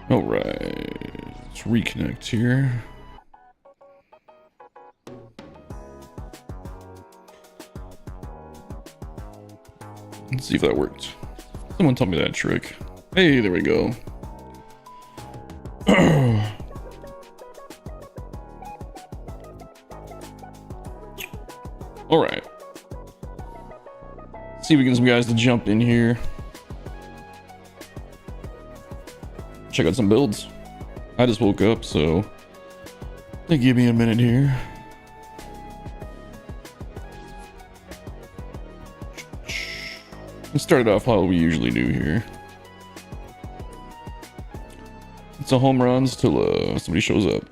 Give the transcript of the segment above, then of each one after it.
All right, let's reconnect here. Let's see if that worked. Someone tell me that trick. Hey, there we go. All right. See if we can get some guys to jump in here. Check out some builds. I just woke up, so give me a minute here. Let's start it off how we usually do here. It's a home runs till somebody shows up.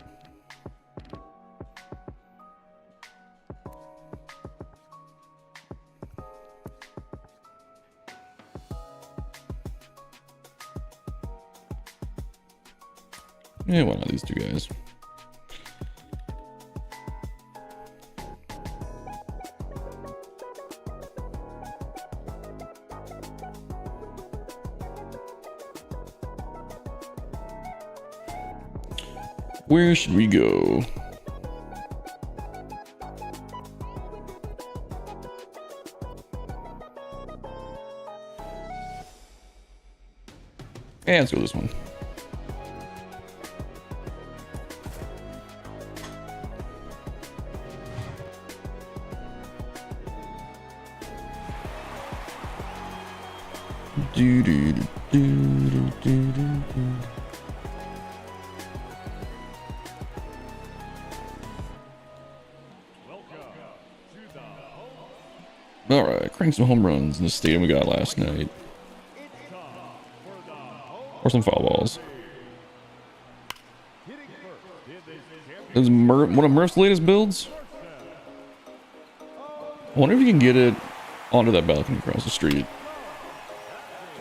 Yeah, why not these two guys? Where should we go? Yeah, let's go this one. Do, do, do, do, do, do, do. All right, crank some home runs in the stadium we got last night, or some foul balls. This is one of Murf's latest builds. I wonder if you can get it onto that balcony across the street.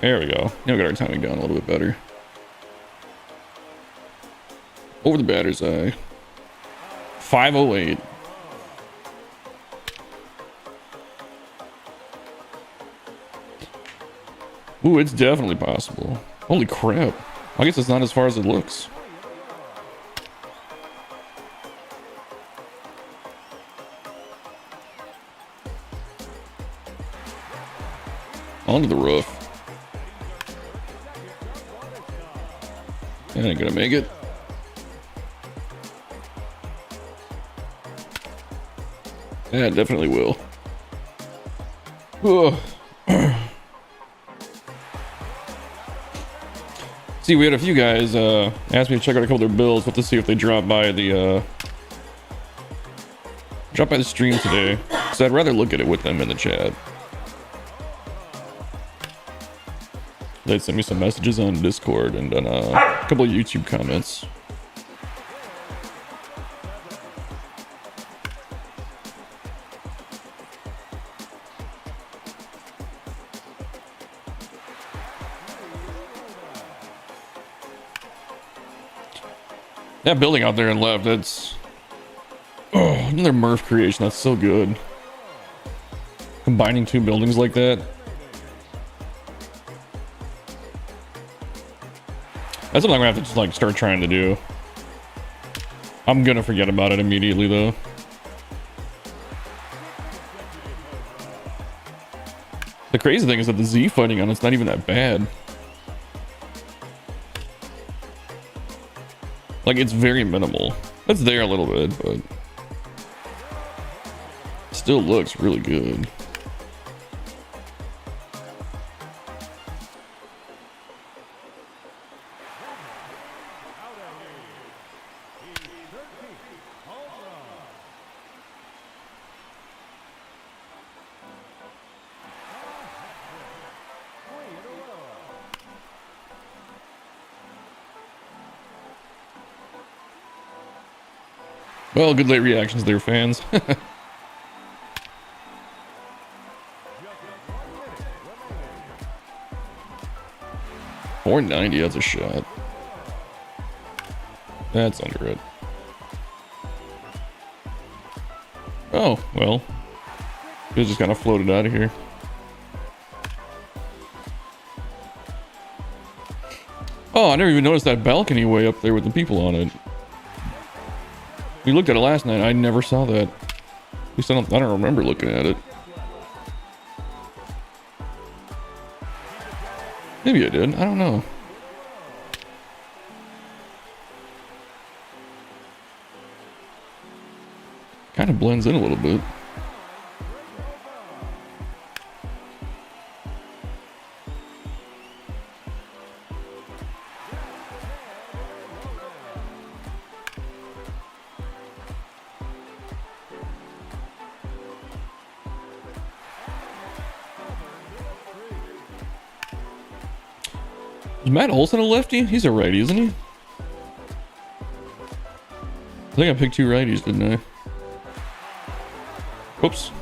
There we go. Now we got our timing down a little bit better. Over the batter's eye. 508. Ooh, it's definitely possible. Holy crap. I guess it's not as far as it looks. Onto the roof. I ain't gonna make it. Yeah, it definitely will. Ugh. See, we had a few guys ask me to check out a couple of their builds, but to see if they drop by the stream today. So I'd rather look at it with them in the chat. They sent me some messages on Discord and on a couple of YouTube comments. That building out there and left, that's... Oh, another Murf creation, that's so good. Combining two buildings like that. That's something I'm gonna have to just like start trying to do. I'm gonna forget about it immediately though. The crazy thing is that the Z fighting on it's not even that bad. Like, it's very minimal. It's there a little bit, but still looks really good. Well, good late reactions there, fans. $490, that's a shot. That's under it. Oh, well. It just kind of floated out of here. Oh, I never even noticed that balcony way up there with the people on it. We looked at it last night. I never saw that. At least I don't remember looking at it. Maybe I did. I don't know. Kind of blends in a little bit. Is Matt Olson a lefty? He's a righty, isn't he? I think I picked two righties, didn't I? Oops.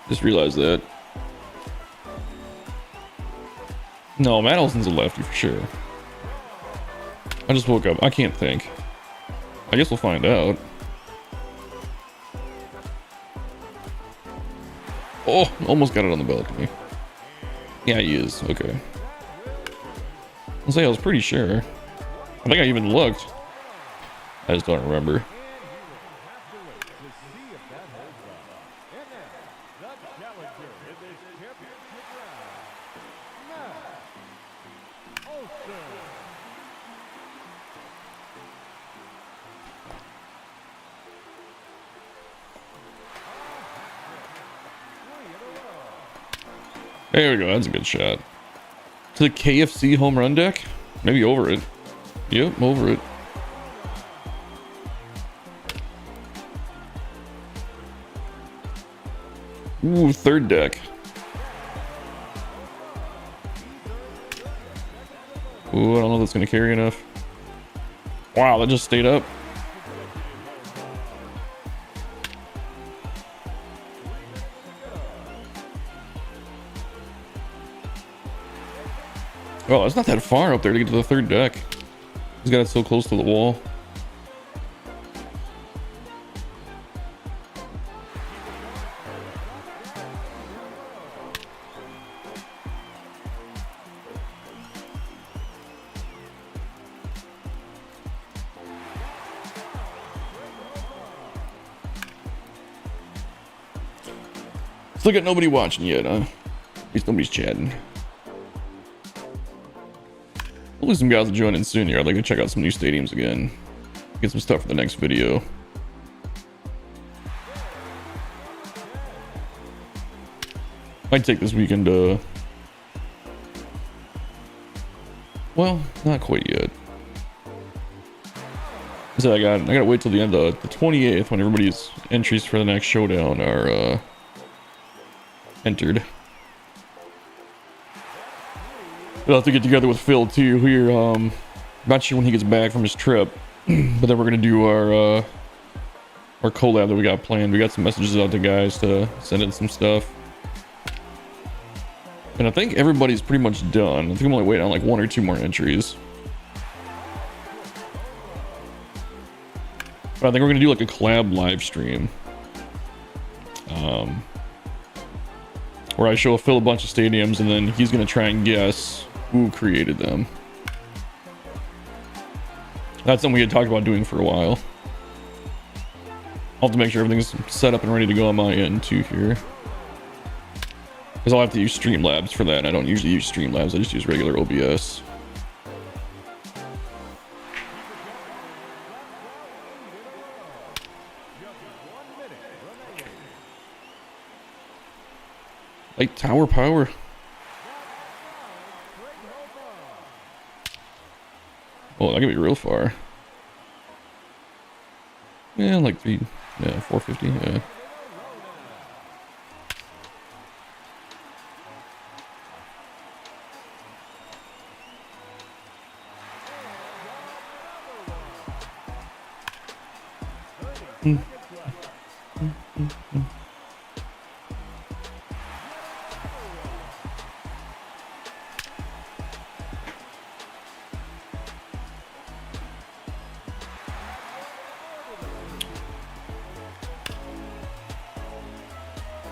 Just realized that. No, Matt Olson's a lefty for sure. I just woke up. I can't think. I guess we'll find out. Oh, almost got it on the balcony. Yeah, he is. Okay. I'll say I was pretty sure. I think I even looked. I just don't remember. There we go. That's a good shot. To the KFC home run deck? Maybe over it. Yep, over it. Ooh, third deck. Ooh, I don't know if that's going to carry enough. Wow, that just stayed up. Oh, it's not that far up there to get to the third deck. He's got it so close to the wall. Still got nobody watching yet, huh? At least nobody's chatting. Hopefully some guys will join in soon here. I'd like to check out some new stadiums again. Get some stuff for the next video. Might take this weekend well, not quite yet. So I gotta wait till the end of the 28th when everybody's entries for the next showdown are entered. We'll have to get together with Phil too here. Not sure when he gets back from his trip, but then we're gonna do our collab that we got planned. We got some messages out to guys to send in some stuff, and I think everybody's pretty much done. I think I'm only waiting on like one or two more entries. But I think we're gonna do like a collab live stream, where I show Phil a bunch of stadiums, and then he's gonna try and guess who created them. That's something we had talked about doing for a while. I'll have to make sure everything's set up and ready to go on my end too here, because I'll have to use Streamlabs for that. I don't usually use Streamlabs. I just use regular OBS. Like tower power. Oh, that could be real far. Yeah, like 450, yeah.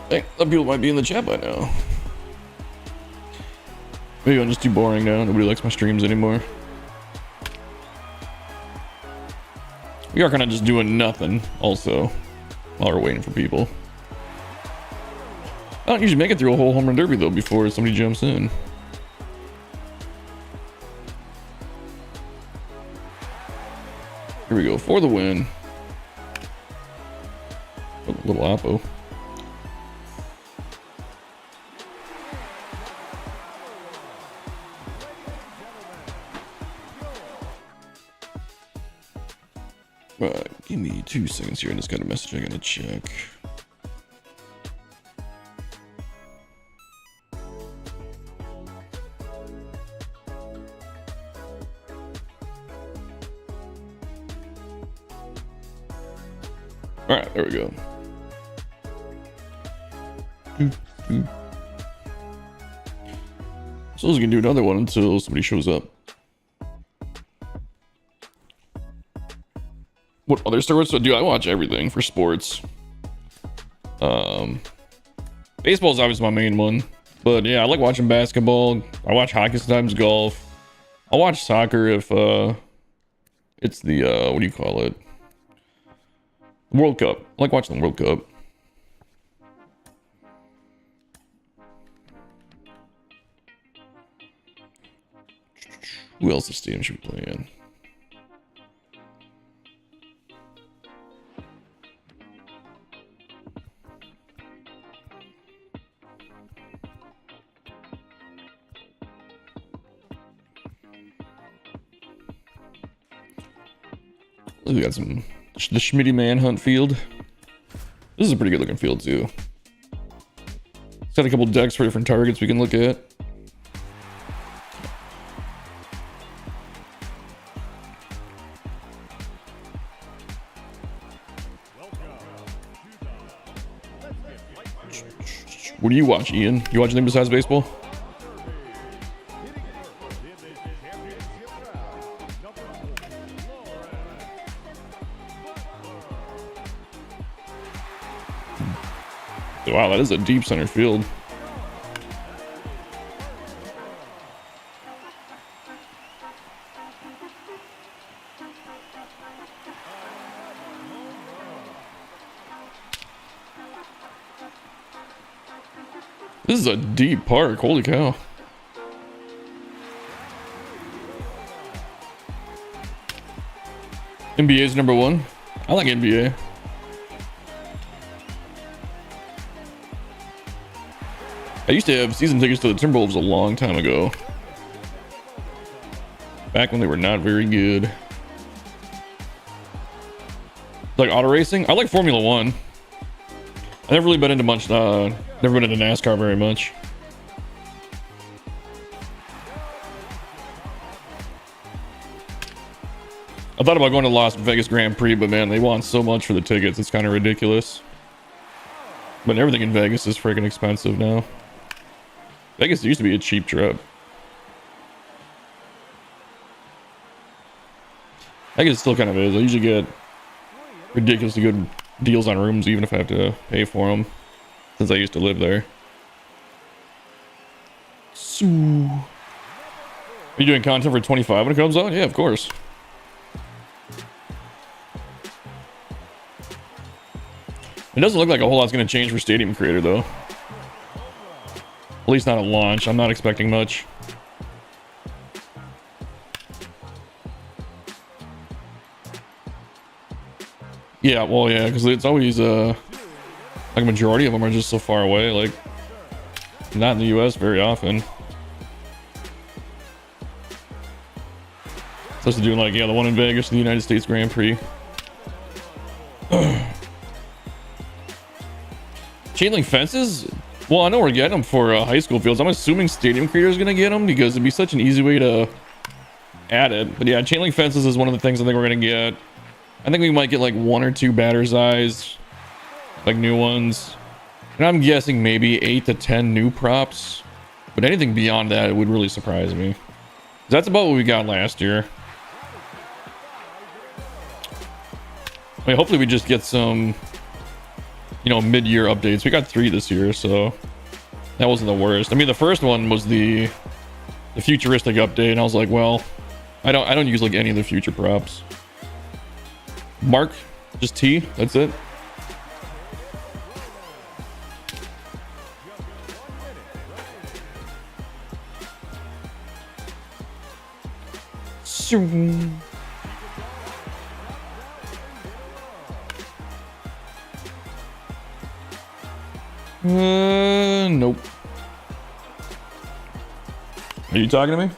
Hey, some people might be in the chat by now. Maybe I'm just too boring now. Nobody likes my streams anymore. We are kind of just doing nothing also while we're waiting for people. I don't usually make it through a whole home run derby though before somebody jumps in. Here we go for the win. Oh, little Oppo. Give me 2 seconds here. I just got a message I gotta check. All right, there we go. So I was gonna do another one until somebody shows up. What other sports do I watch? Everything for sports. Baseball is obviously my main one, but yeah, I like watching basketball. I watch hockey sometimes, golf. I'll watch soccer if it's the what do you call it? World Cup. I like watching the World Cup. Who else this team should we play in? We got some the Schmitty Manhunt field. This is a pretty good looking field too. It's got a couple decks for different targets we can look at. What do you watch, Ian? You watch anything besides baseball? Wow, that is a deep center field. This is a deep park, holy cow. NBA's number one. I like NBA. I used to have season tickets to the Timberwolves a long time ago. Back when they were not very good. Like auto racing? I like Formula One. I've never really been into much, never been into NASCAR very much. I thought about going to Las Vegas Grand Prix, but man, they want so much for the tickets. It's kind of ridiculous. But everything in Vegas is freaking expensive now. Vegas used to be a cheap trip. I guess it still kind of is. I usually get ridiculously good deals on rooms, even if I have to pay for them, since I used to live there. So, are you doing content for 25 when it comes out? Yeah, of course. It doesn't look like a whole lot's going to change for Stadium Creator, though. At least not at launch. I'm not expecting much. Yeah, well, yeah, because it's always, like a majority of them are just so far away, like, not in the US very often. Supposed to do like, yeah, the one in Vegas, the United States Grand Prix. Chain link fences? Well, I know we're getting them for high school fields. I'm assuming Stadium Creator is going to get them because it'd be such an easy way to add it. But yeah, chain link fences is one of the things I think we're going to get. I think we might get like 1 or 2 batter's eyes, like new ones. And I'm guessing maybe 8 to 10 new props. But anything beyond that, it would really surprise me. That's about what we got last year. I mean, hopefully we just get some, you know, mid-year updates. We got 3 this year, so that wasn't the worst. I mean, the first one was the the futuristic update, and I was like, well, I don't use like any of the future props. Mark, just T, that's it. Nope. Are you talking to me?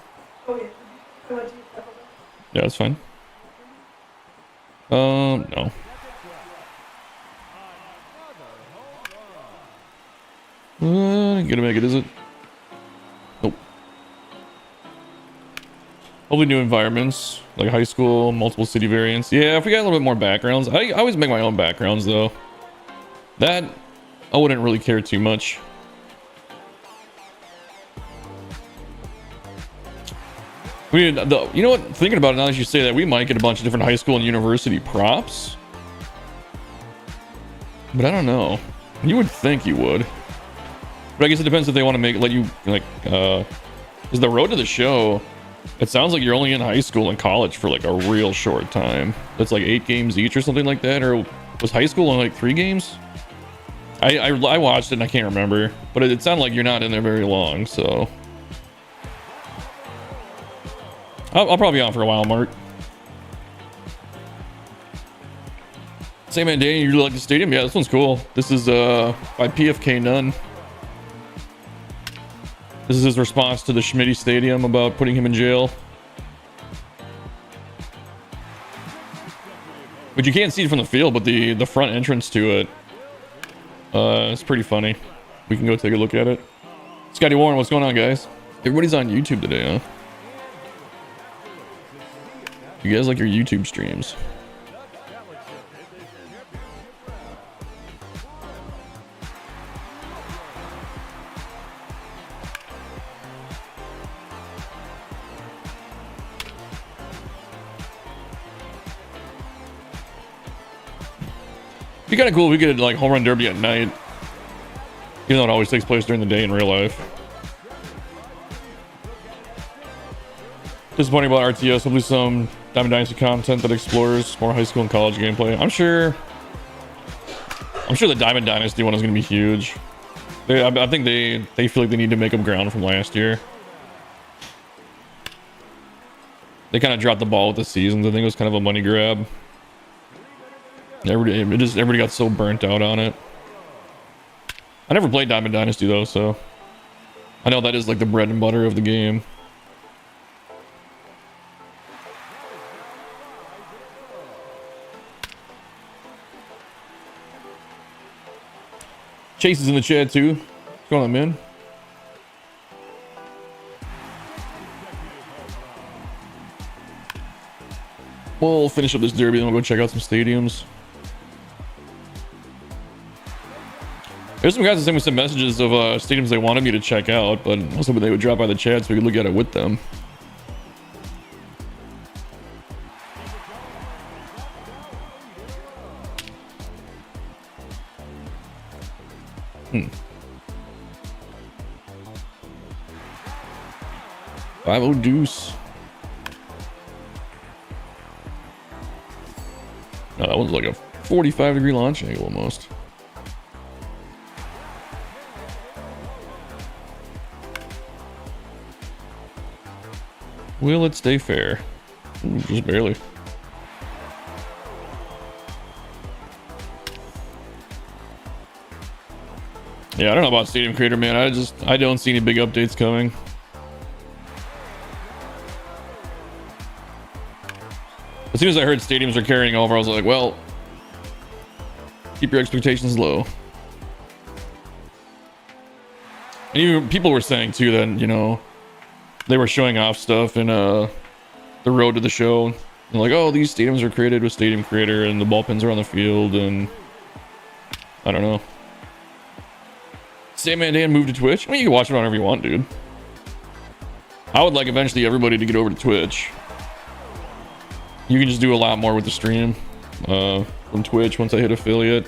Oh yeah. Yeah, that's fine. No. Gonna make it, is it? Nope. Hopefully new environments, like high school, multiple city variants. Yeah, if we got a little bit more backgrounds. I always make my own backgrounds, though. That, I wouldn't really care too much. You know what? Thinking about it now as you say that, we might get a bunch of different high school and university props. But I don't know. You would think you would. But I guess it depends if they want to let you, like, because the road to the show, it sounds like you're only in high school and college for like a real short time. That's like 8 games each or something like that. Or was high school only like 3 games? I watched it and I can't remember. But it sounded like you're not in there very long, so... I'll probably be on for a while, Mark. Same man, Danny, you like the stadium? Yeah, this one's cool. This is by PFK Nunn. This is his response to the Schmitty Stadium about putting him in jail. But you can't see it from the field, but the front entrance to it, it's pretty funny. We can go take a look at it. Scotty Warren, what's going on, guys? Everybody's on YouTube today, huh? You guys like your YouTube streams? It'd be kind of cool if we could like home run derby at night, even though it always takes place during the day in real life. Disappointing about RTS. Hopefully some Diamond Dynasty content that explores more high school and college gameplay. I'm sure the Diamond Dynasty one is going to be huge. I think they feel like they need to make up ground from last year. They kind of dropped the ball with the seasons. I think it was kind of a money grab. Everybody got so burnt out on it. I never played Diamond Dynasty though, so I know that is like the bread and butter of the game. Chase is in the chat too. What's going on, man? We'll finish up this derby, then we'll go check out some stadiums. There's some guys that sent me some messages of stadiums they wanted me to check out, but I was hoping they would drop by the chat so we could look at it with them. Five-O deuce. No, that one's like a 45-degree launch angle almost. Will it stay fair? Ooh, just barely. Yeah, I don't know about Stadium Creator, man. I don't see any big updates coming. As soon as I heard stadiums are carrying over, I was like, well, keep your expectations low. And even people were saying too that, you know, they were showing off stuff in the road to the show. And like, oh, these stadiums are created with Stadium Creator and the ball pins are on the field, and I don't know. Sandman Dan moved to Twitch. I mean, you can watch it whenever you want, dude. I would like eventually everybody to get over to Twitch. You can just do a lot more with the stream from Twitch once I hit affiliate.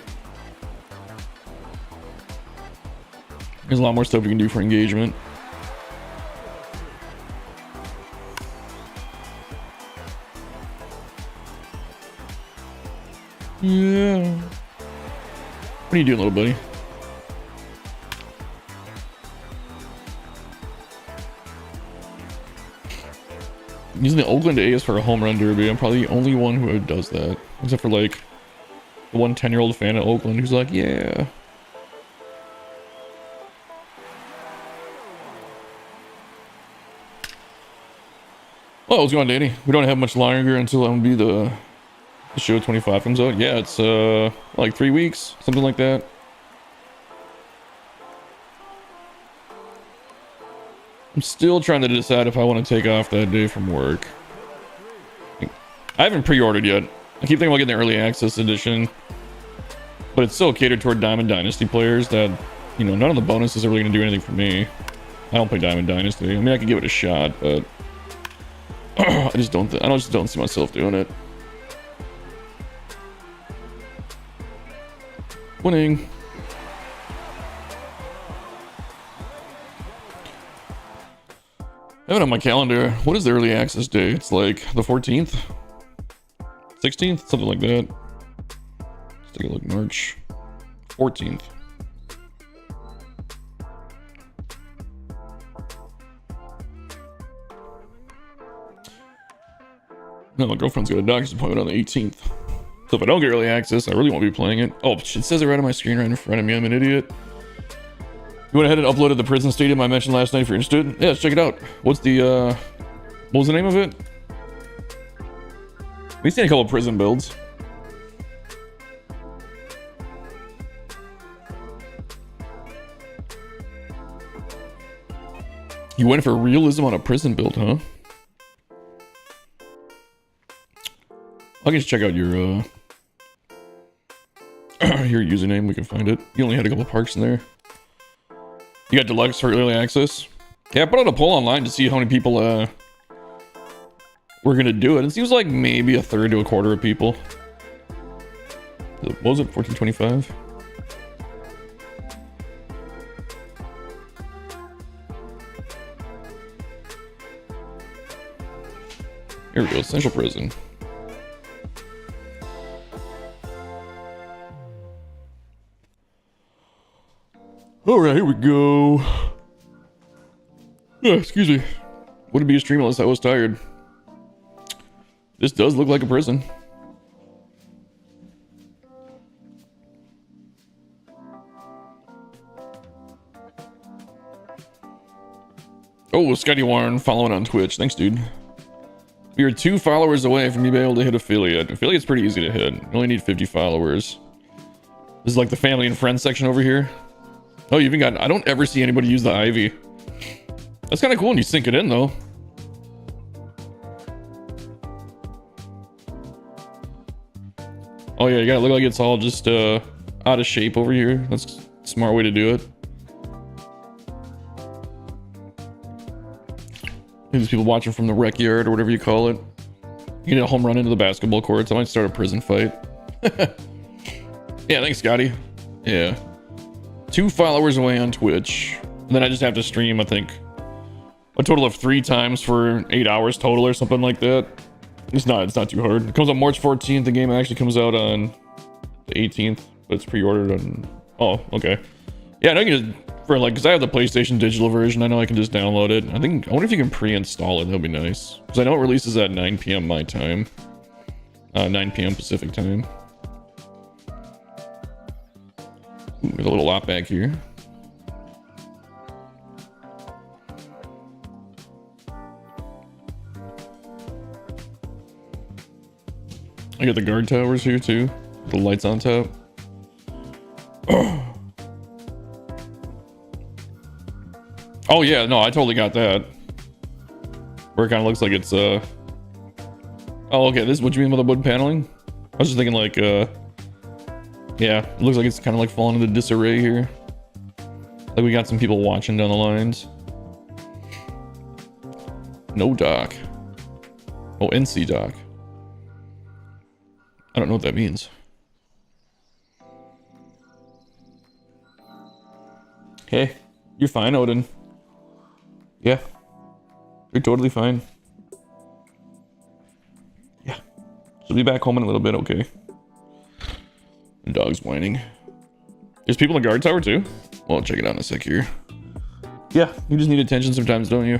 There's a lot more stuff you can do for engagement. Yeah. What are you doing, little buddy? Using the Oakland A's for a home run derby. I'm probably the only one who does that. Except for like the one 10-year-old fan of Oakland who's like, yeah. Oh, what's going on, Danny? We don't have much longer until I'm gonna be the show 25 comes out. Yeah, it's like 3 weeks, something like that. I'm still trying to decide if I want to take off that day from work. I haven't pre-ordered yet. I keep thinking about getting the early access edition, but it's still catered toward Diamond Dynasty players that, you know, none of the bonuses are really going to do anything for me. I don't play Diamond Dynasty. I mean, I could give it a shot, but I just don't see myself doing it. Winning. I have it on my calendar. What is the early access day? It's like the 14th? 16th? Something like that. Let's take a look. March 14th. No, my girlfriend's got a doctor's appointment on the 18th. So if I don't get early access, I really won't be playing it. Oh, it says it right on my screen right in front of me. I'm an idiot. You went ahead and uploaded the prison stadium I mentioned last night if you're interested. Yeah, let's check it out. What's the, what was the name of it? We've seen a couple of prison builds. You went for realism on a prison build, huh? I can just check out your your username. We can find it. You only had a couple parks in there. You got deluxe for early access. Yeah, I put out a poll online to see how many people were gonna do it. It seems like maybe a third to a quarter of people. What was it? 1425. Here we go. Central Prison. All right, here we go. Excuse me. Wouldn't be a stream unless I was tired. This does look like a prison. Oh, Scotty Warren following on Twitch. Thanks, dude. We are 2 followers away from being able to hit affiliate. Affiliate's pretty easy to hit. You only need 50 followers. This is like the family and friends section over here. Oh, you even got... I don't ever see anybody use the Ivy. That's kind of cool when you sink it in, though. Oh, yeah, you gotta look like it's all just out of shape over here. That's a smart way to do it. There's people watching from the rec yard or whatever you call it. You get a home run into the basketball courts. I might start a prison fight. Yeah, thanks, Scotty. Yeah. 2 followers away on Twitch. And then I just have to stream, I think, a total of 3 times for 8 hours total or something like that. It's not too hard. It comes out March 14th. The game actually comes out on the 18th, but it's pre-ordered on... Oh, okay. Yeah, I can just... For like, because I have the PlayStation digital version, I know I can just download it. I wonder if you can pre-install it. That'd be nice. Because I know it releases at 9 p.m. my time. 9 p.m. Pacific time. Ooh, there's a little lot back here. I got the guard towers here too. The lights on top. Oh yeah, no, I totally got that. Where it kind of looks like it's Oh, okay, this is what you mean by the wood paneling? I was just thinking like yeah, it looks like it's kind of like falling into disarray here. Like we got some people watching down the lines. No dock. Oh, NC dock. I don't know what that means. Hey, you're fine, Odin. Yeah, you're totally fine. Yeah, she'll be back home in a little bit, okay. dog's whining. There's people in the guard tower too? Well, I'll check it out in a sec here. Yeah, you just need attention sometimes, don't you?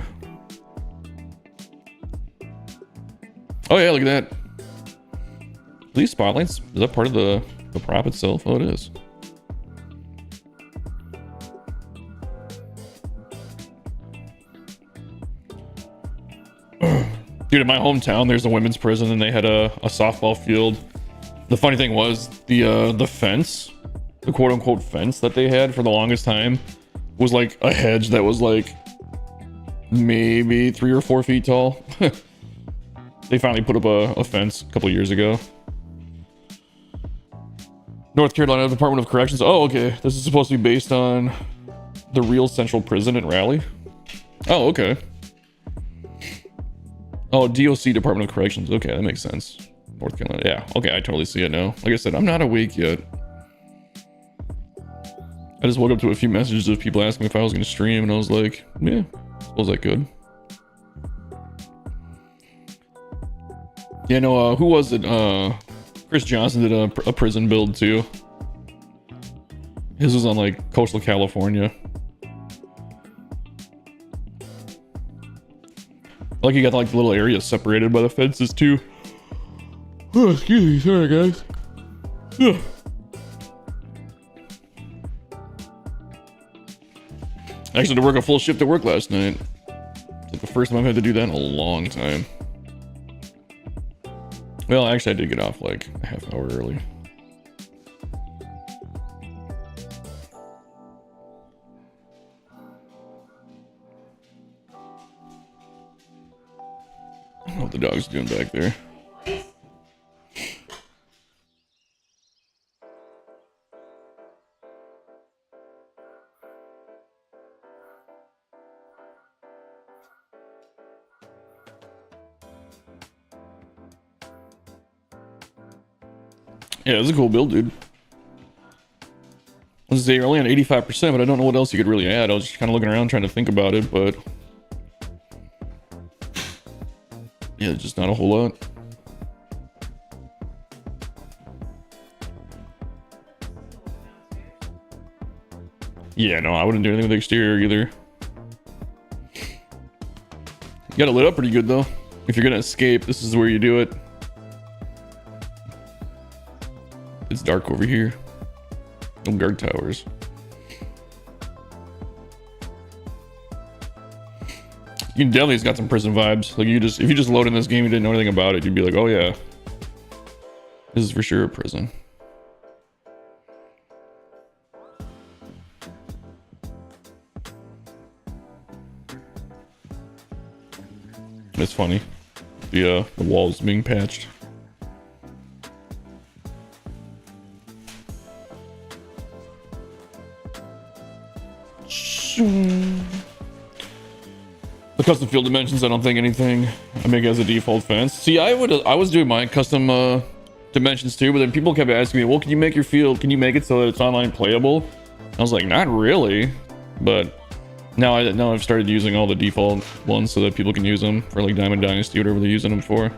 Oh yeah, look at that. Are these spotlights, is that part of the prop itself? Oh, it is. Dude, in my hometown, there's a women's prison, and they had a softball field. The funny thing was, the fence, the quote-unquote fence that they had for the longest time, was like a hedge that was like maybe 3 or 4 feet tall. They finally put up a fence a couple years ago. North Carolina Department of Corrections. Oh, okay. This is supposed to be based on the real Central Prison in Raleigh. Oh, okay. Oh, DOC, Department of Corrections. Okay, that makes sense. North Carolina. Yeah, okay, I totally see it now. Like I said, I'm not awake yet. I just woke up to a few messages of people asking if I was going to stream, and I was like, yeah, I suppose I could. Yeah, no, who was it? Chris Johnson did a prison build too. His was on like coastal California. Like you got like the little area separated by the fences too. Oh, excuse me, sorry guys. Ugh. Actually, to work a full shift at work last night. It's like the first time I've had to do that in a long time. Well, actually, I did get off like a half hour early. I don't know what the dog's doing back there. Yeah, it's a cool build, dude. Let's say you're only on 85%, but I don't know what else you could really add. I was just kind of looking around trying to think about it, but yeah, just not a whole lot. Yeah, no, I wouldn't do anything with the exterior either. You got it lit up pretty good though. If you're gonna escape, this is where you do it. It's dark over here. No guard towers. You can definitely, it's got some prison vibes. Like if you just load in this game and didn't know anything about it, you'd be like, oh yeah, this is for sure a prison. It's funny, the walls being patched. The custom field dimensions, I don't think anything I make as a default fence. See, I was doing my custom dimensions too, but then people kept asking me, well, can you make your field, can you make it so that it's online playable? I was like, not really, but now I've started using all the default ones so that people can use them for like Diamond Dynasty, whatever they're using them for.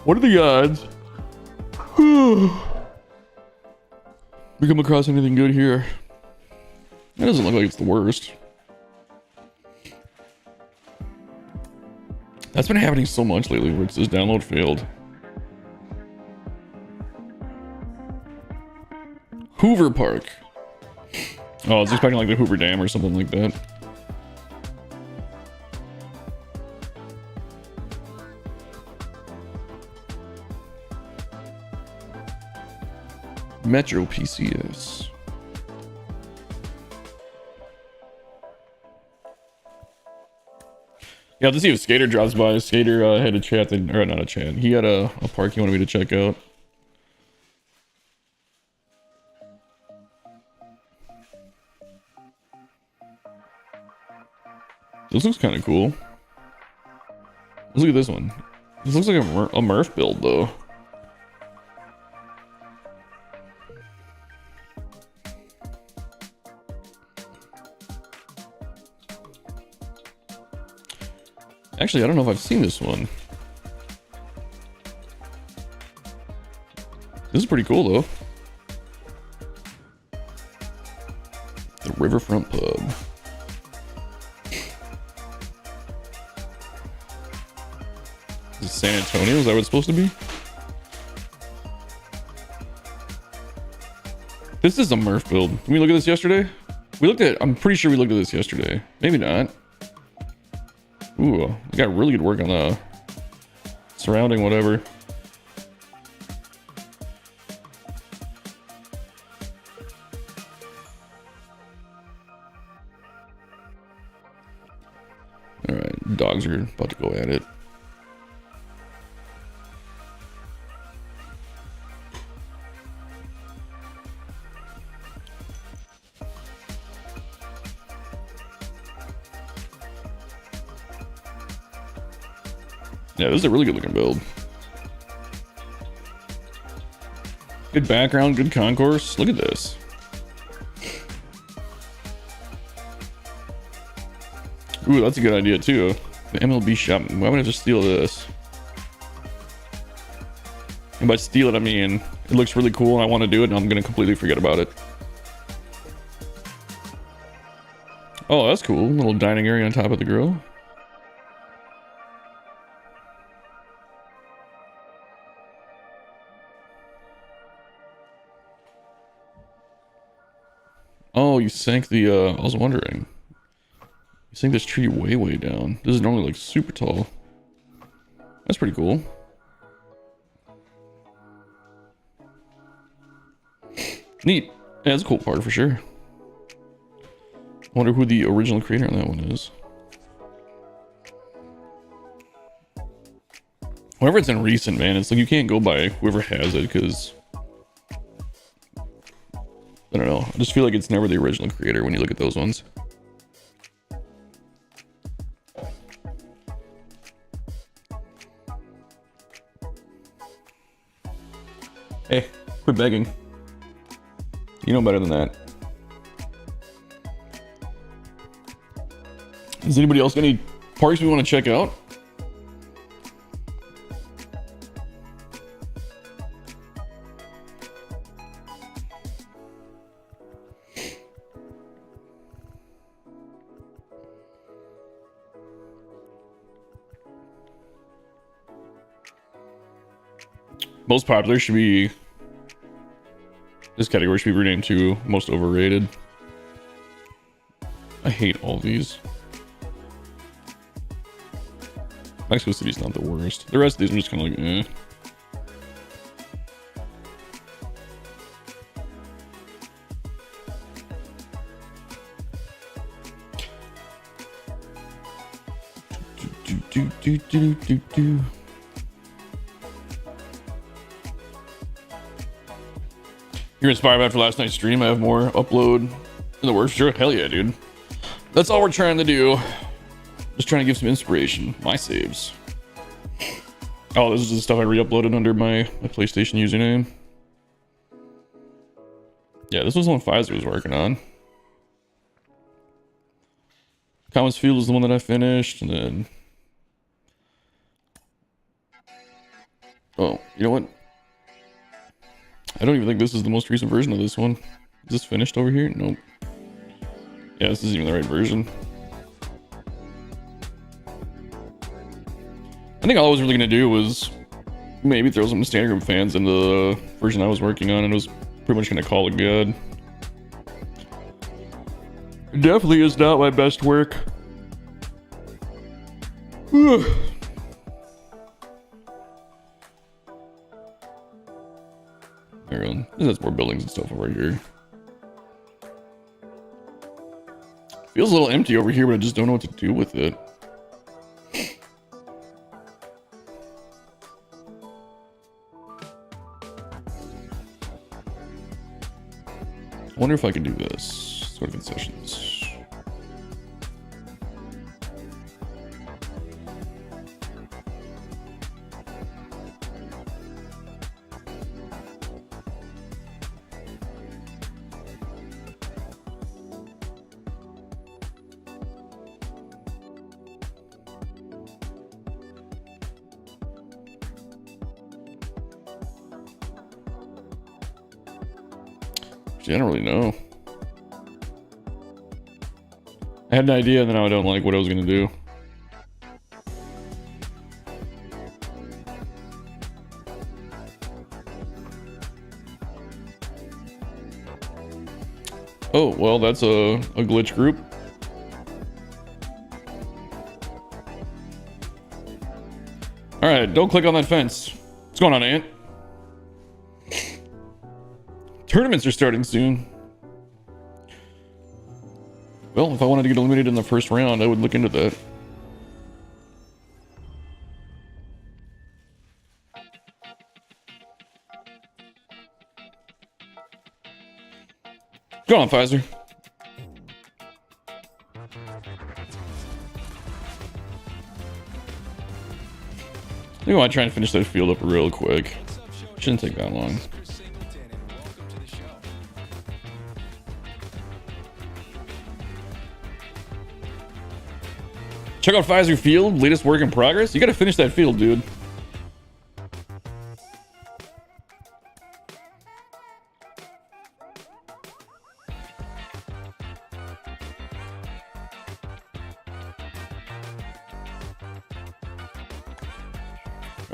What are the odds we come across anything good here? That doesn't look like it's the worst. That's been happening so much lately where it says download failed. Hoover Park. Oh, I was expecting like the Hoover Dam or something like that. Metro PCS. Yeah, to see if Skater drops by. Skater had a chat, or not a chat. He had a park he wanted me to check out. This looks kind of cool. Let's look at this one. This looks like a Murf build, though. Actually, I don't know if I've seen this one. pretty cool though. The Riverfront Pub. Is it San Antonio? Is that what it's supposed to be? This is a Murf build. Did we look at this yesterday? I'm pretty sure we looked at this yesterday. Maybe not. Ooh, we got really good work on the surrounding whatever. Alright, dogs are about to go at it. Yeah, this is a really good looking build. Good background, good concourse. Look at this. Ooh, that's a good idea too. The MLB shop. Why would I have to steal this? And by steal it, I mean it looks really cool and I want to do it and I'm going to completely forget about it. Oh, that's cool. Little dining area on top of the grill. Oh, you sank the, I was wondering. You sank this tree way, way down. This is normally like super tall. That's pretty cool. Neat. Yeah, that's a cool part for sure. I wonder who the original creator on that one is. Whenever it's in recent, man, it's like you can't go by whoever has it because I don't know. I just feel like it's never the original creator when you look at those ones. Hey, quit begging. You know better than that. Does anybody else got any parks we want to check out? Most popular should be... This category should be renamed to most overrated. I hate all these. Mexico City's not the worst. The rest of these I'm just kind of like, eh. Do. You're inspired after last night's stream. I have more upload in the works. Sure, hell yeah, dude. That's all we're trying to do. Just trying to give some inspiration. My saves. Oh, this is the stuff I re-uploaded under my PlayStation username. Yeah, this was the one Pfizer was working on. Commons Field is the one that I finished, and then... Oh, you know what? I don't even think this is the most recent version of this one. Is this finished over here? Nope. Yeah, this isn't even the right version. I think all I was really gonna do was maybe throw some standing room fans into the version I was working on, and it was pretty much gonna call it good. It definitely is not my best work. There's more buildings and stuff over here. Feels a little empty over here, but I just don't know what to do with it. I wonder if I can do this. Sort of concessions. Generally, no. I had an idea, and then I don't like what I was gonna do. Oh, well, that's a glitch group. Alright, don't click on that fence. What's going on, Ant? Tournaments are starting soon. Well, if I wanted to get eliminated in the first round, I would look into that. Go on, Pfizer. I want to try and finish that field up real quick. Shouldn't take that long. Check out Pfizer Field, latest work in progress. You gotta finish that field, dude.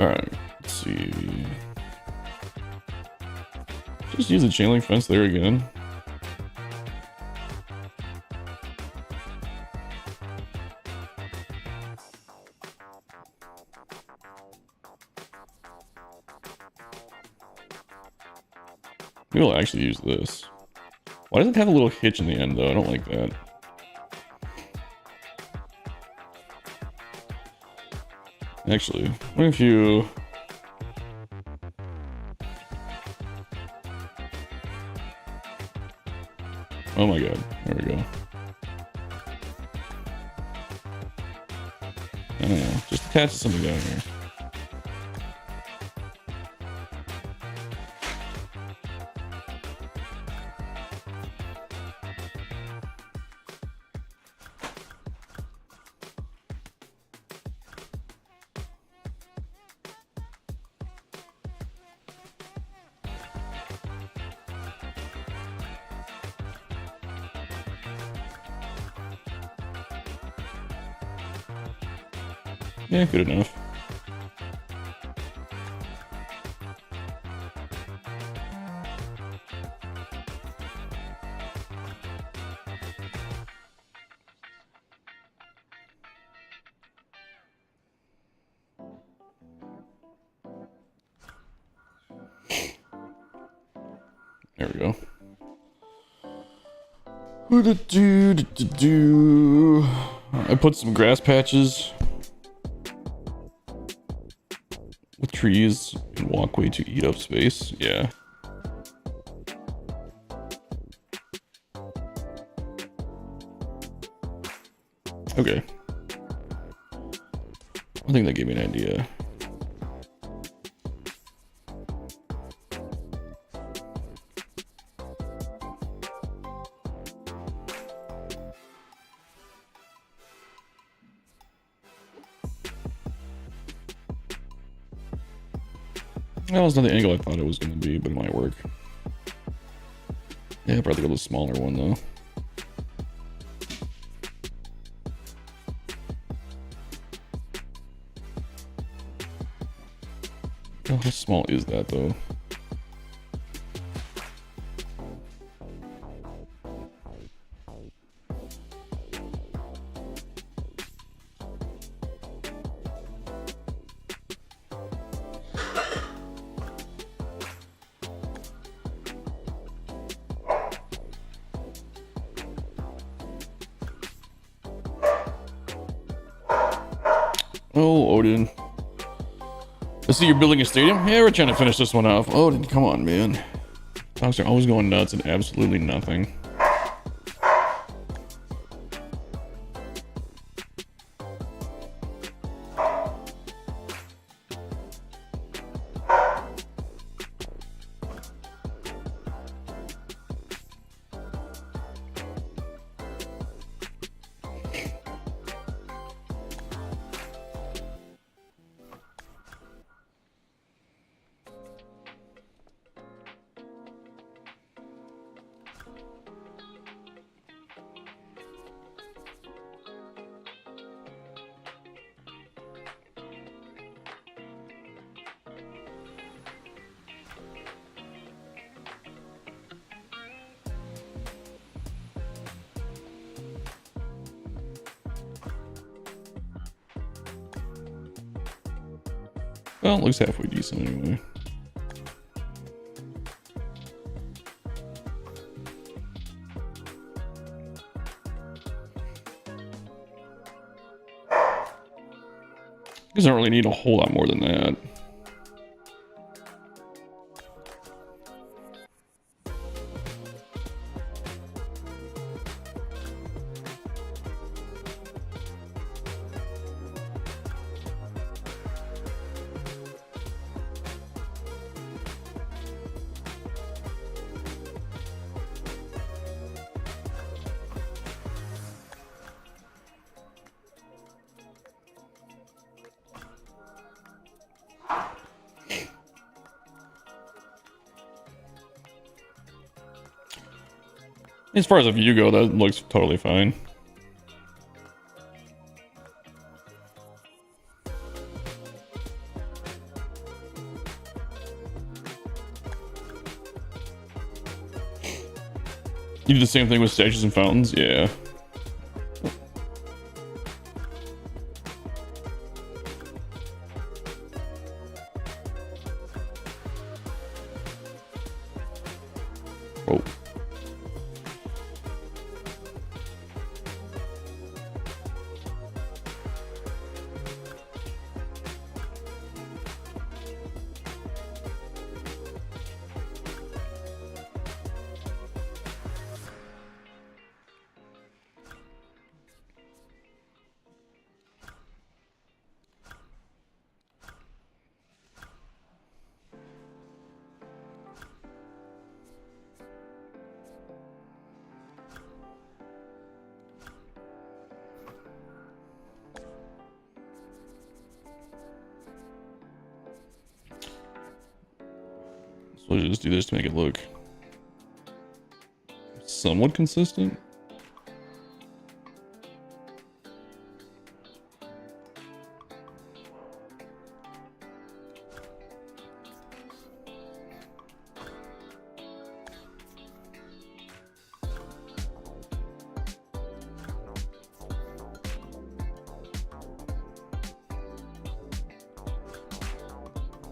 Alright, let's see. Just use the chain link fence there again. Maybe I'll actually use this. Why does it have a little hitch in the end, though? I don't like that. Actually, what if you... Oh my god, there we go. I don't know, just attach something down here. Yeah, good enough. There we go. I put some grass patches with trees and walkway to eat up space. Yeah. Okay. I think that gave me an idea. That was not the angle I thought it was going to be, but it might work. Yeah, probably go with a smaller one though. Oh, how small is that though? Oh, Odin. I see you're building a stadium? Yeah, we're trying to finish this one off. Odin, come on, man. Dogs are always going nuts and absolutely nothing. Well, it looks halfway decent anyway. Doesn't really need a whole lot more than that. As far as a view go, that looks totally fine. You do the same thing with statues and fountains? Yeah. Oh. So I'll just do this to make it look somewhat consistent.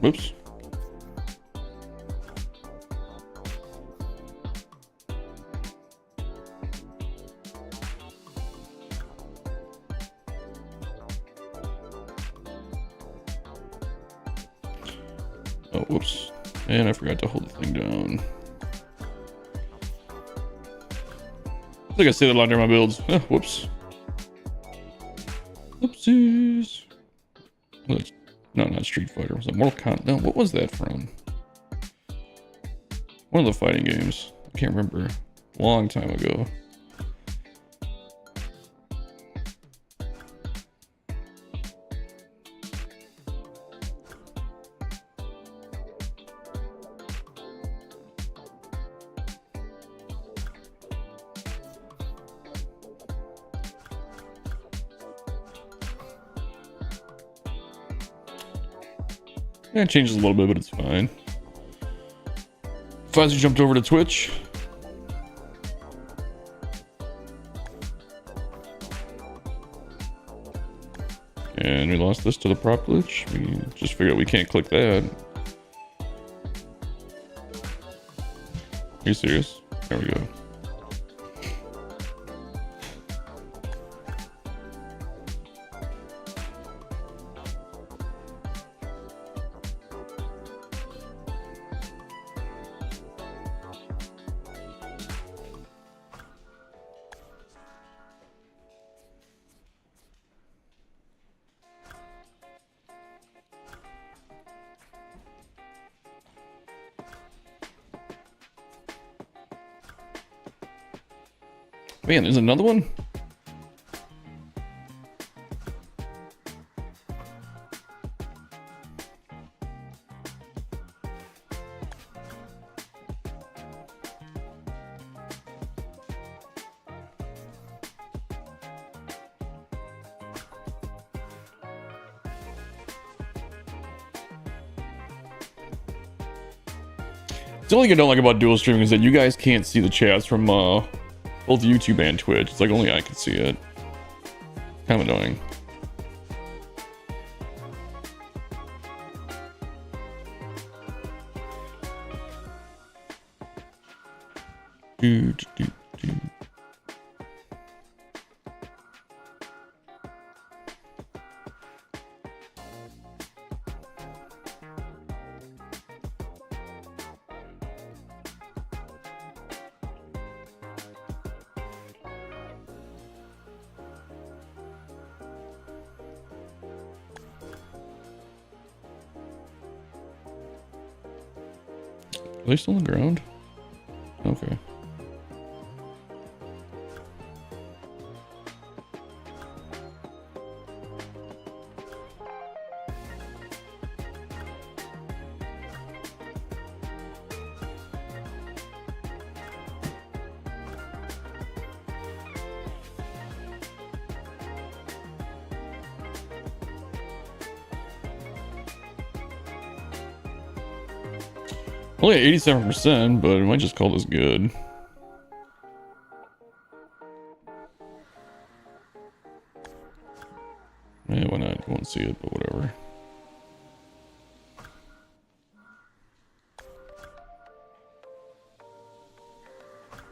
Whoops. Oh, whoops. And I forgot to hold the thing down. I think I say that a lot during my builds. Oh, whoops. Oopsies. No, not Street Fighter. Was it Mortal Kombat? No, what was that from? One of the fighting games. I can't remember. A long time ago. Yeah, it changes a little bit, but it's fine. Fuzzy jumped over to Twitch. And we lost this to the prop glitch. We just figured out we can't click that. Are you serious? There we go. Man, there's another one? The only thing I don't like about dual streaming is that you guys can't see the chats from both YouTube and Twitch. It's like only I can see it. Kind of annoying. Do, do, do, do. Are they still on the ground? Okay. Only at 87%, but we might just call this good. Yeah, why not? You won't see it, but whatever.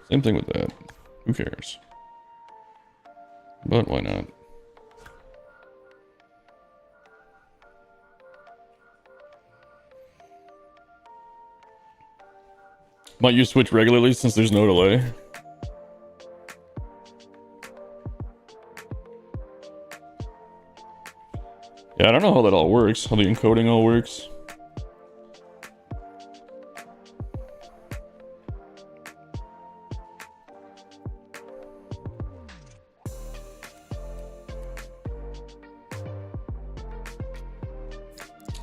Same thing with that. Who cares? But why not? Might use Switch regularly since there's no delay. Yeah, I don't know how that all works, how the encoding all works.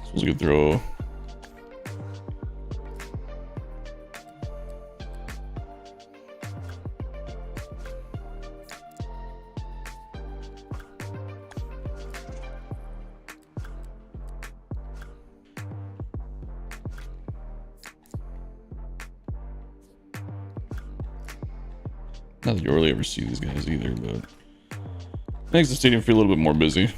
Suppose we could throw... Not that you really ever see these guys either, but makes the stadium feel a little bit more busy.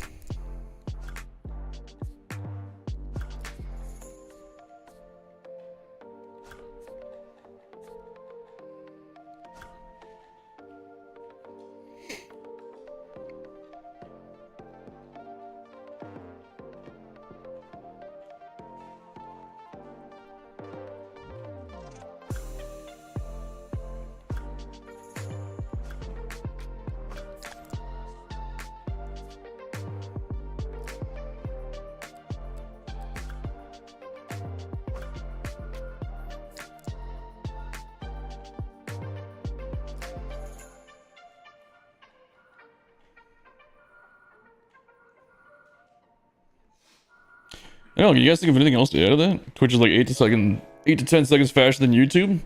I don't know, you guys think of anything else to add to that? Twitch is like 8 to 10 seconds faster than YouTube?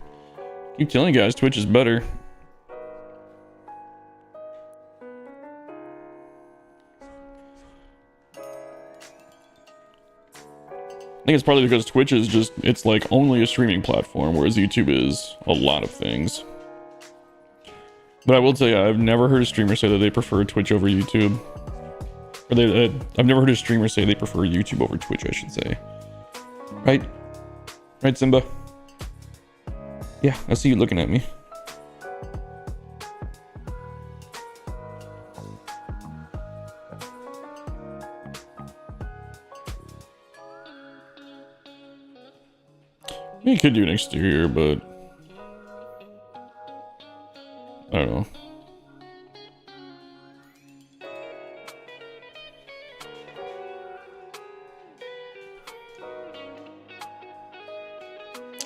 Keep telling you guys, Twitch is better. I think it's partly because Twitch is just, it's like only a streaming platform, whereas YouTube is a lot of things. But I will tell you, I've never heard a streamer say that they prefer Twitch over YouTube. Or I've never heard a streamer say they prefer YouTube over Twitch, I should say. Right? Right, Simba? Yeah, I see you looking at me. You could do an exterior, but I don't know.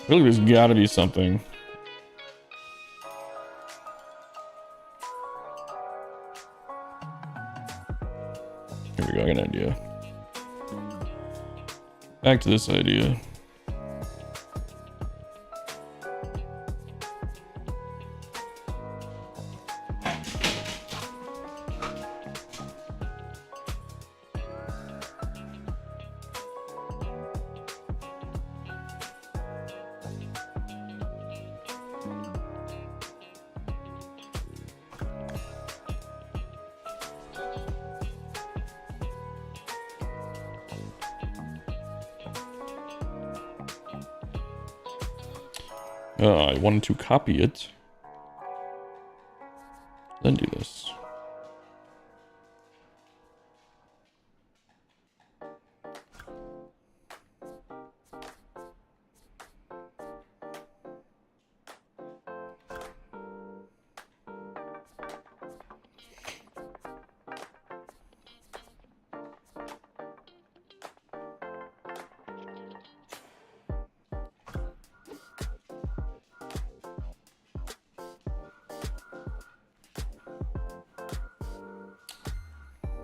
I feel like there's gotta be something. Here we go, I got an idea. Back to this idea. I wanted to copy it. Then do this.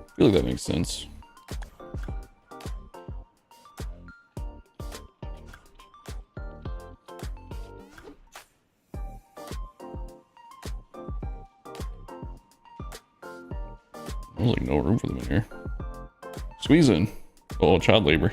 I feel like that makes sense. There's like no room for them in here. Squeeze in. Oh, child labor.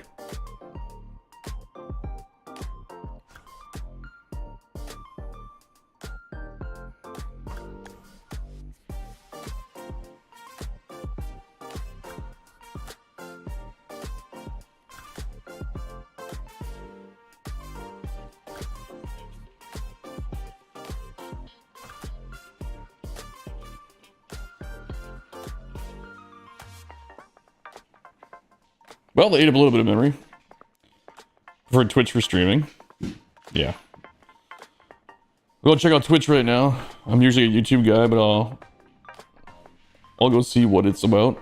Well, they ate up a little bit of memory. For Twitch for streaming. Yeah. We'll go check out Twitch right now. I'm usually a YouTube guy, but I'll go see what it's about.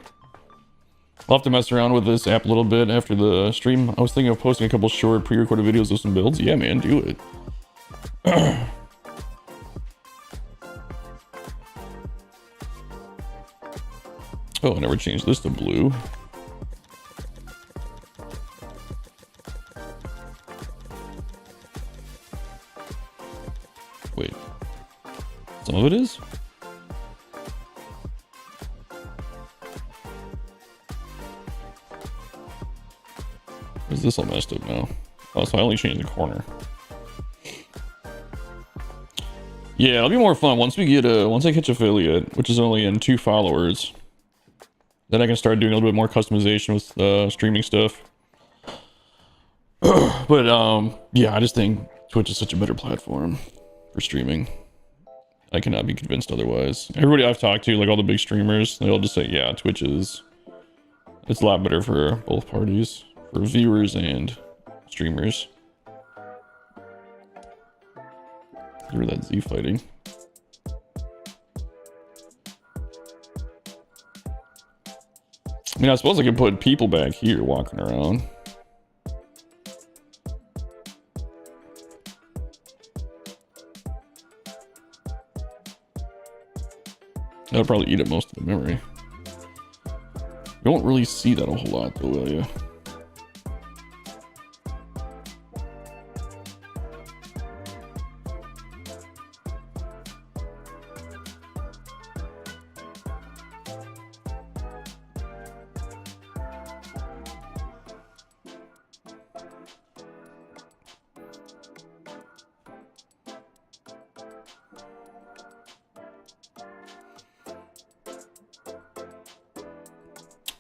I'll have to mess around with this app a little bit after the stream. I was thinking of posting a couple short pre-recorded videos of some builds. Yeah, man, do it. Oh, I never changed this to blue. Wait. Some of it is? Is this all messed up now? Oh, so I only changed the corner. Yeah, it'll be more fun once we get once I catch affiliate, which is only in 2 followers. Then I can start doing a little bit more customization with streaming stuff. But yeah, I just think Twitch is such a better platform for streaming. I cannot be convinced otherwise. Everybody I've talked to, like all the big streamers, they all just say, yeah, Twitch is, it's a lot better for both parties, for viewers and streamers. Hear that Z fighting. I mean, I suppose I could put people back here walking around. That'll probably eat up most of the memory. You won't really see that a whole lot, though, will you?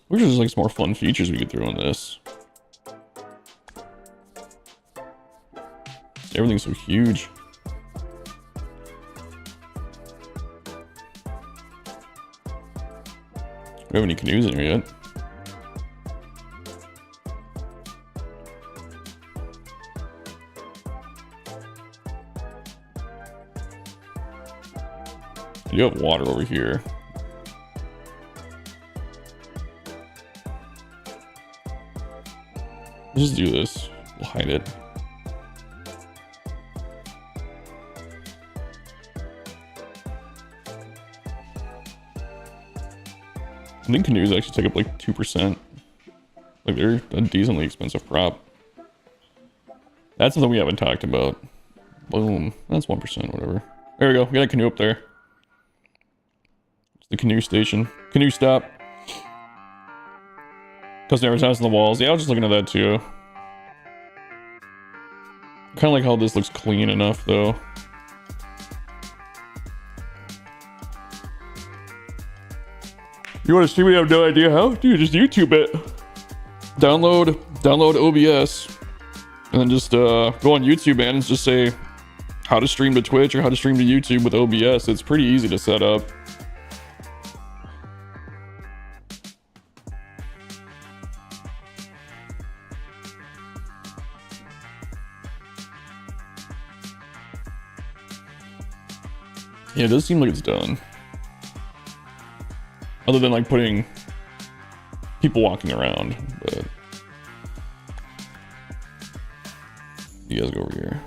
Which is like some more fun features we could throw in this. Everything's so huge. We don't have any canoes in here yet. You have water over here. Let's just do this. We'll hide it. I think canoes actually take up like 2%. Like they're a decently expensive prop. That's something we haven't talked about. Boom. That's 1%, whatever. There we go. We got a canoe up there. It's the canoe station. Canoe stop. Custom advertising on the walls. Yeah, I was just looking at that too. Kind of like how this looks clean enough though. You want to see? We have no idea how? Dude, just YouTube it. Download OBS, and then just go on YouTube and just say how to stream to Twitch or how to stream to YouTube with OBS. It's pretty easy to set up. Yeah, it does seem like it's done. Other than like putting people walking around, but you guys go over here.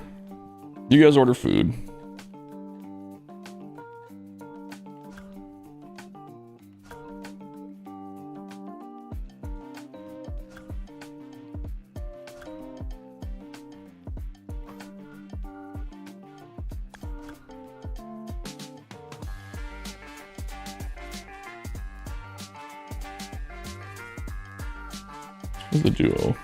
You guys order food. The duo.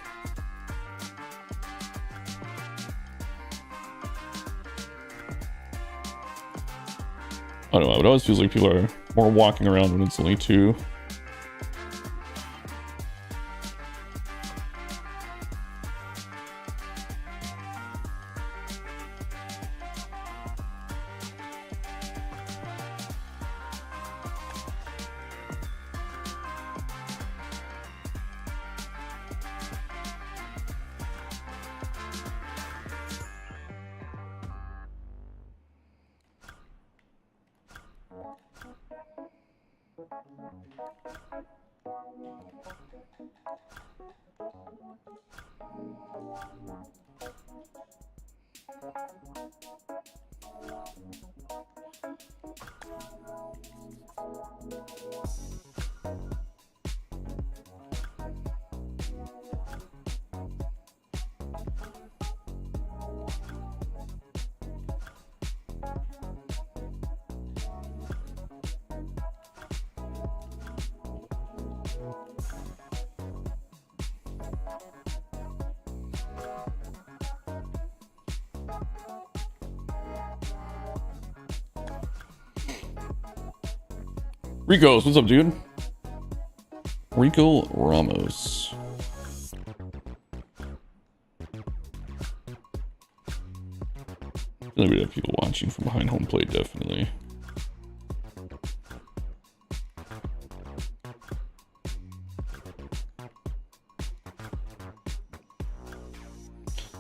I don't know, it always feels like people are more walking around when it's only two. Rico's, what's up, dude? Rico Ramos. I feel like we'd have people watching from behind home plate, definitely.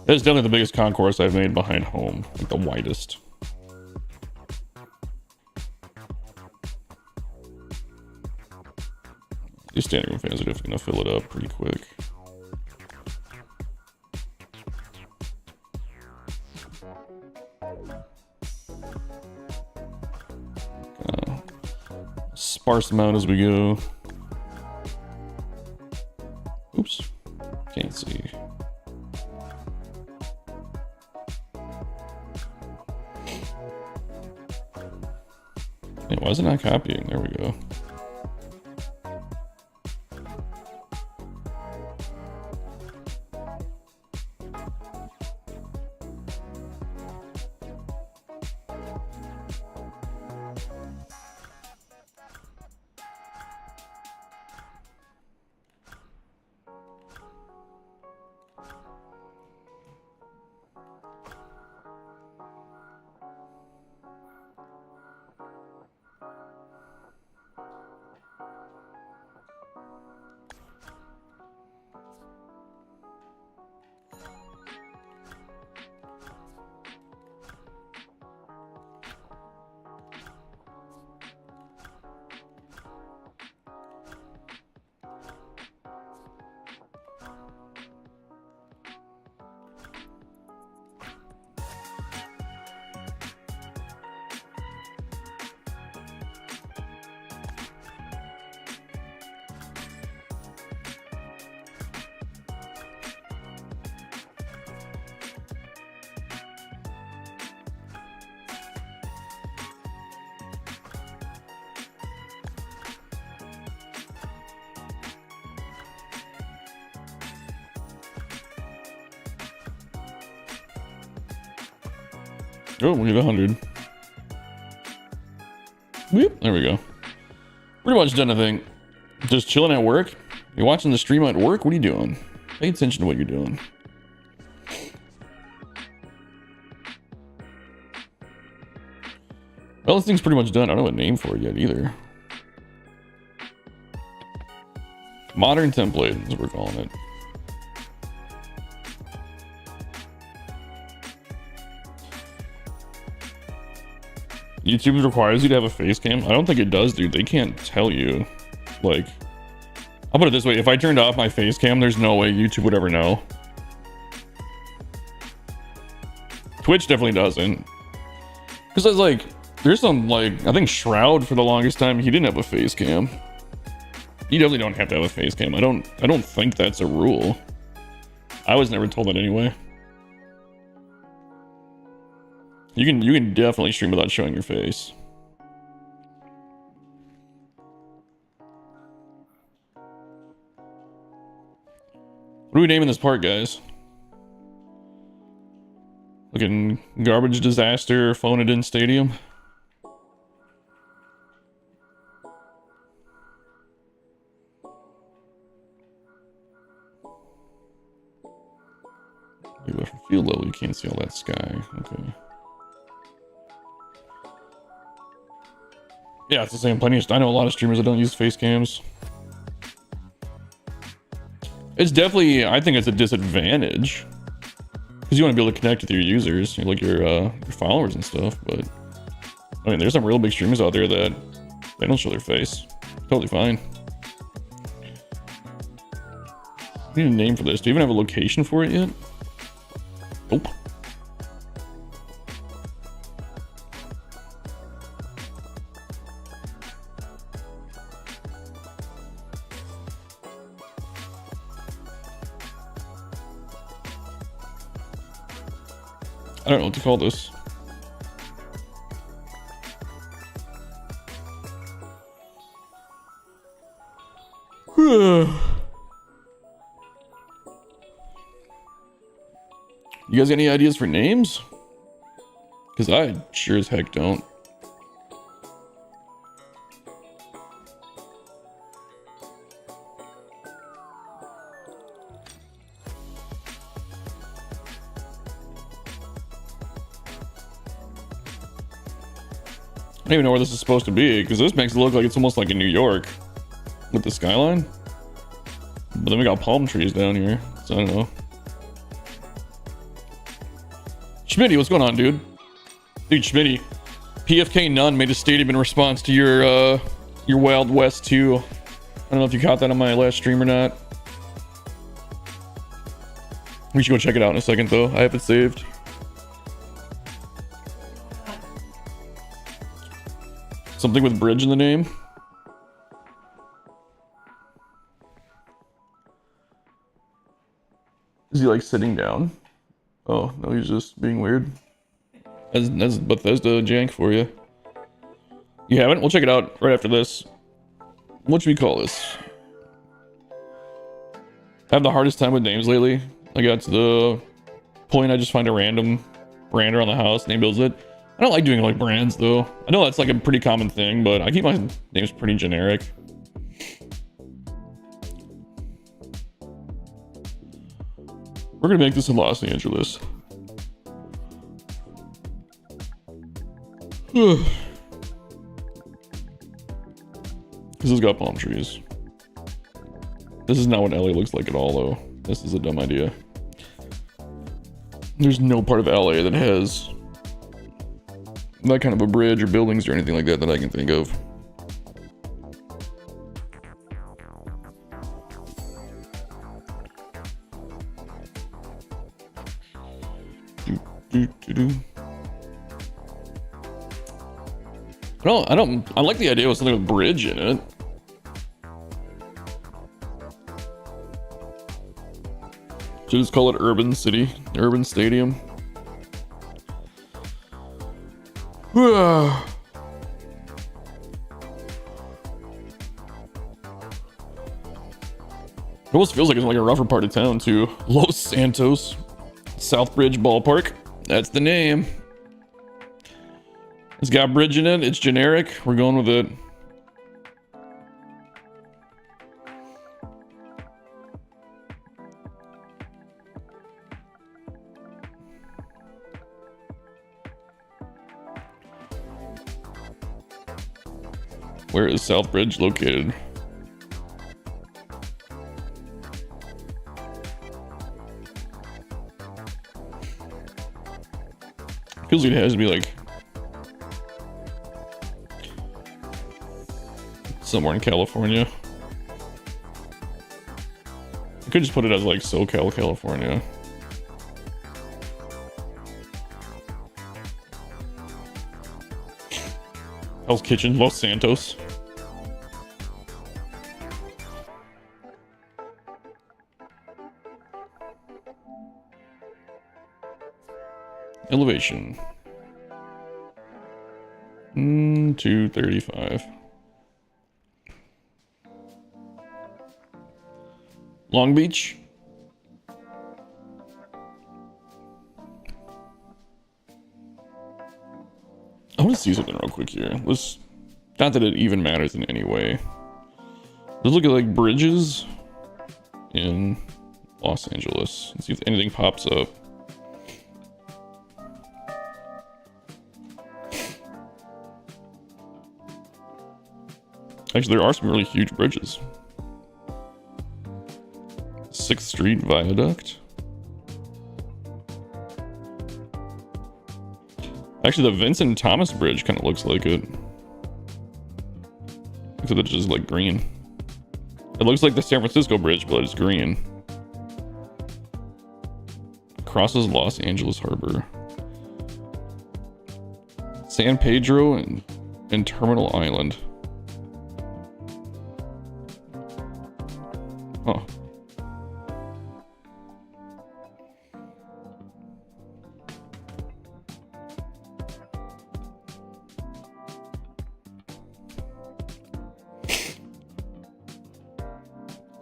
That's definitely the biggest concourse I've made behind home, like the widest. These standing room fans are definitely gonna fill it up pretty quick. Sparse them out as we go. Oops, can't see. Hey, why is it not copying? There we go. Oh, we hit 100. Whoop, there we go. Pretty much done, I think. Just chilling at work. You're watching the stream at work? What are you doing? Pay attention to what you're doing. Well, this thing's pretty much done. I don't know what name for it yet either. Modern template is what we're calling it. YouTube requires you to have a face cam? I don't think it does, dude. They can't tell you. Like, I'll put it this way. If I turned off my face cam, there's no way YouTube would ever know. Twitch definitely doesn't. Because I was like, there's some, like, I think Shroud for the longest time, he didn't have a face cam. You definitely don't have to have a face cam. I don't think that's a rule. I was never told that anyway. You can definitely stream without showing your face. What are we naming this part, guys? Looking garbage disaster, phone it in stadium. Maybe from field level you can't see all that sky. Okay. Yeah, it's the same. I know a lot of streamers that don't use face cams. It's definitely, I think it's a disadvantage. Because you want to be able to connect with your users, like your followers and stuff, but I mean, there's some real big streamers out there that they don't show their face. Totally fine. We need a name for this. Do you even have a location for it yet? Nope. I don't know what to call this. You guys got any ideas for names? Because I sure as heck don't. I don't even know where this is supposed to be, because this makes it look like it's almost like in New York with the skyline. But then we got palm trees down here, so I don't know. Schmitty, what's going on, dude? Dude, Schmitty, PFK Nunn made a stadium in response to your Wild West 2. I don't know if you caught that on my last stream or not. We should go check it out in a second, though. I have it saved. Something with bridge in the name. Is he like sitting down? Oh, no, he's just being weird. That's Bethesda jank for you. You haven't? We'll check it out right after this. What should we call this? I have the hardest time with names lately. I got to the point I just find a random brand around the house and he builds it. I don't like doing like brands though. I know that's like a pretty common thing, but I keep my names pretty generic. We're gonna make this in Los Angeles. This has got palm trees. This is not what LA looks like at all though. This is a dumb idea. There's no part of LA that has that kind of a bridge or buildings or anything like that that I can think of. I like the idea of something with bridge in it. Should just call it Urban City, Urban Stadium. It almost feels like it's like a rougher part of town too. Los Santos, Southbridge Ballpark. That's the name. It's got bridge in it. It's generic. We're going with it. Where is Southbridge located? Feels like it has to be like somewhere in California. I could just put it as like SoCal, California. Hell's Kitchen, Los Santos. Elevation. 235. Long Beach. I want to see something real quick here. Let's, not that it even matters in any way. Let's look at like bridges in Los Angeles and see if anything pops up. Actually, there are some really huge bridges. 6th Street Viaduct. Actually, the Vincent Thomas Bridge kind of looks like it. Except it's just like green. It looks like the San Francisco Bridge, but it's green. Crosses Los Angeles Harbor. San Pedro and Terminal Island. Huh.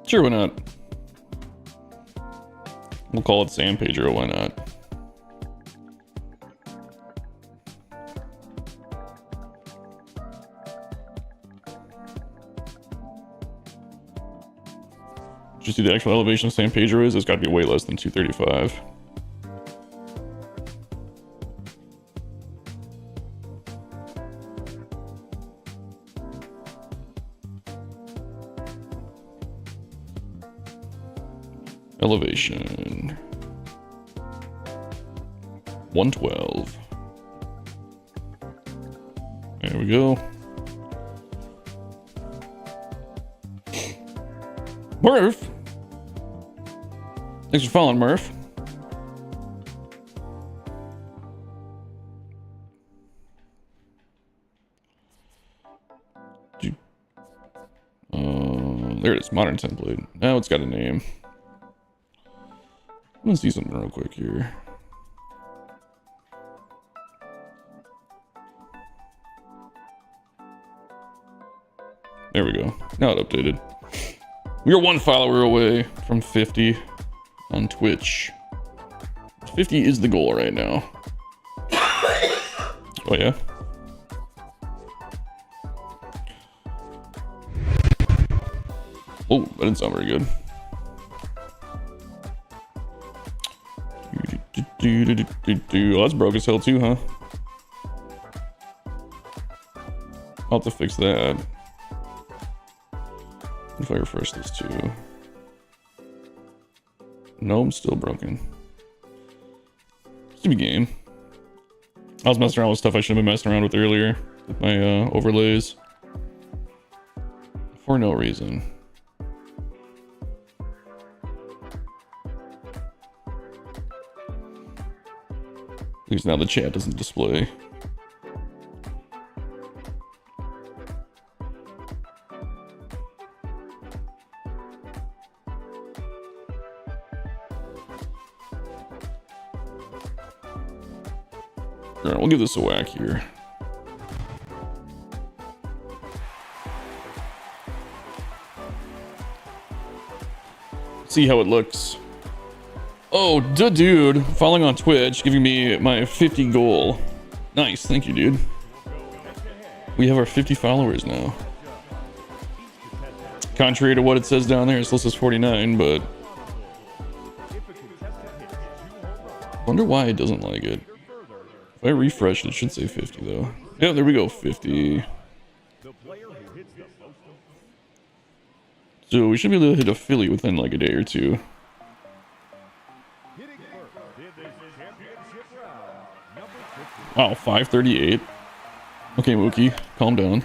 Sure, why not? We'll call it San Pedro, why not? Did you see the actual elevation of San Pedro is? It's got to be way less than 235. Elevation 112. There we go. Murf! Thanks for following, Murf. There it is, modern template. Now it's got a name. I'm gonna see something real quick here. There we go. Now it updated. We are 1 follower away from 50 on Twitch. 50 is the goal right now. Oh yeah. Oh, that didn't sound very good. Oh, that's broke as hell too, huh? I'll have to fix that. If I refresh this too. No, I'm still broken. Stupid game. I was messing around with stuff I should have been messing around with earlier. With my overlays. For no reason. At least now the chat doesn't display. Alright, we'll give this a whack here. See how it looks. Oh, dude, following on Twitch, giving me my 50 goal. Nice, thank you, dude. We have our 50 followers now. Contrary to what it says down there, it still says 49, but... wonder why it doesn't like it. If I refresh it, it should say 50, though. Yeah, there we go, 50. So we should be able to hit a Philly within like a day or two. Wow, 538. Okay, Mookie, calm down.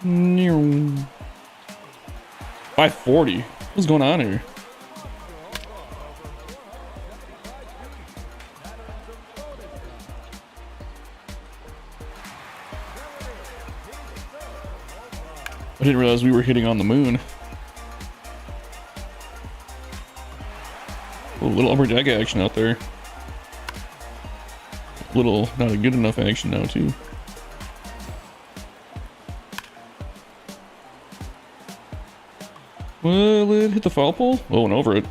540. What's going on here? I didn't realize we were hitting on the moon. A little upper deck action out there. Little not a good enough action now too. Well, it hit the foul pole. Oh, and over it.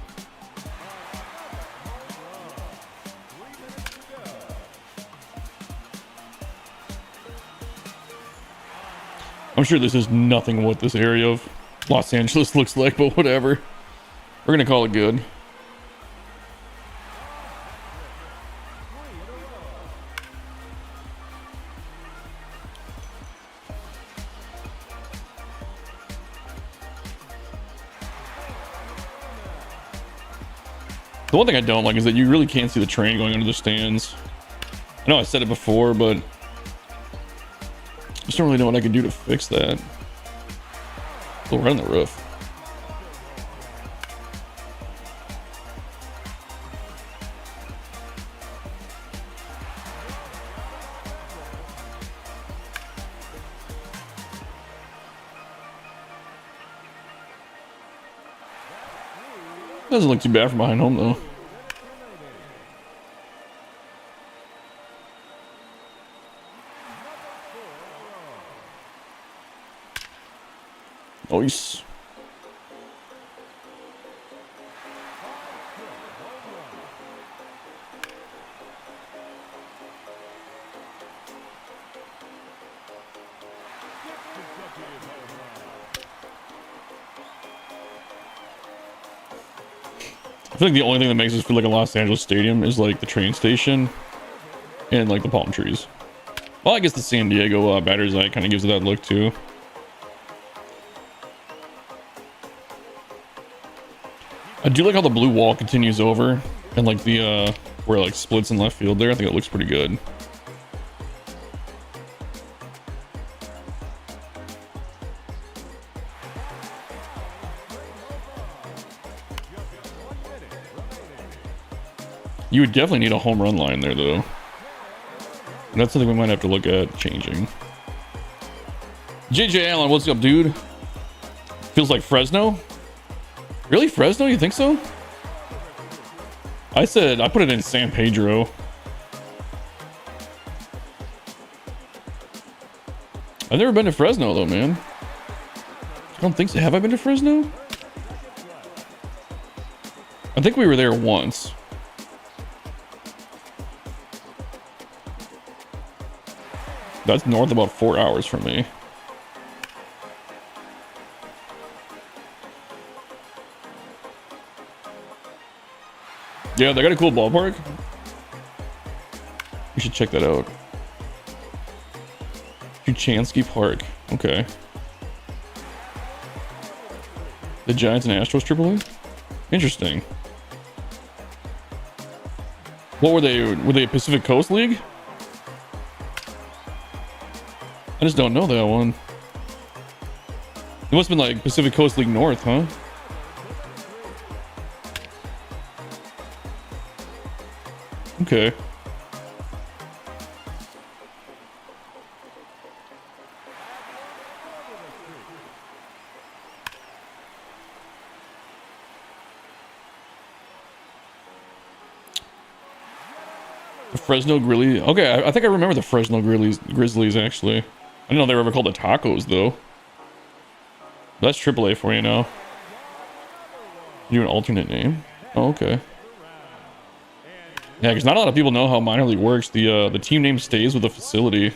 I'm sure this is nothing what this area of Los Angeles looks like, but whatever. We're gonna call it good. The one thing I don't like is that you really can't see the train going under the stands. I know I said it before, but I just don't really know what I can do to fix that. Go right on the roof. Doesn't look too bad from behind home though. Nice. I feel like the only thing that makes us feel like a Los Angeles stadium is like the train station and like the palm trees. Well, I guess the San Diego batter's eye kind of gives it that look too. I do like how the blue wall continues over and like the where it like splits in left field there. I think it looks pretty good. You would definitely need a home run line there though. And that's something we might have to look at changing. JJ Allen, what's up, dude? Feels like Fresno? Really, Fresno? You think so? I said I put it in San Pedro. I've never been to Fresno though, man. I don't think so. Have I been to Fresno? I think we were there once. That's north about 4 hours from me. Yeah, they got a cool ballpark. We should check that out. Tuchansky Park. Okay. The Giants and Astros AAA? Interesting. What were they? Were they Pacific Coast League? I just don't know that one. It must have been like Pacific Coast League North, huh? Okay. The Fresno Grizzlies. Okay, I think I remember the Fresno Grizzlies actually. I didn't know they were ever called the Tacos though. That's AAA for you now. You an alternate name? Oh, okay. Yeah, because not a lot of people know how minor league works. The team name stays with the facility.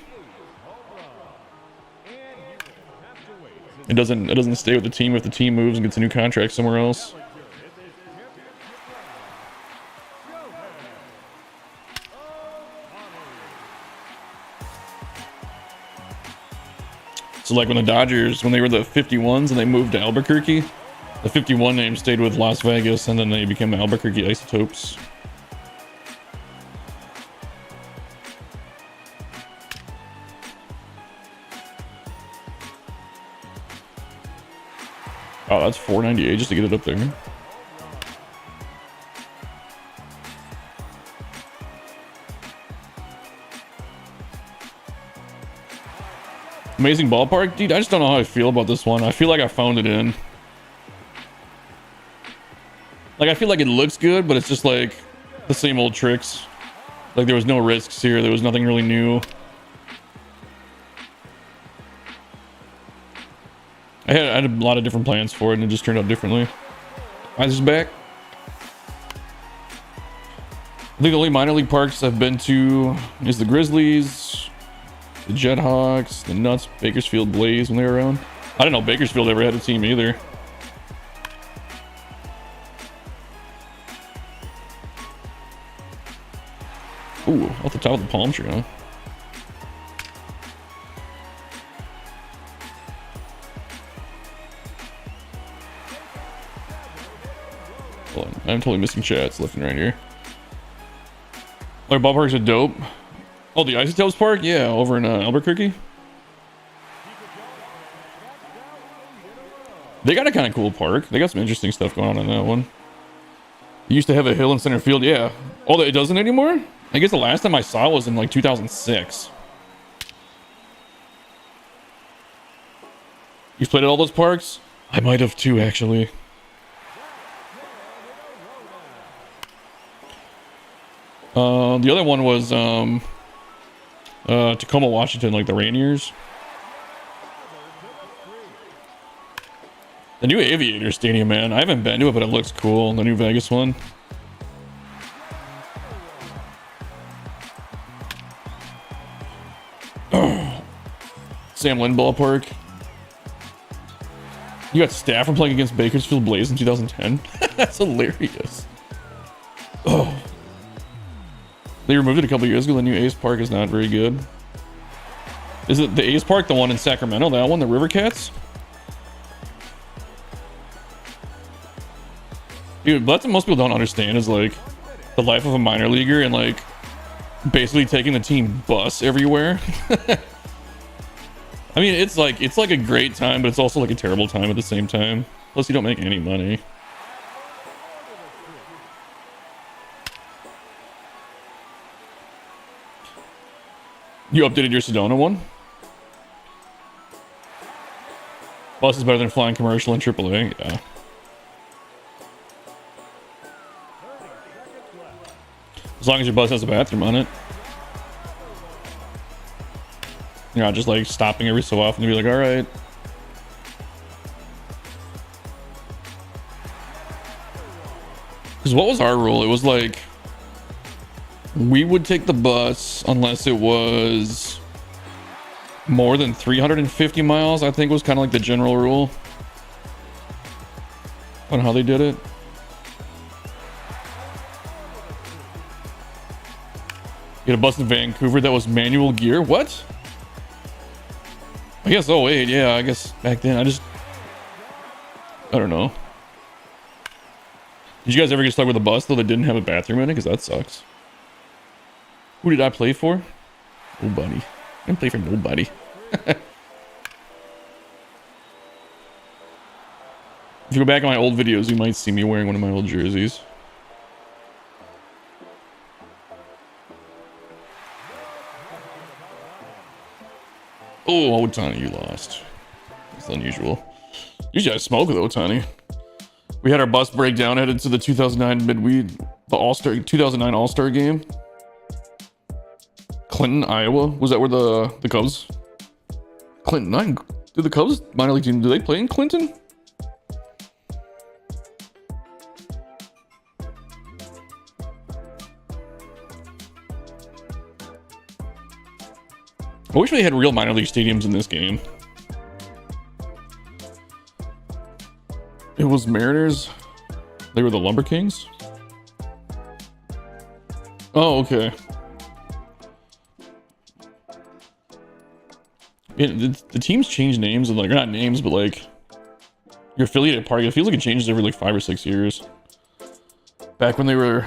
It doesn't stay with the team if the team moves and gets a new contract somewhere else. So like when the Dodgers, when they were the 51s and they moved to Albuquerque, the 51 name stayed with Las Vegas and then they became the Albuquerque Isotopes. Oh, that's $4.98 just to get it up there. Amazing ballpark, dude. I just don't know how I feel about this one. I feel like I found it in. Like, I feel like it looks good, but it's just like the same old tricks. Like, there was no risks here. There was nothing really new. I had a lot of different plans for it, and it just turned out differently. Eyes is back. I think the only minor league parks I've been to is the Grizzlies, the Jethawks, the Nuts, Bakersfield Blaze when they were around. I didn't know Bakersfield ever had a team either. Ooh, off the top of the palm tree, huh? Hold on, I'm totally missing chats left and right here. Our ballparks are dope. Oh, the Isotopes Park? Yeah, over in Albuquerque. They got a kind of cool park. They got some interesting stuff going on that one. They used to have a hill in center field. Yeah. Oh, it doesn't anymore? I guess the last time I saw it was in like 2006. You've played at all those parks? I might have too, actually. The other one was Tacoma, Washington, like the Rainiers. The new Aviator Stadium, man. I haven't been to it, but it looks cool. The new Vegas one. Sam Lynn Ballpark. You got staff from playing against Bakersfield Blaze in 2010? That's hilarious. Oh. They removed it a couple years ago. The new Ace Park is not very good. Is it the Ace Park, the one in Sacramento? That one, the River Cats? Dude, that's what most people don't understand is like the life of a minor leaguer and like basically taking the team bus everywhere. I mean, it's like a great time, but it's also like a terrible time at the same time. Plus, you don't make any money. You updated your Sedona one? Bus is better than flying commercial in AAA. Yeah. As long as your bus has a bathroom on it. You're not just like stopping every so often to be like, all right. Because what was our rule? It was like we would take the bus unless it was more than 350 miles, I think was kind of like the general rule on how they did it. You had a bus in Vancouver that was manual gear. What? I guess 08, yeah, I guess back then I don't know. Did you guys ever get stuck with a bus though that didn't have a bathroom in it? Because that sucks. Who did I play for? Nobody. I didn't play for nobody. If you go back in my old videos, you might see me wearing one of my old jerseys. Oh, Otani, you lost. That's unusual. Usually I smoke with Otani. We had our bus breakdown headed to the 2009 midweek, the All-Star 2009 All-Star game. Clinton, Iowa. Was that where the Cubs? Clinton, 9. Did the Cubs minor league team, do they play in Clinton? I wish we had real minor league stadiums in this game. It was Mariners. They were the Lumber Kings. Oh, okay. The teams change names and like, not names, but like your affiliated park. It feels like it changes every like 5 or 6 years. Back when they were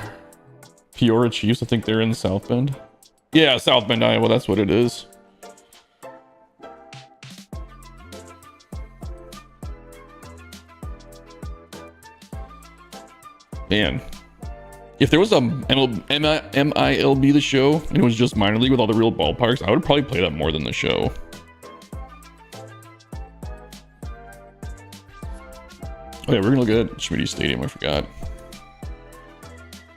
Pier Chiefs, I think they're in South Bend. Yeah, South Bend, Iowa. That's what it is. Man, if there was a MILB the show and it was just minor league with all the real ballparks, I would probably play that more than the show. Oh yeah, we're gonna look at Schmitty Stadium. I forgot.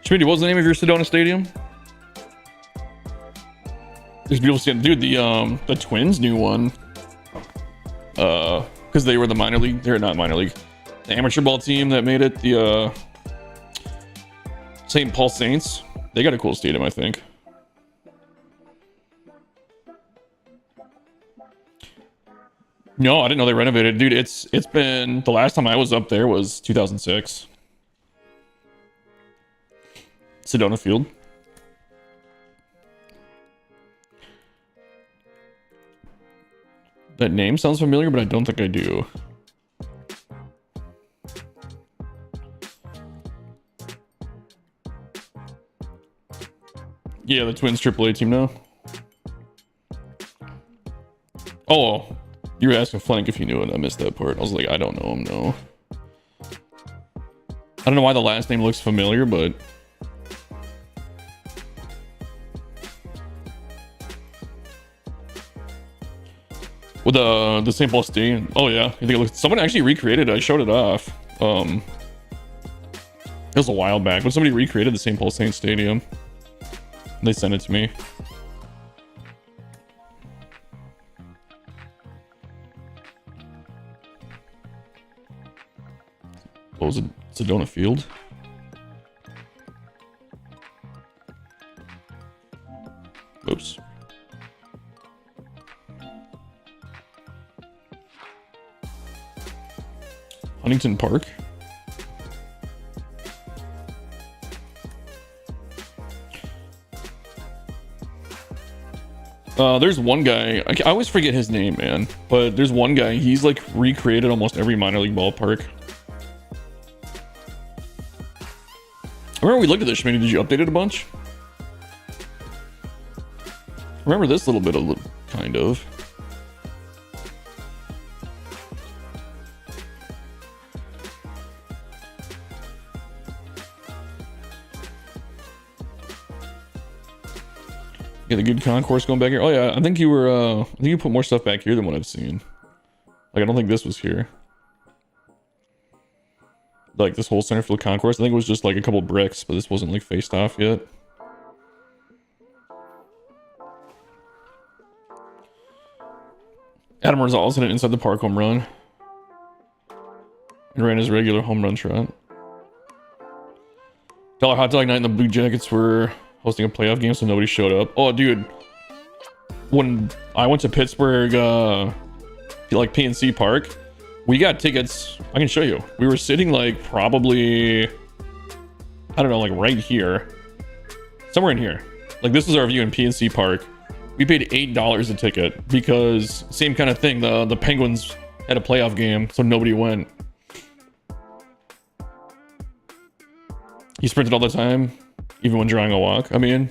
Schmitty, what was the name of your Sedona Stadium? There's beautiful stadium, dude. The Twins' new one. Because they were the minor league. They're not minor league. The amateur ball team that made it. The St. Paul Saints. They got a cool stadium, I think. No, I didn't know they renovated, dude. It's been, the last time I was up there was 2006. Sedona Field. That name sounds familiar, but I don't think I do. Yeah, the Twins AAA team now. Oh, you were asking Flank if he knew it. I missed that part. I was like, I don't know him, no. I don't know why the last name looks familiar, but... With the St. Paul Stadium. Oh yeah, I think it looks, someone actually recreated it. I showed it off. It was a while back, but somebody recreated the St. Paul Saints Stadium. They sent it to me. What was it? Sedona Field? Oops. Huntington Park? There's one guy, I always forget his name, man, but there's one guy, he's like recreated almost every minor league ballpark. I remember we looked at this, Schmitty, did you update it a bunch? I remember this little bit of, kind of. Yeah, the good concourse going back here. Oh yeah, I think you were, I think you put more stuff back here than what I've seen. Like, I don't think this was here. Like, this whole center field concourse, I think it was just like a couple bricks, but this wasn't like faced off yet. Adam Rosales hit an inside the park home run. And ran his regular home run trot. Dollar Hot Dog Night and the Blue Jackets were hosting a playoff game, so nobody showed up. Oh, dude. When I went to Pittsburgh, like PNC Park, we got tickets. I can show you. We were sitting like probably, I don't know, like right here. Somewhere in here. Like this is our view in PNC Park. We paid $8 a ticket because same kind of thing. The Penguins had a playoff game, so nobody went. He sprinted all the time, even when drawing a walk. I mean,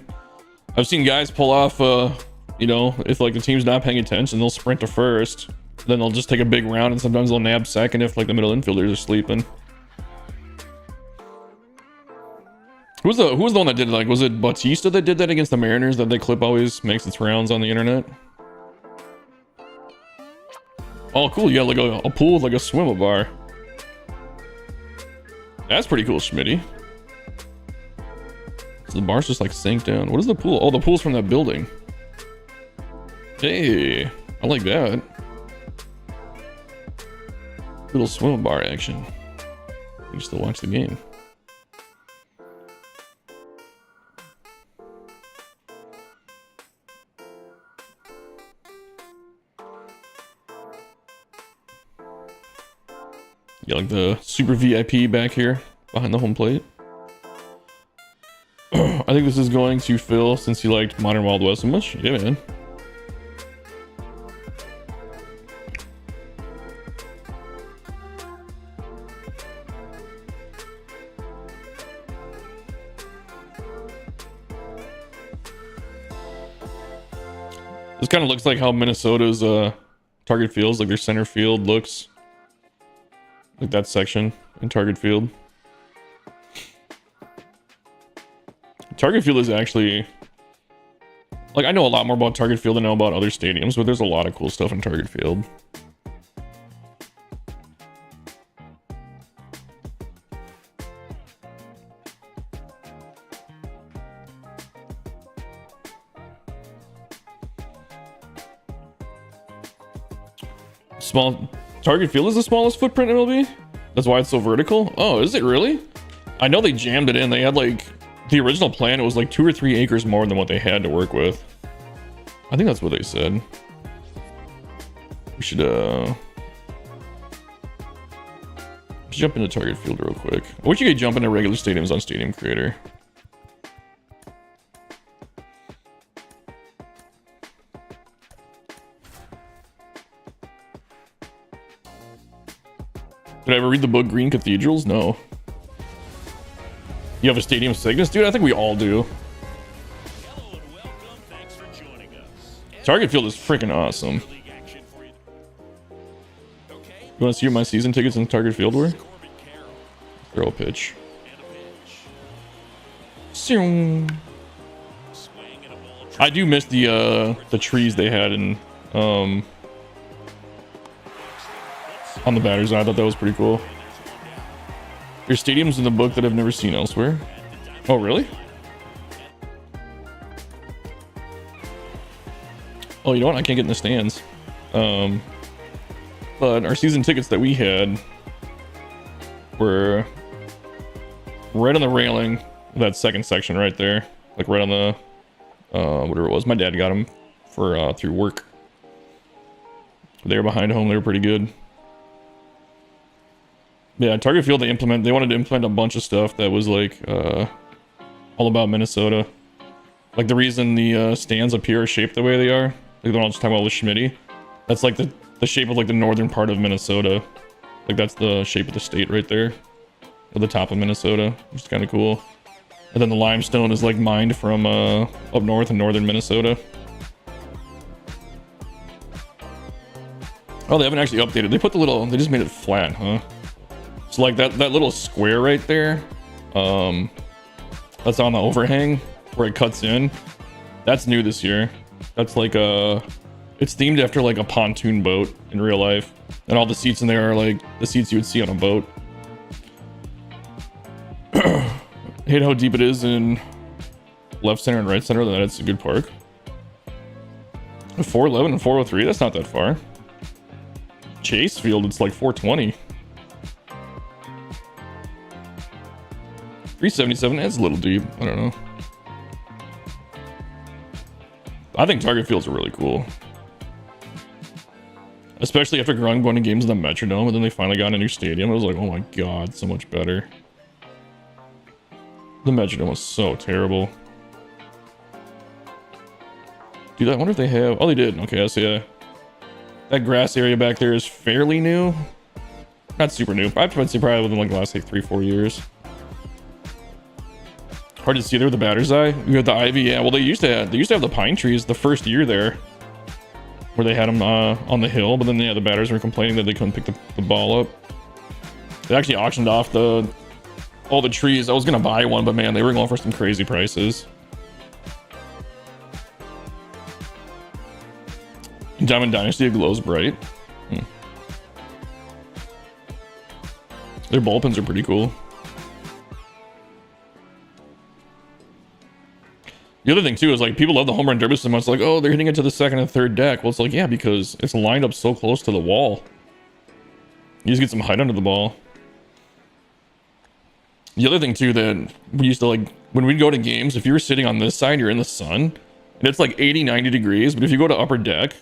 I've seen guys pull off, you know, if like the team's not paying attention, they'll sprint to first. Then they'll just take a big round, and sometimes they'll nab second if like the middle infielders are sleeping. Who was the one that did it? Like, was it Bautista that did that against the Mariners, that the clip always makes its rounds on the internet? Oh, cool. Yeah, like a pool with like a swim bar. That's pretty cool, Schmitty. So the bar's just like sank down. What is the pool? Oh, the pool's from that building. Hey, I like that. Little swim bar action. You can still watch the game. Yeah, like the super VIP back here behind the home plate. I think this is going to Phil since he liked Modern Wild West so much. Yeah, man. This kind of looks like how Minnesota's Target Fields, like their center field looks. Like that section in Target Field. Target Field is actually, like, I know a lot more about Target Field than I know about other stadiums, but there's a lot of cool stuff in Target Field. Small Target Field is the smallest footprint in MLB. That's why it's so vertical. Oh, is it really? I know they jammed it in. They had like the original plan. It was like 2 or 3 acres more than what they had to work with. I think that's what they said. We should jump into Target Field real quick. I wish you could jump into regular stadiums on Stadium Creator. Did I ever read the book Green Cathedrals? No. You have a stadium sickness? Dude, I think we all do. Hello and welcome. Thanks for joining us. Target Field is freaking awesome. You want to see what my season tickets in Target Field were? Throw a pitch. I do miss the trees they had in on the batter's eye. I thought that was pretty cool. There's stadiums in the book that I've never seen elsewhere. Oh, really? Oh, you know what? I can't get in the stands. But our season tickets that we had were right on the railing, that second section right there. Like right on the, whatever it was. My dad got them for, through work. They were behind home. They were pretty good. Yeah, Target Field, they wanted to implement a bunch of stuff that was like all about Minnesota. Like the reason the stands up here are shaped the way they are, like the one I was talking about with Schmitty, that's like the shape of like the northern part of Minnesota. Like that's the shape of the state right there, at the top of Minnesota, which is kind of cool. And then the limestone is like mined from up north in northern Minnesota. Oh, they haven't actually updated. They put they just made it flat, huh? So like that little square right there, that's on the overhang where it cuts in. That's new this year. That's like it's themed after like a pontoon boat in real life, and all the seats in there are like the seats you would see on a boat. Hate how deep it is in left center and right center. That's a good park. 411 and 403. That's not that far. Chase Field, it's like 420. 377, that's a little deep. I don't know. I think Target Fields are really cool. Especially after going to games in the Metrodome, and then they finally got a new stadium. I was like, oh my god, so much better. The Metrodome was so terrible. Dude, I wonder if they have... Oh, they did. Okay, I see. That grass area back there is fairly new. Not super new. I'd say probably within like the last like 3-4 years. Hard to see there with the batter's eye. You got the ivy. Yeah, well, they used to have the pine trees the first year there, where they had them on the hill. But then yeah, the batters were complaining that they couldn't pick the ball up. They actually auctioned off all the trees. I was gonna buy one, but man, they were going for some crazy prices. Diamond Dynasty, it glows bright. Their bullpens are pretty cool. The other thing too is like people love the home run derby so much. Like, oh, they're hitting it to the second and third deck. Well, it's like, yeah, because it's lined up so close to the wall. You just get some height under the ball. The other thing too that we used to like when we'd go to games, if you were sitting on this side, you're in the sun, and it's like 80-90 degrees. But if you go to upper deck,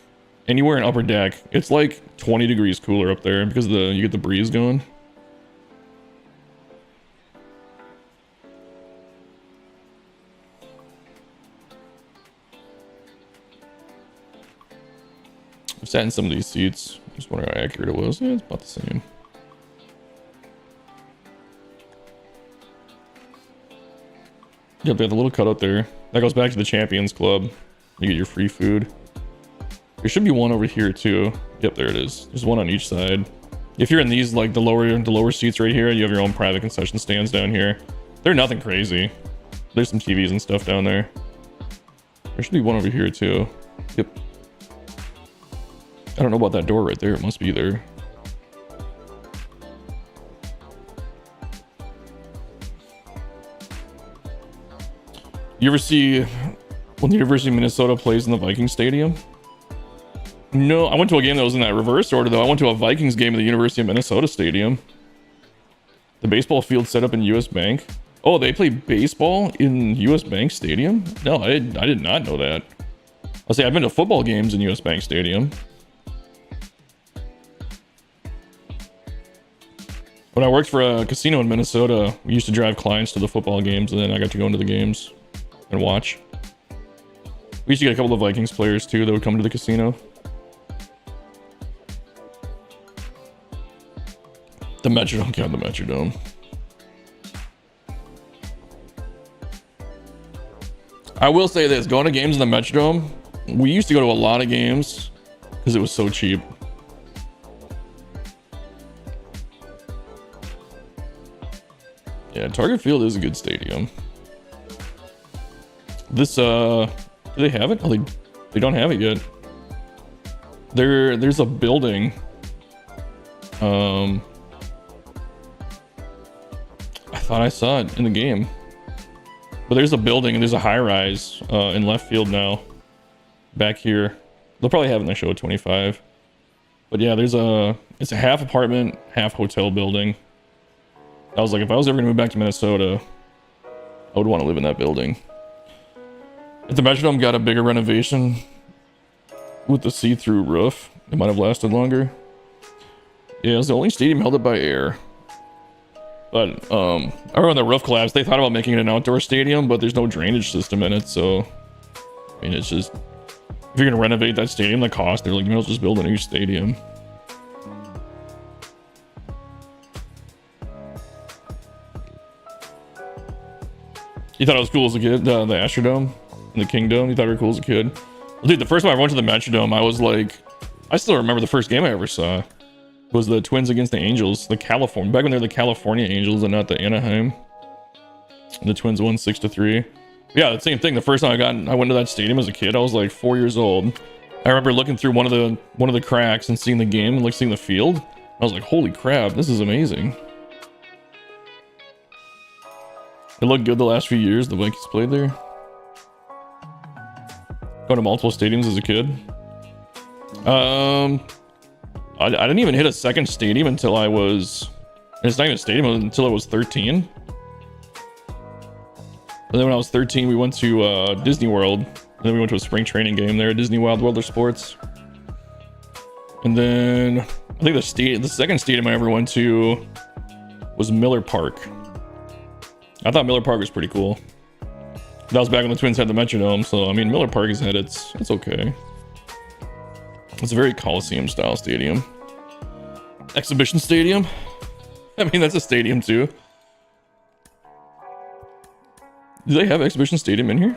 anywhere in upper deck, it's like 20 degrees cooler up there because you get the breeze going. I've sat in some of these seats. Just wondering how accurate it was. Yeah, it's about the same. Yep, they have the little cutout there. That goes back to the Champions Club. You get your free food. There should be one over here too. Yep, there it is. There's one on each side. If you're in these, like the lower seats right here, you have your own private concession stands down here. They're nothing crazy. There's some TVs and stuff down there. There should be one over here too. Yep. I don't know about that door right there. It must be there. You ever see when the University of Minnesota plays in the Vikings Stadium? No, I went to a game that was in that reverse order though. I went to a Vikings game at the University of Minnesota Stadium. The baseball field set up in US Bank. Oh, they play baseball in US Bank Stadium? No, I did not know that. I'll say I've been to football games in US Bank Stadium. When I worked for a casino in Minnesota, we used to drive clients to the football games, and then I got to go into the games and watch. We used to get a couple of Vikings players too that would come to the casino. The Metrodome, God, the Metrodome. I will say this, going to games in the Metrodome, we used to go to a lot of games because it was so cheap. Yeah, Target Field is a good stadium. This, do they have it? Oh, they don't have it yet. There's a building. I thought I saw it in the game. But there's a building and there's a high-rise in left field now. Back here. They'll probably have it in the show at 25. But yeah, it's a half apartment, half hotel building. I was like, if I was ever gonna move back to Minnesota, I would want to live in that building. If the Metrodome got a bigger renovation with the see-through roof, it might have lasted longer. Yeah, it was the only stadium held up by air. But I remember when the roof collapsed, they thought about making it an outdoor stadium, but there's no drainage system in it, so I mean, it's just, if you're gonna renovate that stadium, the cost, they're like, you know, just build a new stadium. You thought it was cool as a kid, the Astrodome and the Kingdome? You thought it was cool as a kid? Well, dude, the first time I went to the Metrodome, I was like, I still remember the first game I ever saw. Was the Twins against the Angels, back when they're the California Angels and not the Anaheim. And the Twins won 6-3. Yeah, the same thing. The first time I went to that stadium as a kid, I was like 4 years old. I remember looking through one of the cracks and seeing the game and like seeing the field. I was like, holy crap, this is amazing. It looked good the last few years the Vikings played there. Going to multiple stadiums as a kid. I didn't even hit a second stadium until I was... It's not even a stadium until I was 13. And then when I was 13, we went to Disney World. And then we went to a spring training game there at Disney Wild World of Sports. And then I think the second stadium I ever went to was Miller Park. I thought Miller Park was pretty cool. That was back when the Twins had the Metrodome, so I mean, Miller Park has had it's okay. It's a very Coliseum style stadium. Exhibition stadium? I mean, that's a stadium too. Do they have Exhibition Stadium in here?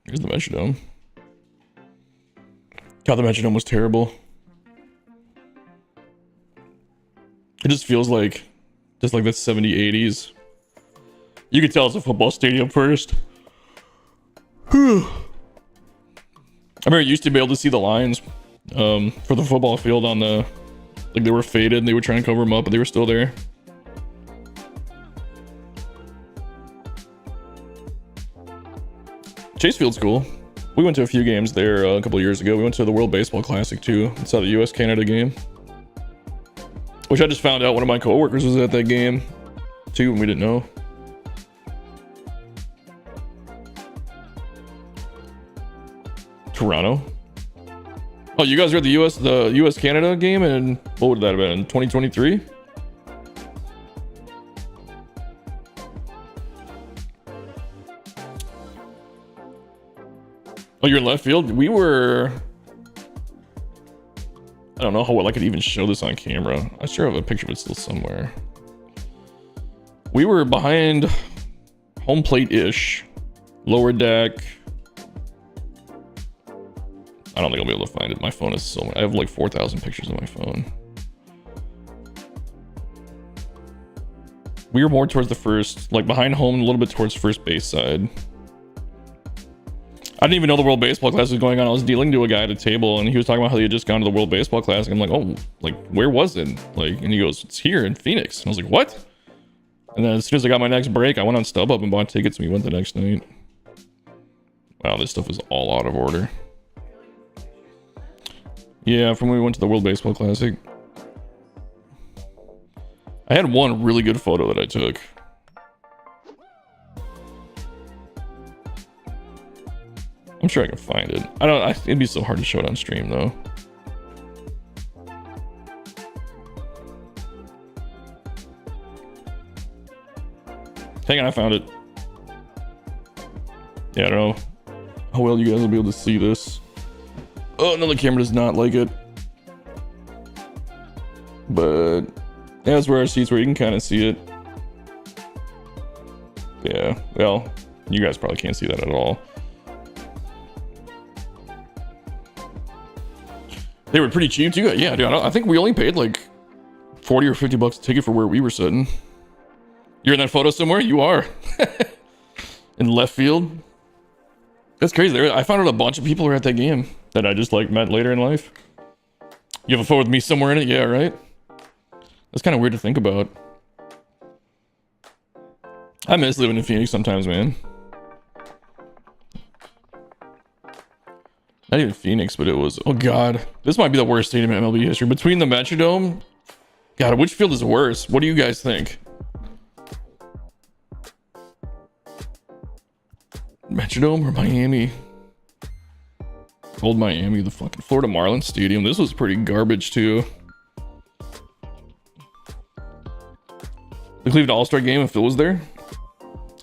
Here's the Metrodome. God, the Metrodome was terrible. It just feels like the 70s, 80s. You could tell it's a football stadium first. Whew. I remember you used to be able to see the lines for the football field on the, like they were faded and they were trying to cover them up, but they were still there. Chase Field's cool. We went to a few games there a couple of years ago. We went to the World Baseball Classic too. And saw the US-Canada game. Which I just found out one of my coworkers was at that game too, and we didn't know. Toronto. Oh, you guys were at the US-Canada game, and what would that have been, 2023? Oh, you're in left field? We were... I don't know how well I could even show this on camera. I sure have a picture of it still somewhere. We were behind home plate-ish. Lower deck. I don't think I'll be able to find it. My phone is so... I have like 4,000 pictures on my phone. we were more towards the first, like behind home, a little bit towards first base side. I didn't even know the World Baseball Classic was going on. I was dealing to a guy at a table, and he was talking about how he had just gone to the World Baseball Classic. I'm like, oh, like, where was it? Like, and he goes, it's here in Phoenix. And I was like, what? And then as soon as I got my next break, I went on StubHub and bought tickets, and we went the next night. Wow, this stuff is all out of order. Yeah, from when we went to the World Baseball Classic. I had one really good photo that I took. I'm sure I can find it. It'd be so hard to show it on stream though. Hang on, I found it. Yeah, I don't know how well you guys will be able to see this. Oh, no, the camera does not like it. But yeah, that's where our seats were. You can kind of see it. Yeah, well, you guys probably can't see that at all. They were pretty cheap too. Yeah, dude, I think we only paid like 40 or 50 bucks a ticket for where we were sitting. You're in that photo somewhere? You are. In left field. That's crazy. I found out a bunch of people were at that game that I just like met later in life. You have a photo with me somewhere in it? Yeah, right? That's kind of weird to think about. I miss living in Phoenix sometimes, man. Not even Phoenix, but it was... Oh, God. This might be the worst stadium in MLB history. Between the Metrodome... God, which field is worse? What do you guys think? Metrodome or Miami? Old Miami, the fucking Florida Marlins Stadium. This was pretty garbage, too. The Cleveland All-Star Game, if Phil was there.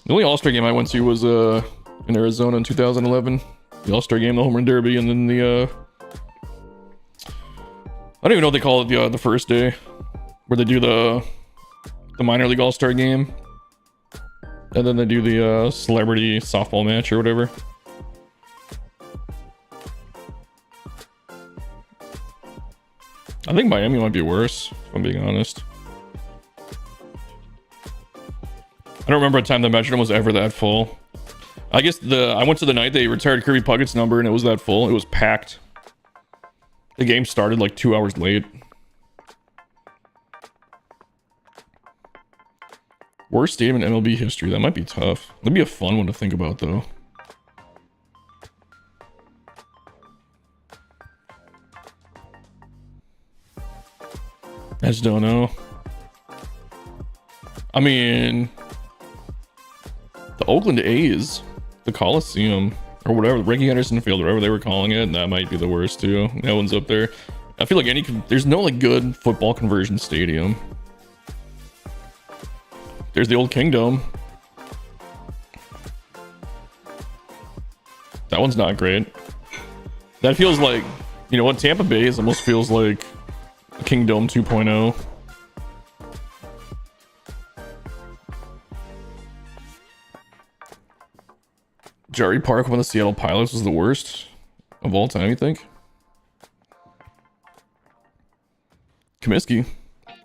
The only All-Star Game I went to was in Arizona in 2011. The All-Star Game, the Home Run Derby, and then the I don't even know what they call it, the first day, where they do the minor league All-Star Game, and then they do the celebrity softball match or whatever. I think Miami might be worse, if I'm being honest. I don't remember a time the Metrodome was ever that full. I guess I went to the night they retired Kirby Puckett's number and it was that full. It was packed. The game started like 2 hours late. Worst stadium in MLB history. That might be tough. That'd be a fun one to think about though. I just don't know. I mean, the Oakland A's, the Coliseum, or whatever, the Rickey Henderson Field, whatever they were calling it, that might be the worst too. That one's up there. I feel like there's no like good football conversion stadium. There's the old Kingdom. That one's not great. That feels like, you know what, Tampa Bay almost feels like Kingdom 2.0. Jari Park, one of the Seattle Pilots, was the worst of all time, you think? Comiskey.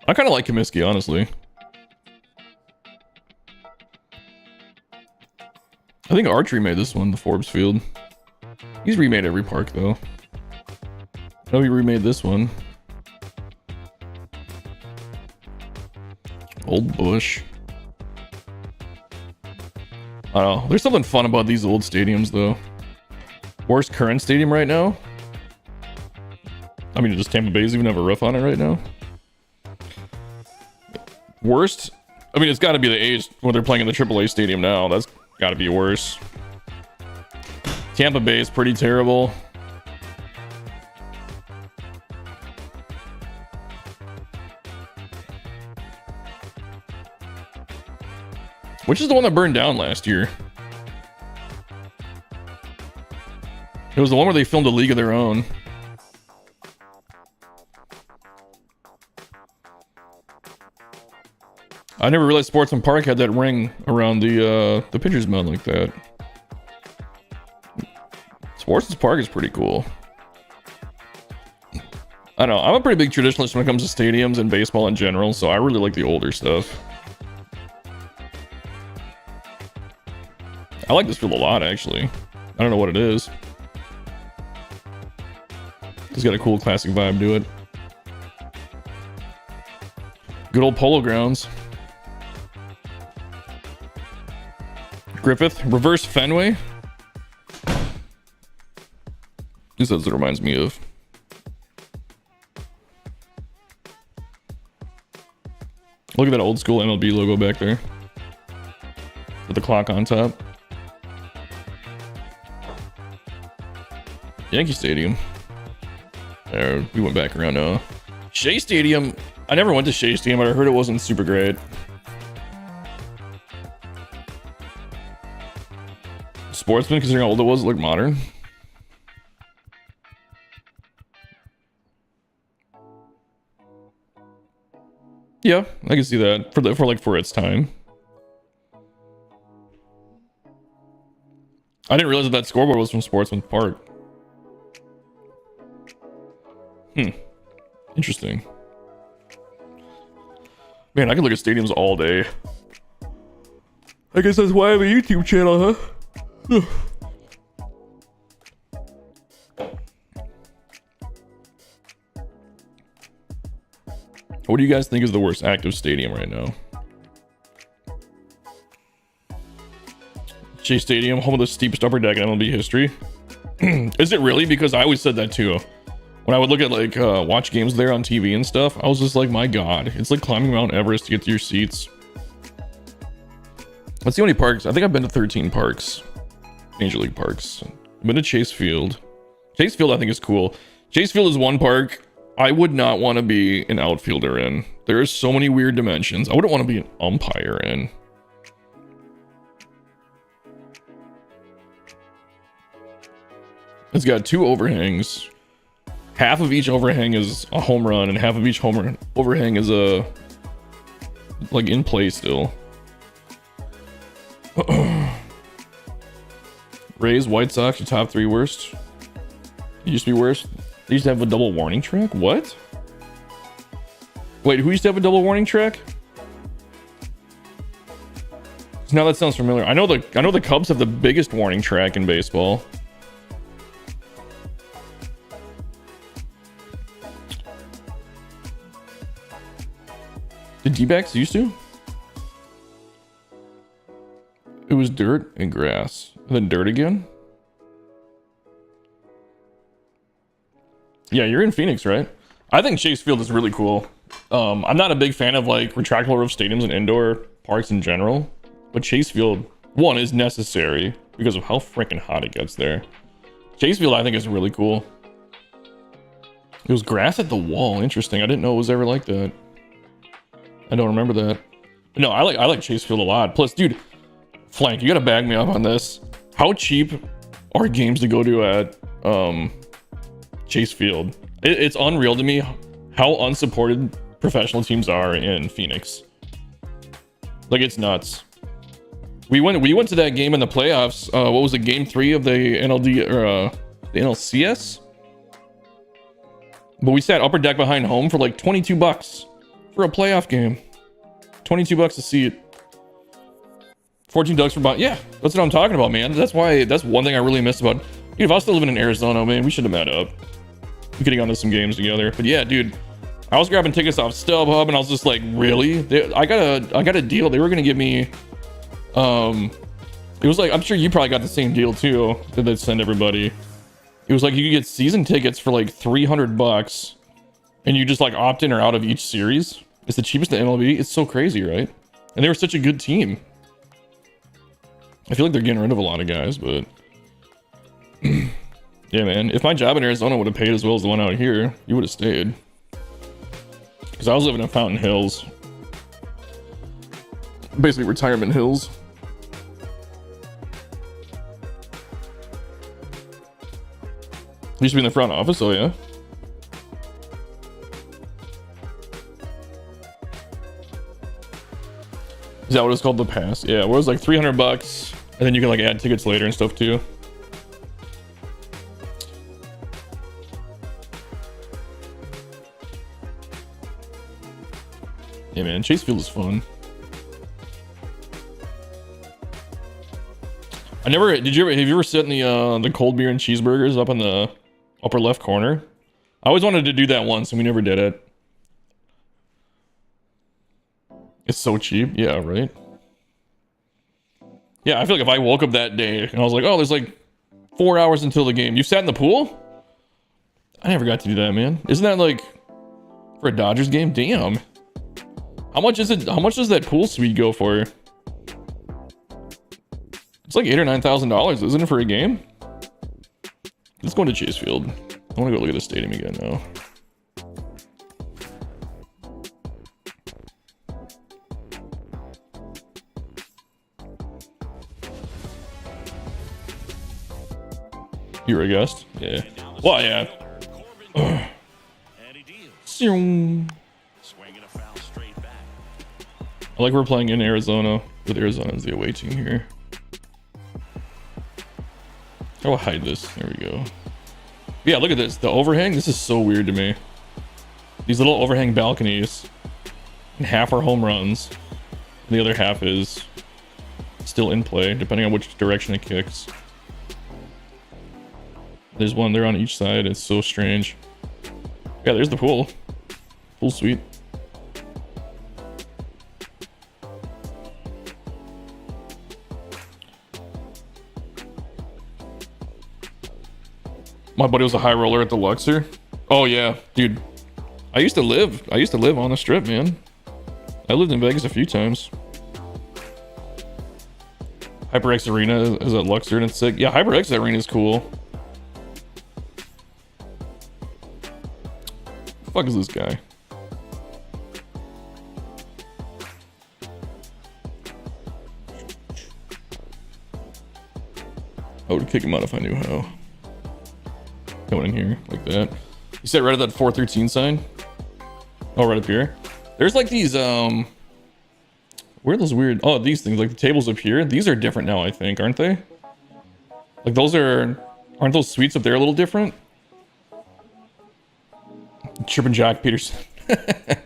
I kind of like Comiskey, honestly. I think Archery made this one, the Forbes Field. He's remade every park, though. I know he remade this one. Old Bush. I don't know. There's something fun about these old stadiums, though. Worst current stadium right now? I mean, just Tampa Bay's even have a roof on it right now. Worst? I mean, it's got to be the A's when they're playing in the AAA stadium now. That's got to be worse. Tampa Bay is pretty terrible. Which is the one that burned down last year? It was the one where they filmed a league of their own. I never realized Sportsman Park had that ring around the pitcher's mound like that. Sportsman Park is pretty cool. I don't know. I'm a pretty big traditionalist when it comes to stadiums and baseball in general, so I really like the older stuff. I like this field a lot, actually. I don't know what it is. It's got a cool classic vibe to it. Good old Polo Grounds. Griffith, reverse Fenway. This is what it reminds me of. Look at that old school MLB logo back there. With the clock on top. Yankee Stadium. There, we went back around Shea Stadium. I never went to Shea Stadium, but I heard it wasn't super great. Sportsman, considering how old it was, it looked modern. Yeah, I can see that for its time. I didn't realize that scoreboard was from Sportsman Park. Interesting. Man, I can look at stadiums all day. I guess that's why I have a YouTube channel, huh? What do you guys think is the worst active stadium right now? Shea Stadium, home of the steepest upper deck in MLB history. Is it really? Because I always said that too. When I would look at like watch games there on TV and stuff, I was just like, my god, it's like climbing Mount Everest to get to your seats. That's the only parks. I think I've been to 13 parks. Major League parks. I've been to Chase Field. Chase Field I think is cool. Chase Field is one park I would not want to be an outfielder in. There are so many weird dimensions. I wouldn't want to be an umpire in. It's got 2 overhangs. Half of each overhang is a home run, and half of each overhang is a like in play still. Rays, White Sox, the top 3 worst. It used to be worse. They used to have a double warning track. What? Wait, who used to have a double warning track? Now that sounds familiar. I know the Cubs have the biggest warning track in baseball. The D-backs used to? It was dirt and grass. And then dirt again? Yeah, you're in Phoenix, right? I think Chase Field is really cool. I'm not a big fan of like retractable roof stadiums and indoor parks in general. But Chase Field, one, is necessary because of how freaking hot it gets there. Chase Field, I think, is really cool. It was grass at the wall. Interesting. I didn't know it was ever like that. I don't remember that. But no, I like Chase Field a lot. Plus, dude, Flank, you gotta bag me up on this. How cheap are games to go to at Chase Field? It's unreal to me how unsupported professional teams are in Phoenix. Like, it's nuts. We went to that game in the playoffs. What was it, game 3 of the NLD or the NLCS? But we sat upper deck behind home for like $22 for a playoff game. $22 a seat. $14 for buy. Yeah, that's what I'm talking about, man. That's one thing I really missed about. Dude, if I was still living in Arizona, man, we should have met up. We could have gone to some games together. But yeah, dude, I was grabbing tickets off StubHub, and I was just like, really? I got a deal. They were gonna give me. It was like, I'm sure you probably got the same deal too that they'd send everybody. It was like you could get season tickets for like $300, and you just like opt in or out of each series. It's the cheapest in MLB. It's so crazy, right? And they were such a good team. I feel like they're getting rid of a lot of guys, but yeah, man. If my job in Arizona would have paid as well as the one out here, you would have stayed. Because I was living in Fountain Hills, basically retirement hills. Used to be in the front office, oh yeah. Is that what it's called? The pass? Yeah, where it was like $300, and then you can like add tickets later and stuff too. Yeah, man, Chase Field is fun. I never. Have you ever sit in the cold beer and cheeseburgers up in the upper left corner? I always wanted to do that once, and we never did it. It's so cheap. Yeah, right. Yeah, I feel like if I woke up that day and I was like, oh, there's like 4 hours until the game. You sat in the pool? I never got to do that, man. Isn't that like for a Dodgers game? Damn. How much is it? How much does that pool suite go for? It's like $8,000 or $9,000, isn't it, for a game? Let's go into Chase Field. I want to go look at the stadium again now. You're a guest? Yeah. Well, yeah. And he deals. Swinging a foul straight back. I like we're playing in Arizona, with Arizona as the away team here. How do I hide this? There we go. Yeah, look at this. The overhang. This is so weird to me. These little overhang balconies. And half are home runs. And the other half is still in play, depending on which direction it kicks. There's one there on each side. It's so strange. Yeah, there's the pool. Pool suite. My buddy was a high roller at the Luxor. Oh yeah, dude. I used to live on the strip, man. I lived in Vegas a few times. HyperX Arena is at Luxor and it's sick. Yeah, HyperX Arena is cool. The fuck is this guy? I would kick him out if I knew how. Going in here like that. You said right at that 413 sign? Oh, right up here. There's like these where are those weird, oh, these things like the tables up here. These are different now, I think, aren't they? Like those aren't those suites up there a little different? Tripping Jack Peterson. Good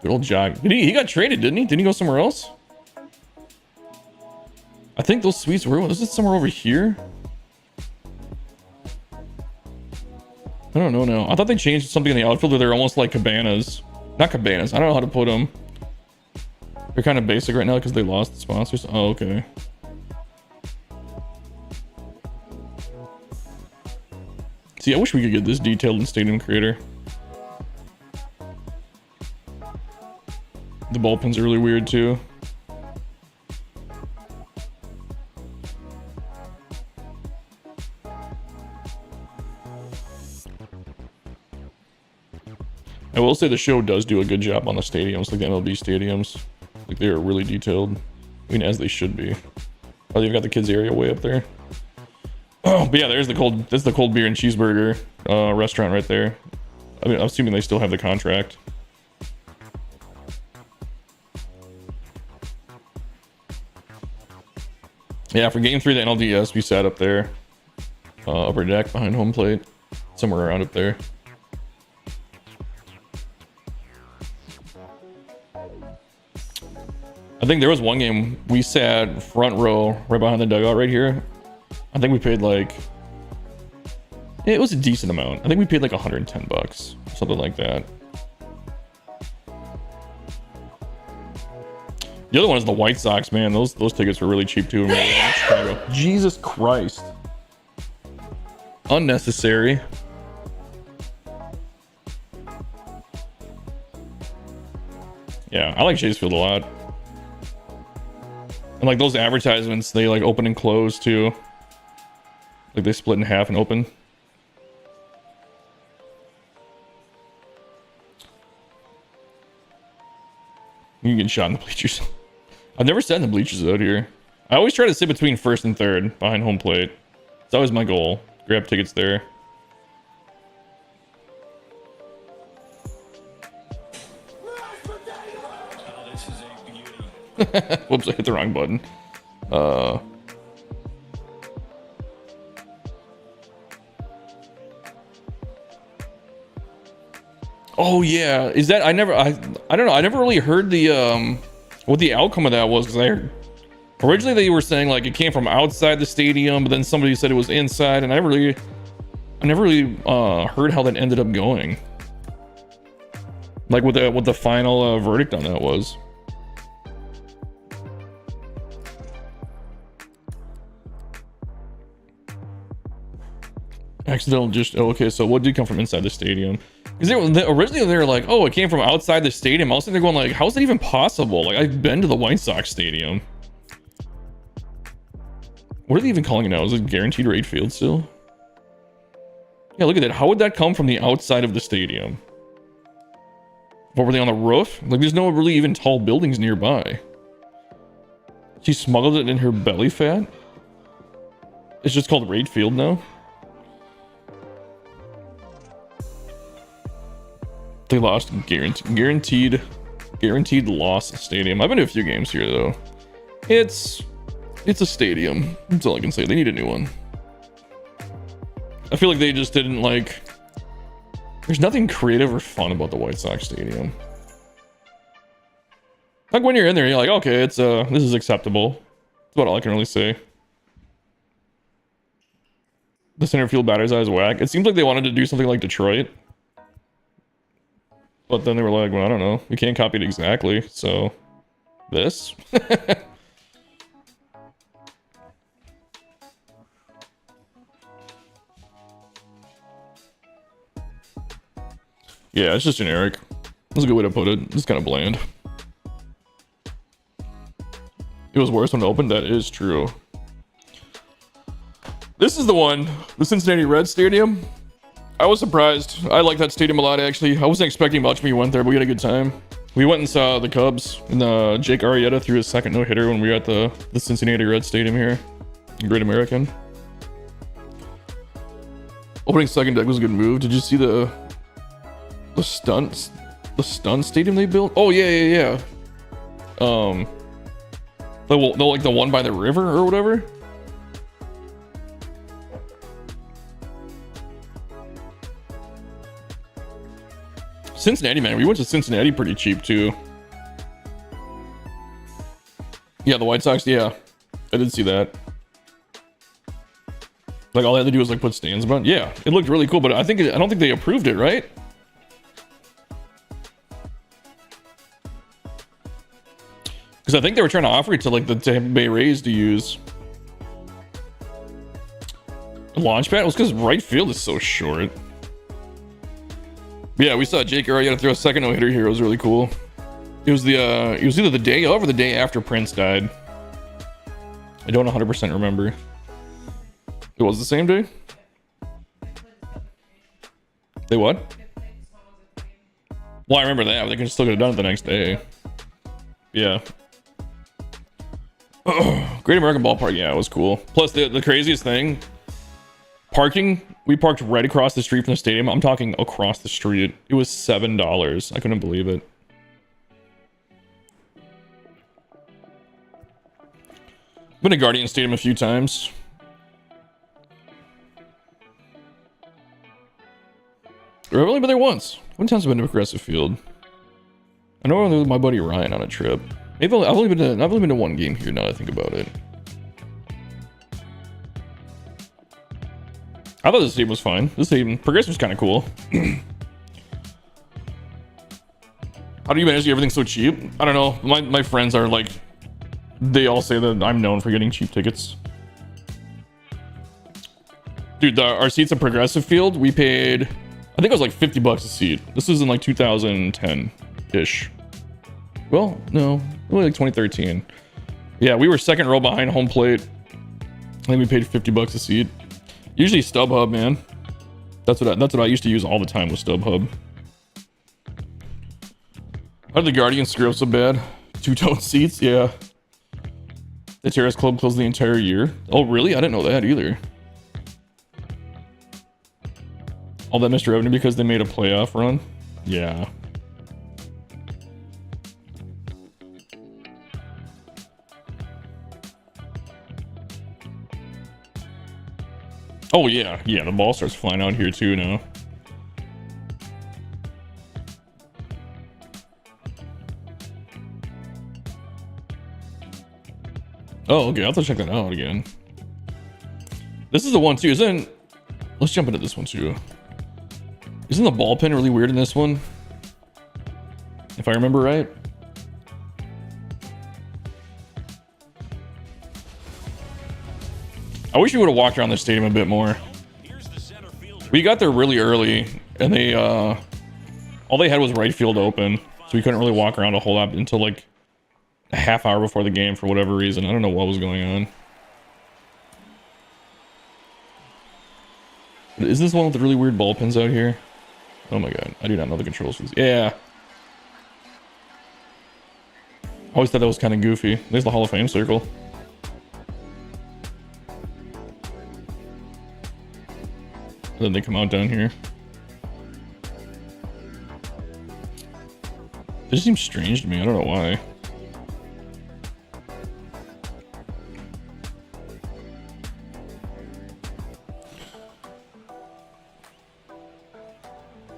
old Jack. He got traded, didn't he? Didn't he go somewhere else? I think those suites were, was it somewhere over here? I don't know now. I thought they changed something in the outfield where they're almost like cabanas. Not cabanas. I don't know how to put them. They're kind of basic right now because they lost the sponsors. Oh, okay. See, I wish we could get this detailed in Stadium Creator. The bullpens are really weird too. I will say the show does do a good job on the stadiums, like the MLB stadiums. Like they are really detailed. I mean, as they should be. Oh, they've got the kids area way up there. Oh, but yeah, there's the cold. That's the cold beer and cheeseburger restaurant right there. I mean, I'm assuming they still have the contract. Yeah, for Game 3 of the NLDS, we sat up there, upper deck behind home plate, somewhere around up there. I think there was one game we sat front row right behind the dugout right here. I think we paid like, it was a decent amount. I think we paid like $110, something like that. The other one is the White Sox, man. Those tickets were really cheap too. In Chicago. Jesus Christ. Unnecessary. Yeah, I like Chase Field a lot. And like those advertisements, they like open and close too. Like they split in half and open. You can get shot in the bleachers. I've never sat in the bleachers out here. I always try to sit between first and third behind home plate. It's always my goal. Grab tickets there. Whoops, I hit the wrong button. Oh yeah, is that I don't know. I never really heard the what the outcome of that was, because Originally, they were saying like it came from outside the stadium, but then somebody said it was inside, and I never really heard how that ended up going. Like what the final verdict on that was. Accidental just okay. So what did come from inside the stadium? Because originally they were like, oh, it came from outside the stadium. I was sitting there going like, how is that even possible? Like I've been to the White Sox stadium. What are they even calling it now? Is it guaranteed rate field still? Yeah, look at that. How would that come from the outside of the stadium? What were they on the roof? Like there's no really even tall buildings nearby. She smuggled it in her belly fat. It's just called rate field now. They lost guaranteed loss stadium. I've been to a few games here though. It's a stadium. That's all I can say. They need a new one. I feel like they just didn't like. There's nothing creative or fun about the White Sox stadium. Like when you're in there, you're like, okay, it's this is acceptable. That's about all I can really say. The center field batter's eye is whack. It seems like they wanted to do something like Detroit. But then they were like, well, I don't know. We can't copy it exactly, so... This? Yeah, it's just generic. That's a good way to put it. It's kind of bland. It was worse when it opened. That is true. This is the one. The Cincinnati Reds Stadium. I was surprised. I like that stadium a lot, actually. I wasn't expecting much when we went there, but we had a good time. We went and saw the Cubs, and Jake Arrieta threw his second no-hitter when we were at the Cincinnati Reds Stadium here. Great American. Opening second deck was a good move. Did you see the stunt stadium they built? Oh, yeah. Like the one by the river or whatever. Cincinnati, man. We went to Cincinnati pretty cheap too. Yeah, the White Sox. Yeah, I did see that. Like all they had to do was like put stands about. Yeah, it looked really cool, but I don't think they approved it, right? Because I think they were trying to offer it to like the Tampa Bay Rays to use. Launchpad? It was because right field is so short. Yeah, we saw Jake Arrieta throw a second no-hitter here. It was really cool. It was either the day of or the day after Prince died. I don't 100% remember. It was the same day? They what? Well, I remember that, but they could still get it done the next day. Yeah. Great American Ballpark. Yeah, it was cool. Plus, the craziest thing, parking, we parked right across the street from the stadium. I'm talking across the street. It was $7. I couldn't believe it. Been to Guardian Stadium a few times. I've only been there once. One time's been to Progressive Field. I know I went with my buddy Ryan on a trip. Maybe I've only been to one game here now that I think about it. I thought this stadium was fine. This stadium, Progressive's kind of cool. How do you manage to get everything so cheap? I don't know. My friends are like, they all say that I'm known for getting cheap tickets. Dude, our seats at Progressive Field, we paid, I think it was like $50 a seat. This was in like 2010-ish. Well, no, only like 2013. Yeah, we were second row behind home plate. I think we paid $50 a seat. Usually StubHub, man. That's what I used to use all the time with StubHub. How did the Guardians screw up so bad? Two-tone seats, yeah. The Terrace Club closed the entire year. Oh, really? I didn't know that either. All that missed revenue because they made a playoff run? Yeah. Oh, yeah. Yeah, the ball starts flying out here too now. Oh, okay. I'll have to check that out again. This is the one too, isn't? Let's jump into this one too. Isn't the ball pin really weird in this one? If I remember right. I wish we would have walked around the stadium a bit more. We got there really early, and they all they had was right field open, so we couldn't really walk around a whole lot until like a half hour before the game for whatever reason. I don't know what was going on. Is this one with the really weird ball pins out here? Oh my god, I do not know the controls for this. Yeah. I always thought that was kind of goofy. There's the Hall of Fame circle. And then they come out down here. It just seems strange to me. I don't know why.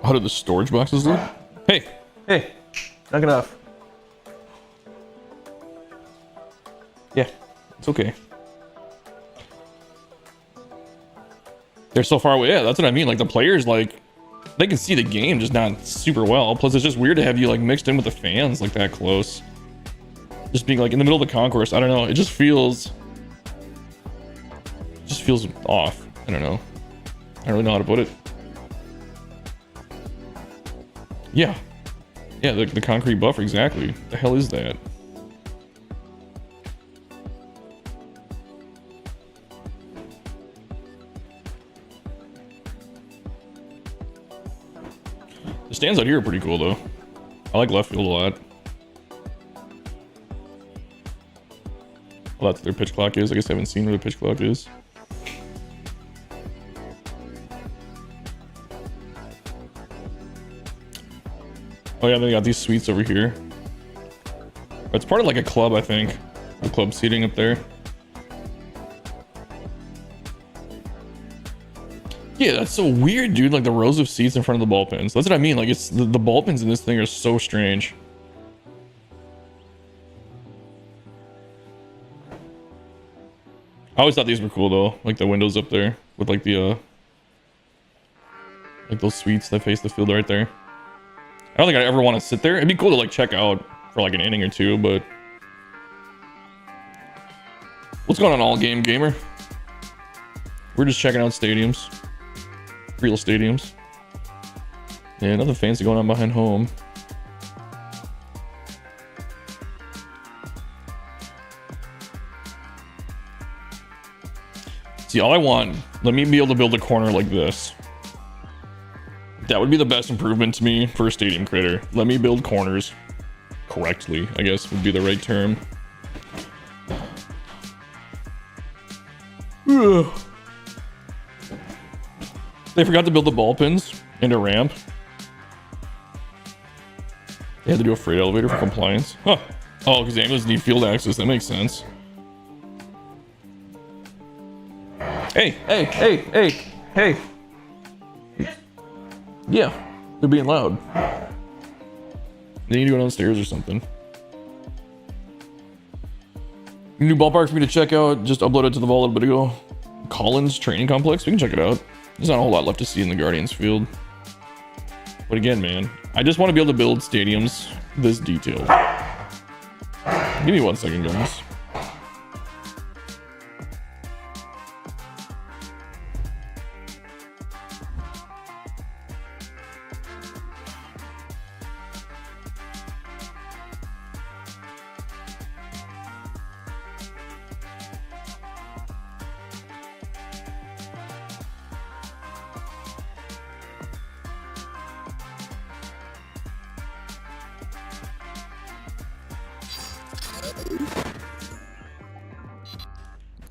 How did the storage boxes look? Hey, knock it off. Yeah, it's okay. They're so far away. Yeah, that's what I mean. Like the players, like they can see the game, just not super well. Plus, it's just weird to have you like mixed in with the fans like that close. Just being like in the middle of the concourse. I don't know. It just feels off. I don't know. I don't really know how to put it. Yeah, the concrete buffer, exactly. The hell is that? The stands out here are pretty cool though. I like left field a lot. Well, that's what their pitch clock is. I guess I haven't seen where the pitch clock is. Oh yeah, they got these suites over here. It's part of like a club, I think. The club seating up there. Yeah, that's so weird, dude. Like the rows of seats in front of the ball pins. That's what I mean. Like it's the ball pins in this thing are so strange. I always thought these were cool though. Like the windows up there with like the like those suites that face the field right there. I don't think I'd ever want to sit there. It'd be cool to like check out for like an inning or two, but what's going on, all game gamer? We're just checking out stadiums, real stadiums. Yeah, nothing fancy going on behind home. See, all I want, let me be able to build a corner like this. That would be the best improvement to me for a stadium creator. Let me build corners correctly, I guess would be the right term. They forgot to build the ball pins and a ramp. They had to do a freight elevator for compliance. Huh. Oh, because the ambulance need field access. That makes sense. Hey. Yeah, they're being loud. They need to go downstairs or something. New ballpark for me to check out. Just uploaded to the vault a little bit ago. Collins Training Complex. We can check it out. There's not a whole lot left to see in the Guardians field. But again, man, I just want to be able to build stadiums this detailed. Give me 1 second, guys.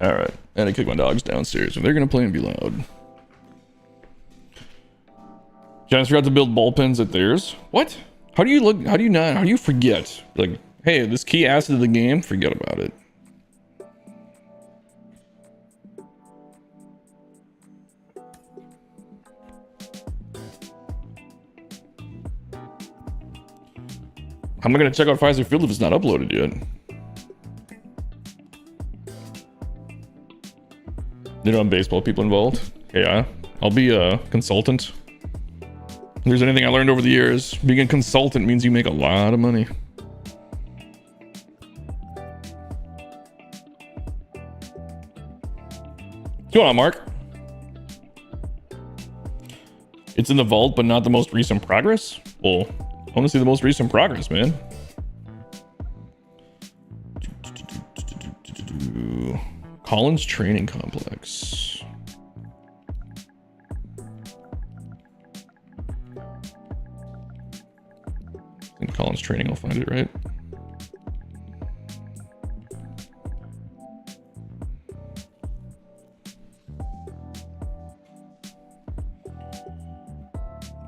All right, and I kick my dogs downstairs. If they're gonna play and be loud. Giants forgot to build ball pins at theirs. What? How do you look? How do you not? How do you forget? Like, hey, this key asset of the game. Forget about it. I'm not gonna check out Pfizer Field if it's not uploaded yet. You know, baseball people involved. Yeah, I'll be a consultant. If there's anything I learned over the years, being a consultant means you make a lot of money. What's going on, Mark? It's in the vault, but not the most recent progress? Well, I want to see the most recent progress, man. Collins Training Complex. In Collins Training, I'll find it, right?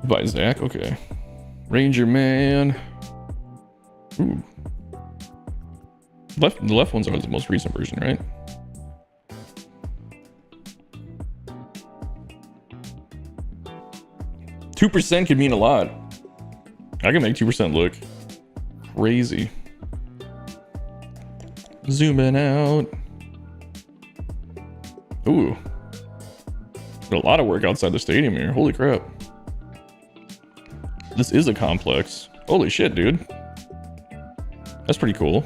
By Zach, okay. Ranger Man. Ooh. The left ones are the most recent version, right? %2 could mean a lot. I can make 2% look crazy. Zooming out. Ooh. Got a lot of work outside the stadium here. Holy crap. This is a complex. Holy shit, dude. That's pretty cool.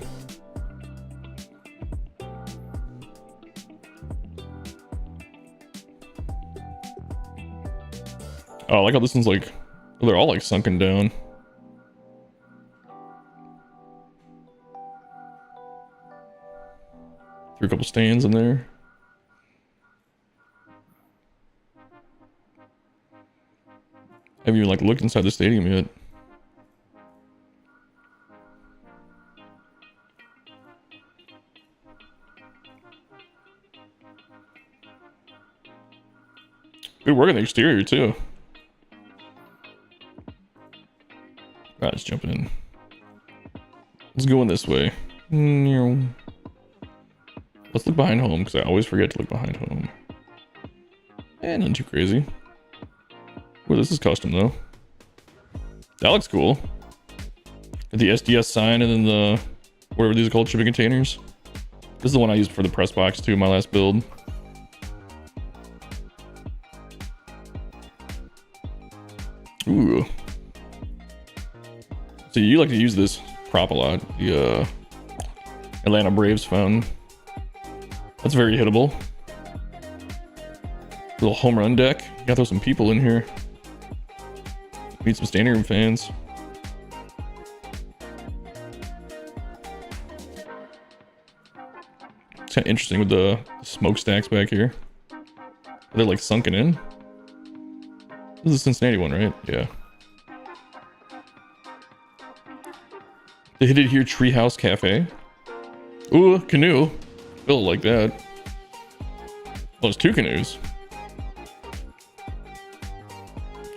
Oh, I like how this one's like, they're all like sunken down. Threw a couple stands in there. I haven't even like looked inside the stadium yet. Good work on the exterior too. Alright, let's jump in. Let's go in this way. Let's look behind home, because I always forget to look behind home. And nothing too crazy. Well, this is custom though. That looks cool. Got the SDS sign and then the, whatever these are called, shipping containers. This is the one I used for the press box too, my last build. Ooh. So you like to use this prop a lot. The Atlanta Braves fountain. That's very hittable. Little home run deck. Gotta throw some people in here. Need some standing room fans. It's kind of interesting with the smokestacks back here. They're like sunken in. This is a Cincinnati one, right? Yeah. They hit it here, Treehouse Cafe. Ooh, canoe. Built like that. Well, there's 2 canoes.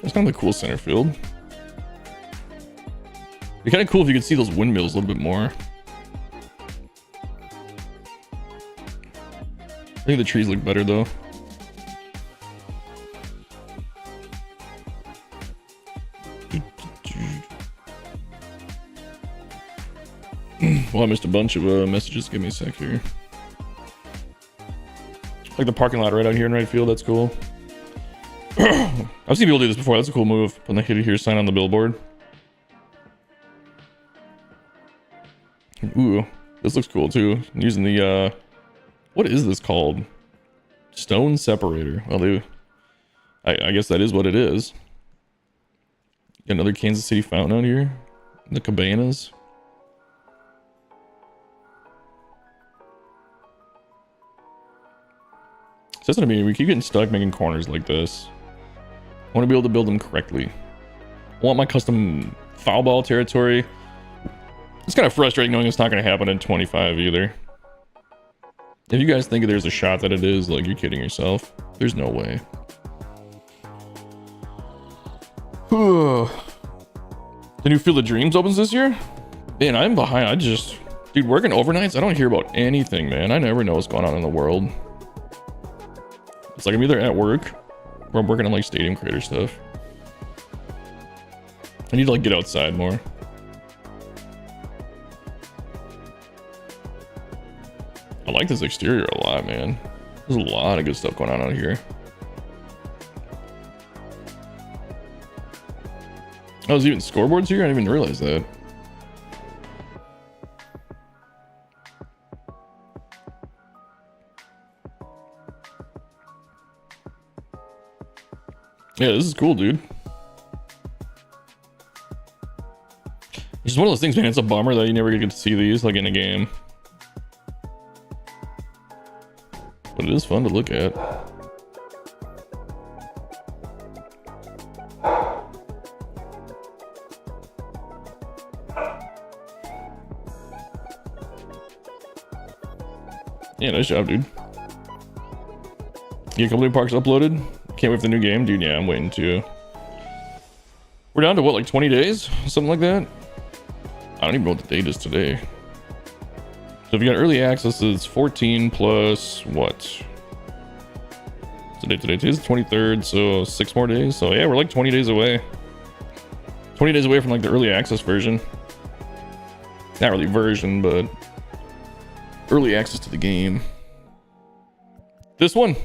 That's kind of the cool center field. It'd be kind of cool if you could see those windmills a little bit more. I think the trees look better though. Well, I missed a bunch of messages. Give me a sec here. Like the parking lot right out here in right field. That's cool. I've seen people do this before. That's a cool move. Putting the hit it here sign on the billboard. Ooh, this looks cool too. I'm using the what is this called? Stone separator. Well, I guess that is what it is. Got another Kansas City fountain out here. The cabanas. So that's what I mean. We keep getting stuck making corners like this. I want to be able to build them correctly. I want my custom foul ball territory. It's kind of frustrating knowing it's not going to happen in 25 either. If you guys think there's a shot that it is, like, you're kidding yourself. There's no way. The new Field of Dreams opens this year? Man, I'm behind. Dude, working overnights, I don't hear about anything, man. I never know what's going on in the world. It's like I'm either at work or I'm working on like stadium creator stuff. I need to like get outside more. I like this exterior a lot, man. There's a lot of good stuff going on out here. Oh, there's even scoreboards here? I didn't even realize that. Yeah, this is cool, dude. It's just one of those things, man. It's a bummer that you never get to see these like in a game. But it is fun to look at. Yeah, nice job, dude. Get a couple new parks uploaded. Can't wait for the new game, dude. Yeah, I'm waiting to. We're down to what, like 20 days? Something like that? I don't even know what the date is today. So if you got early access, it's 14 plus what? Today's the 23rd, so 6 more days. So yeah, we're like 20 days away. 20 days away from like the early access version. Not really version, but early access to the game. This one.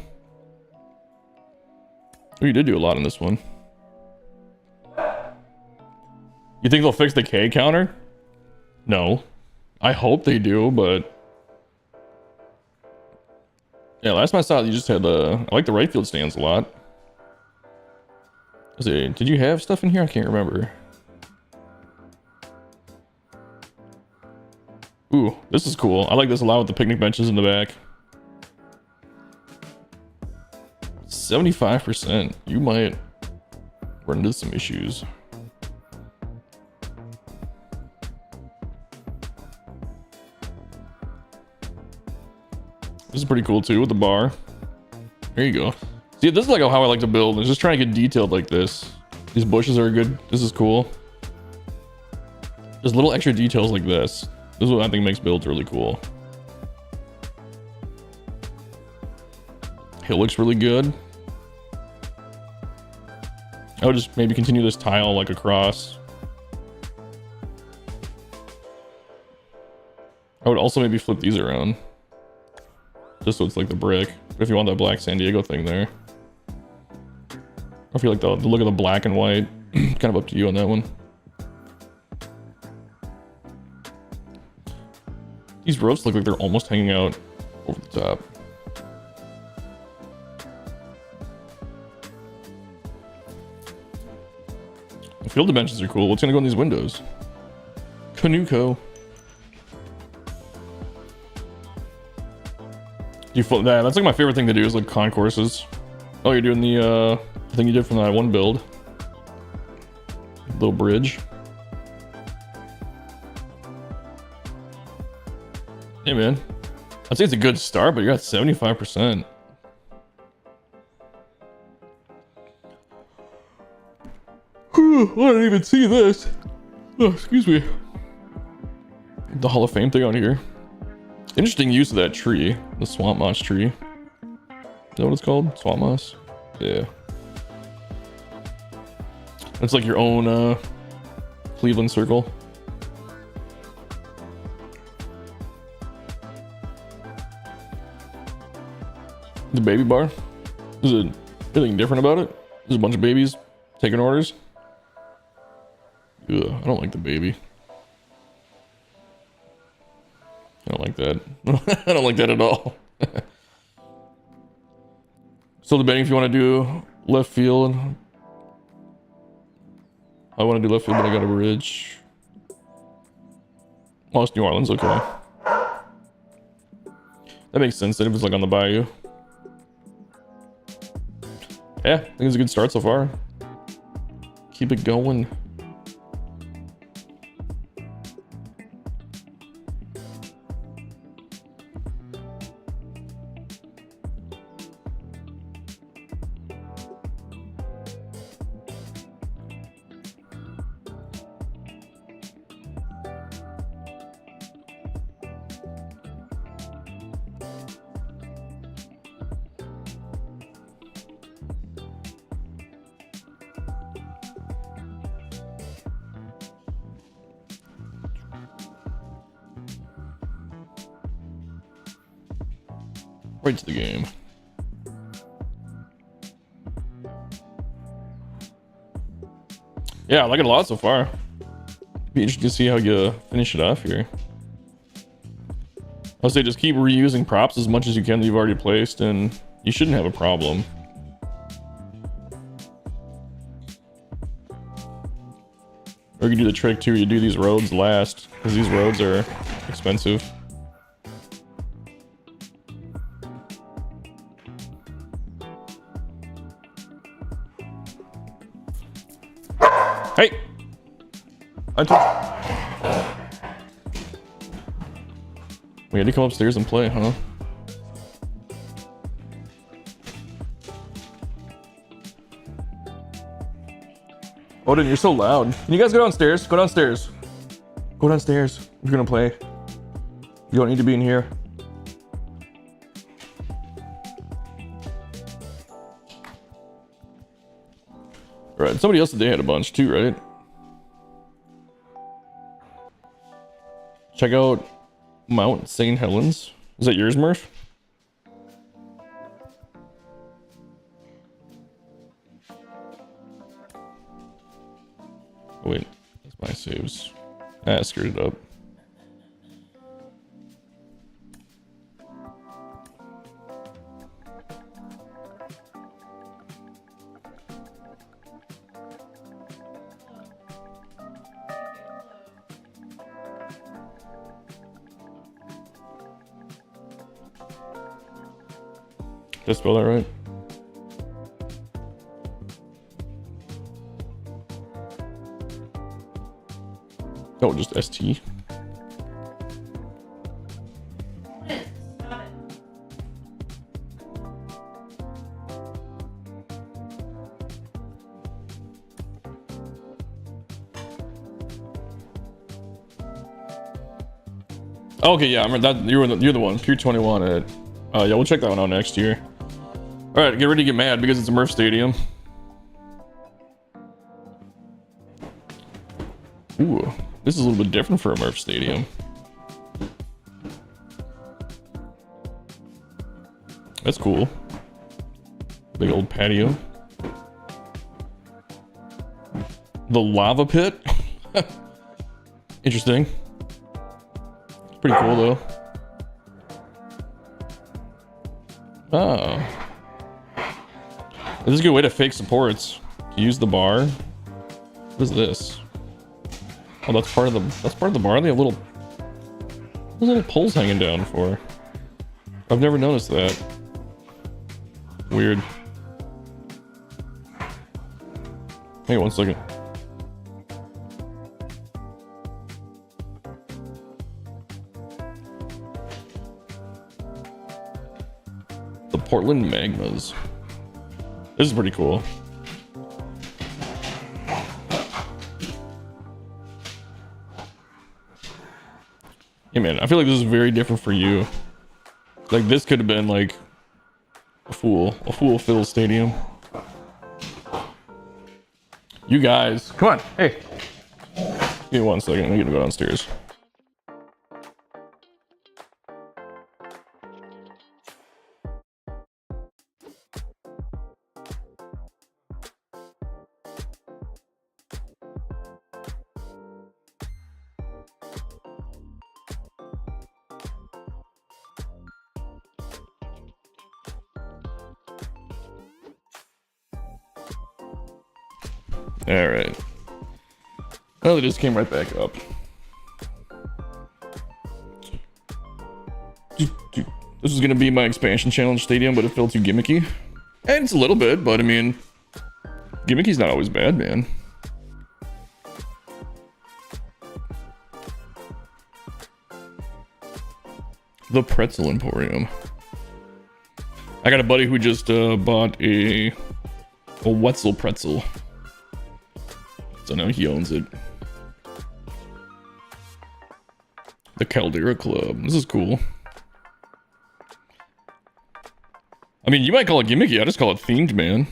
Oh, you did do a lot in this one. You think they'll fix the K counter? No. I hope they do, but yeah, last time I saw it, you just had I like the right field stands a lot. Did you have stuff in here? I can't remember. Ooh, this is cool. I like this a lot with the picnic benches in the back. 75%. You might run into some issues. This is pretty cool too with the bar. There you go. See, this is like how I like to build. It's just trying to get detailed like this. These bushes are good. This is cool. Just little extra details like this. This is what I think makes builds really cool. Hill looks really good. I would just maybe continue this tile like across. I would also maybe flip these around. Just so it's like the brick. But if you want that black San Diego thing there. I feel like the look of the black and white. Kind of up to you on that one. These roofs look like they're almost hanging out over the top. The field dimensions are cool. What's gonna go in these windows? Canuco. You flip that. That's like my favorite thing to do is like concourses. Oh, you're doing the thing you did from that one build. Little bridge. Hey man, I'd say it's a good start, but you're at 75%. I didn't even see this. Oh, excuse me. The Hall of Fame thing on here. Interesting use of that tree, the swamp moss tree. Is that what it's called? Swamp moss? Yeah. It's like your own Cleveland circle. The baby bar. Is it anything different about it? There's a bunch of babies taking orders. Ugh, I don't like the baby. I don't like that. I don't like that at all. So debating if you want to do left field. I want to do left field, but I got a bridge. Oh, it's New Orleans, okay. That makes sense then if it's like on the bayou. Yeah, I think it's a good start so far. Keep it going. Right to the game. Yeah, I like it a lot so far. Be interesting to see how you finish it off here. I'll say just keep reusing props as much as you can that you've already placed, and you shouldn't have a problem. Or you can do the trick too, you do these roads last, because these roads are expensive. Hey! I took... We had to come upstairs and play, huh? Odin, you're so loud. Can you guys go downstairs? Go downstairs. Go downstairs. You're gonna play. You don't need to be in here. Right, somebody else today had a bunch too, right? Check out Mount St. Helens. Is that yours, Murf? Oh, wait, that's my saves. Ah, I screwed it up. Did I spell that right? Oh, just ST. Okay, yeah, I remember that. You're the one. Pier 21 at. Yeah, we'll check that one out next year. All right, get ready to get mad because it's a Murf Stadium. Ooh, this is a little bit different for a Murf Stadium. That's cool. Big old patio. The lava pit. Interesting. Pretty cool though. Oh. This is a good way to fake supports. To use the bar. What is this? Oh, that's part of the bar. They have little poles hanging down for. I've never noticed that. Weird. Hang on 1 second. The Portland Magmas. This is pretty cool. Hey man, I feel like this is very different for you. Like this could have been like a fool filled stadium. You guys, come on, hey. Give me 1 second, I'm gonna go downstairs. All right. Oh, they just came right back up. This is gonna be my expansion challenge stadium, but it felt too gimmicky. And it's a little bit, but I mean, gimmicky's not always bad, man. The Pretzel Emporium. I got a buddy who just bought a Wetzel pretzel. So now he owns it. The Caldera Club. This is cool. I mean, you might call it gimmicky. I just call it themed, man.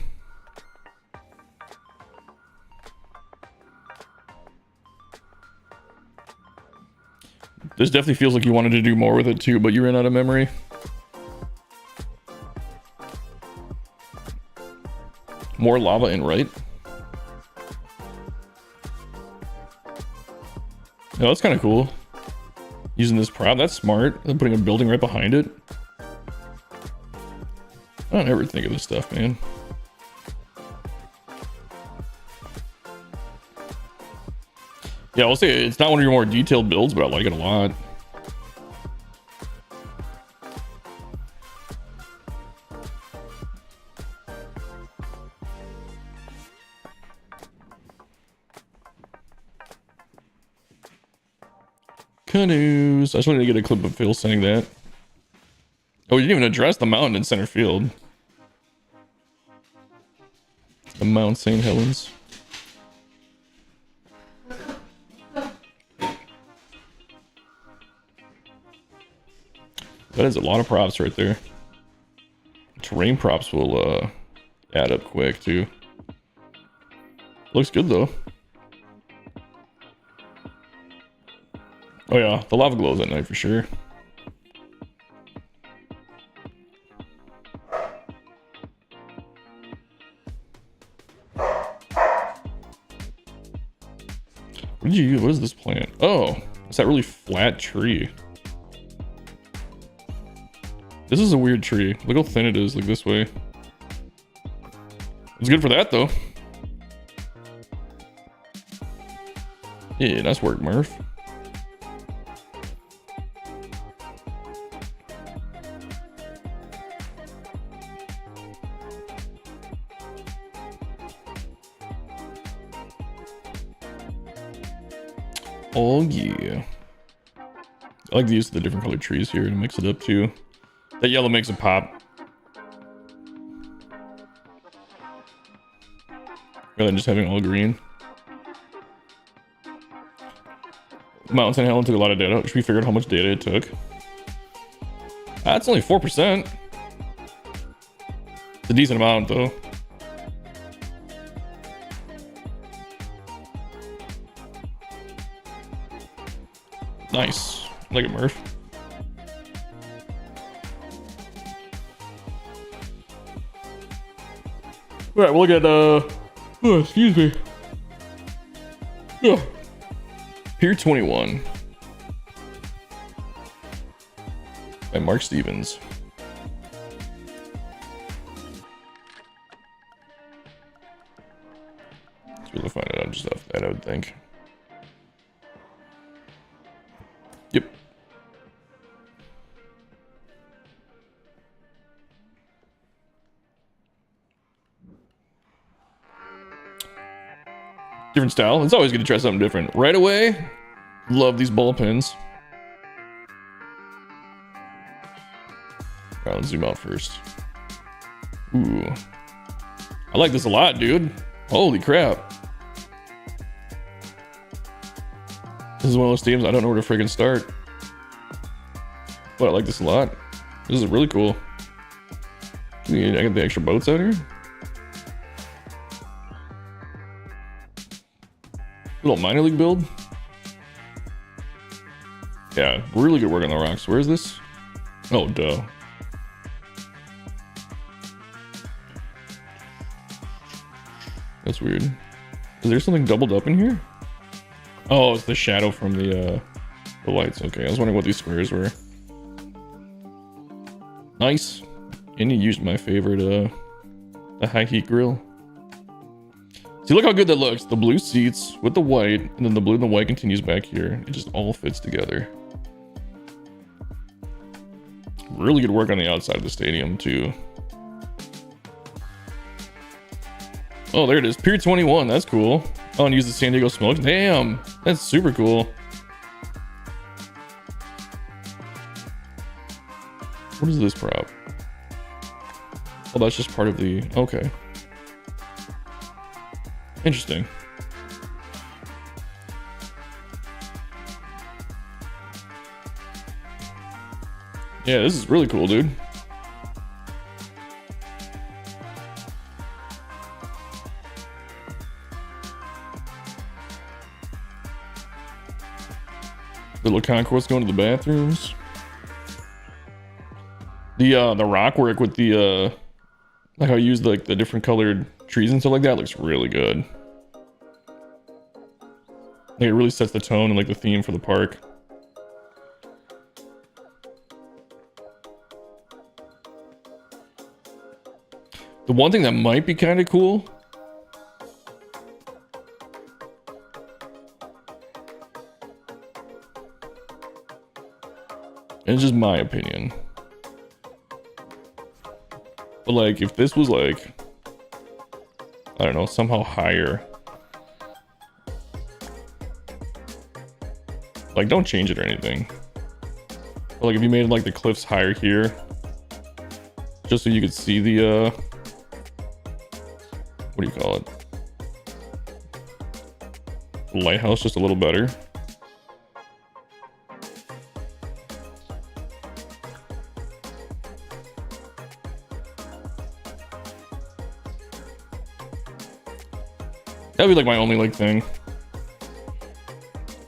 This definitely feels like you wanted to do more with it too, but you ran out of memory. More lava and right. Oh, that's kind of cool. Using this prop, that's smart. And putting a building right behind it. I don't ever think of this stuff, man. Yeah, I'll say it's not one of your more detailed builds, but I like it a lot. Canoes. I just wanted to get a clip of Phil saying that. Oh, you didn't even address the mountain in center field. The Mount St. Helens. That is a lot of props right there. Terrain props will add up quick too. Looks good though. Oh yeah, the lava glows at night for sure. What did you use? What is this plant? Oh, it's that really flat tree. This is a weird tree. Look how thin it is, like this way. It's good for that though. Yeah, nice work, Murf. Oh yeah. I like the use of the different colored trees here to mix it up too. That yellow makes it pop. Rather than just having all green. Mount St. Helen took a lot of data. Should we figure out how much data it took? That's only 4%. It's a decent amount though. Nice. Look at Murf. All right, we'll look at oh, excuse me. Oh. Pier 21 by Mark Stevens. Let's really find it out just off that, I would think. Yep. Different style. It's always good to try something different. Right away, love these ball pins. All right, let's zoom out first. Ooh. I like this a lot, dude. Holy crap. This is one of those teams I don't know where to freaking start. But I like this a lot. This is really cool. I got the extra boats out here. Little minor league build. Yeah, really good work on the rocks. Where is this? Oh, duh. That's weird. Is there something doubled up in here? Oh, it's the shadow from the lights. Okay, I was wondering what these squares were. Nice. And you used my favorite, the high heat grill. See, look how good that looks. The blue seats with the white, and then the blue and the white continues back here. It just all fits together. Really good work on the outside of the stadium, too. Oh, there it is. Pier 21. That's cool. Oh, and use the San Diego smoke. Damn. That's super cool. What is this prop? Oh, that's just part of the... Okay. Interesting. Yeah, this is really cool, dude. Little concourse going to the bathrooms. The rock work with the like how I used like the different colored trees and stuff like that looks really good. Like, it really sets the tone and like the theme for the park. The one thing that might be kind of cool, and it's just my opinion, but like if this was like, I don't know, somehow higher, like don't change it or anything, but like if you made like the cliffs higher here, just so you could see the what do you call it, lighthouse just a little better. That'd be like my only like thing.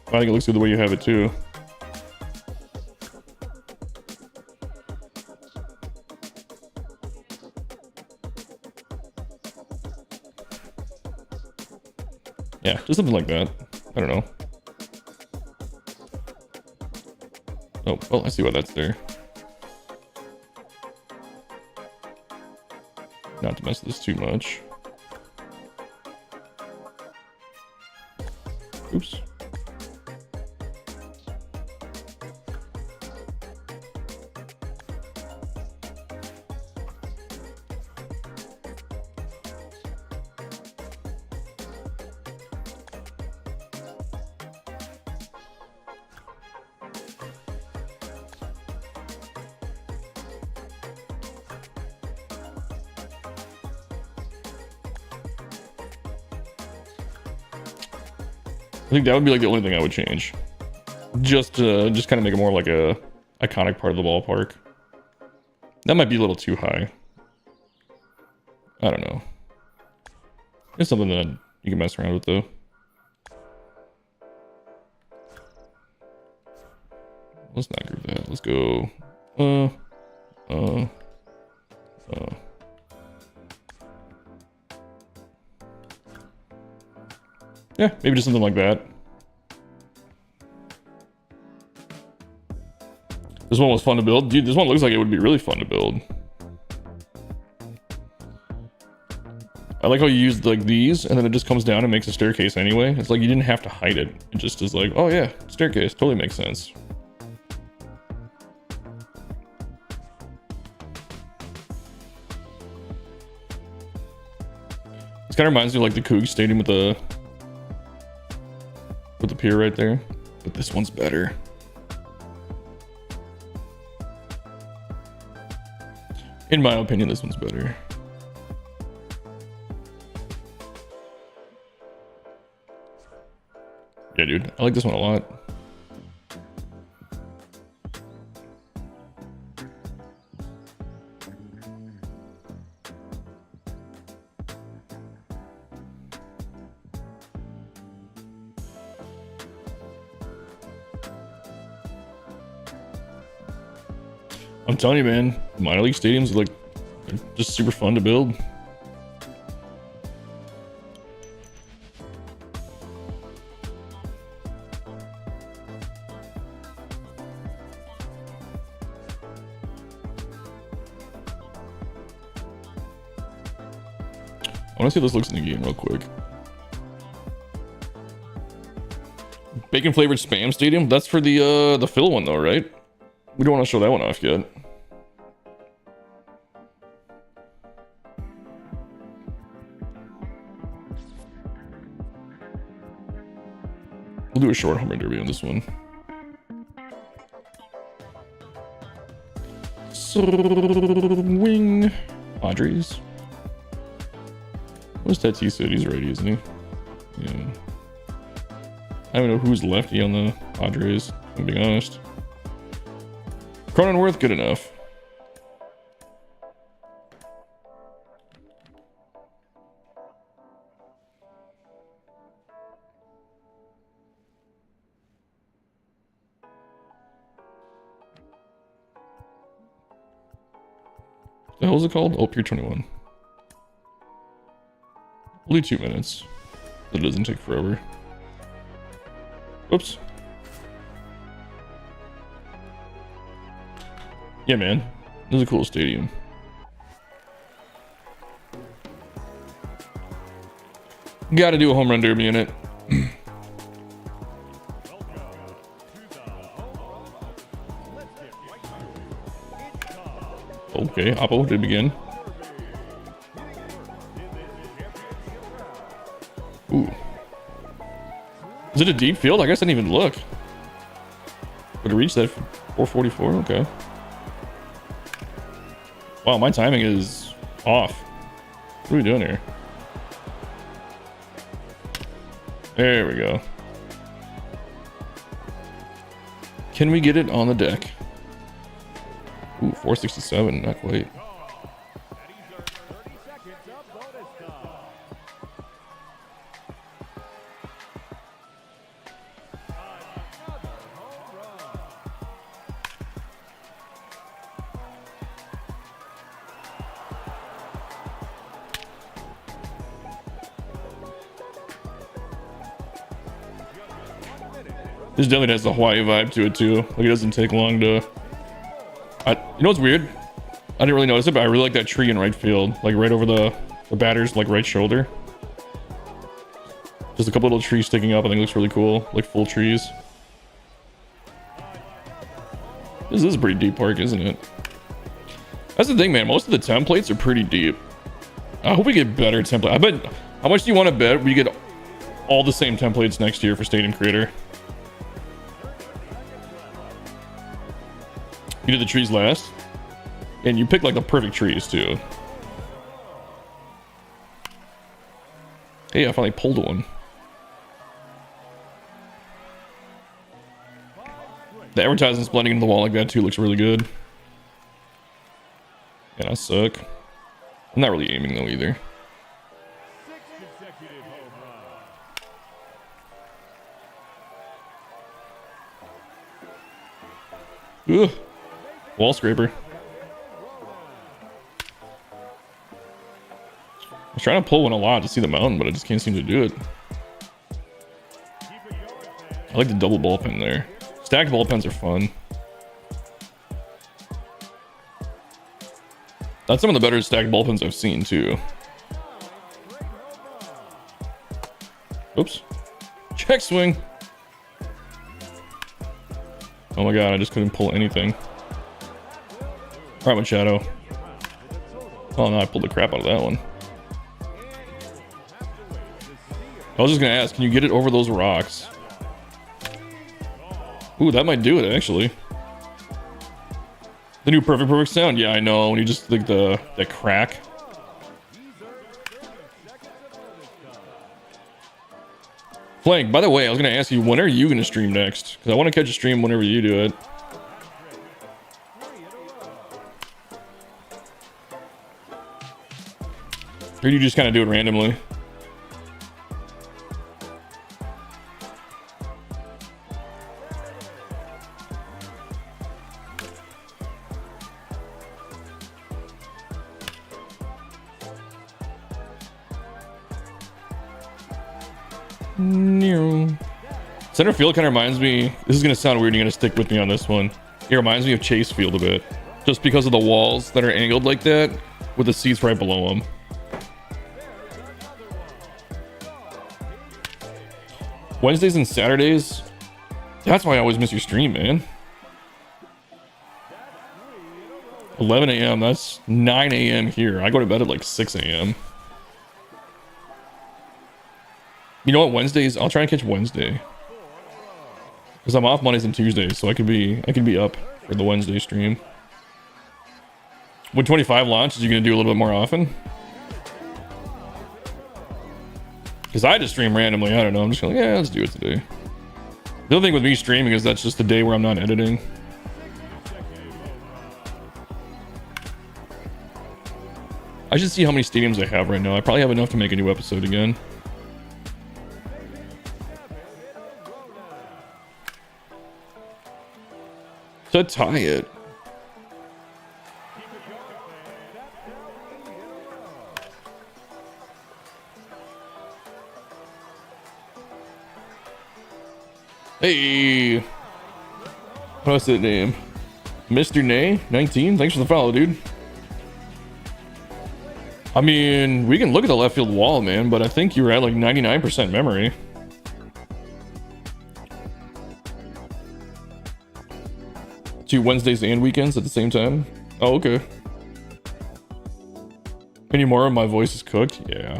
I think it looks good the way you have it too. Yeah, just something like that. I don't know. Oh, well, I see why that's there. Not to mess with this too much. Oops. I think that would be like the only thing I would change. Just kind of make it more like a iconic part of the ballpark. That might be a little too high. I don't know. It's something that you can mess around with though. Let's not group that. Let's go. Yeah, maybe just something like that. This one was fun to build. Dude, this one looks like it would be really fun to build. I like how you used like these and then it just comes down and makes a staircase anyway. It's like you didn't have to hide it. It just is like, oh yeah, staircase. Totally makes sense. This kind of reminds me of like the Cougs Stadium with the pier right there, but this one's better. In my opinion, this one's better. Yeah, dude, I like this one a lot. I'm telling you, man, minor league stadiums are like just super fun to build. I want to see how this looks in the game real quick. Bacon flavored spam stadium. That's for the fill one though, right? We don't want to show that one off yet. We'll do a short home run derby on this one. Swing. Padres. What's Tatis said? He's ready, isn't he? Yeah. I don't know who's lefty on the Padres, I'm being honest. Cronenworth, good enough. The hell is it called? Oh, Pier 21. We'll do 2 minutes. That doesn't take forever. Oops. Yeah, man. This is a cool stadium. Gotta do a home run derby in it. Okay, Oppo did begin. Ooh. Is it a deep field? I guess I didn't even look. Would it reach that 444? Okay. Wow, my timing is off. What are we doing here? There we go. Can we get it on the deck? Ooh, 467, not quite. This definitely has the Hawaii vibe to it too. Like it doesn't take long to. You know what's weird? I didn't really notice it, but I really like that tree in right field, like right over the batter's like right shoulder. Just a couple little trees sticking up. I think it looks really cool, like full trees. This is a pretty deep park, isn't it? That's the thing, man. Most of the templates are pretty deep. I hope we get better template. I bet. How much do you want to bet we get all the same templates next year for Stadium Creator? You did the trees last, and you picked like the perfect trees too. Hey, I finally pulled one. The advertising's blending into the wall like that too. Looks really good. And I suck. I'm not really aiming though either. Ugh. Wall scraper. I was trying to pull one a lot to see the mountain, but I just can't seem to do it. I like the double ball pin there. Stacked ball pins are fun. That's some of the better stacked ball pins I've seen too. Oops. Check swing. Oh my god, I just couldn't pull anything. Alright, Machado. Oh no, I pulled the crap out of that one. I was just gonna ask, can you get it over those rocks? Ooh, that might do it actually. The new perfect sound. Yeah, I know. When you just like that crack. Flank, by the way, I was gonna ask you, when are you gonna stream next? Because I want to catch a stream whenever you do it. Or do you just kind of do it randomly? Center field kind of reminds me, this is going to sound weird, you're going to stick with me on this one. It reminds me of Chase Field a bit. Just because of the walls that are angled like that, with the seats right below them. Wednesdays and Saturdays, that's why I always miss your stream, man. 11 a.m., that's 9 a.m. here. I go to bed at like 6 a.m. You know what, Wednesdays, I'll try and catch Wednesday. Because I'm off Mondays and Tuesdays, so I could be up for the Wednesday stream. When 25 launches, you gonna do a little bit more often? Because I just stream randomly, I don't know, I'm just like, yeah, let's do it today. The other thing with me streaming is that's just the day where I'm not editing. I should see how many stadiums I have right now. I probably have enough to make a new episode again. To tie it. Hey, what's that name? Mr. Nay 19. Thanks for the follow, dude. I mean, we can look at the left field wall, man, but I think you're at like 99% memory. Two Wednesdays and weekends at the same time. Oh, okay. Any more of my voice is cooked? Yeah.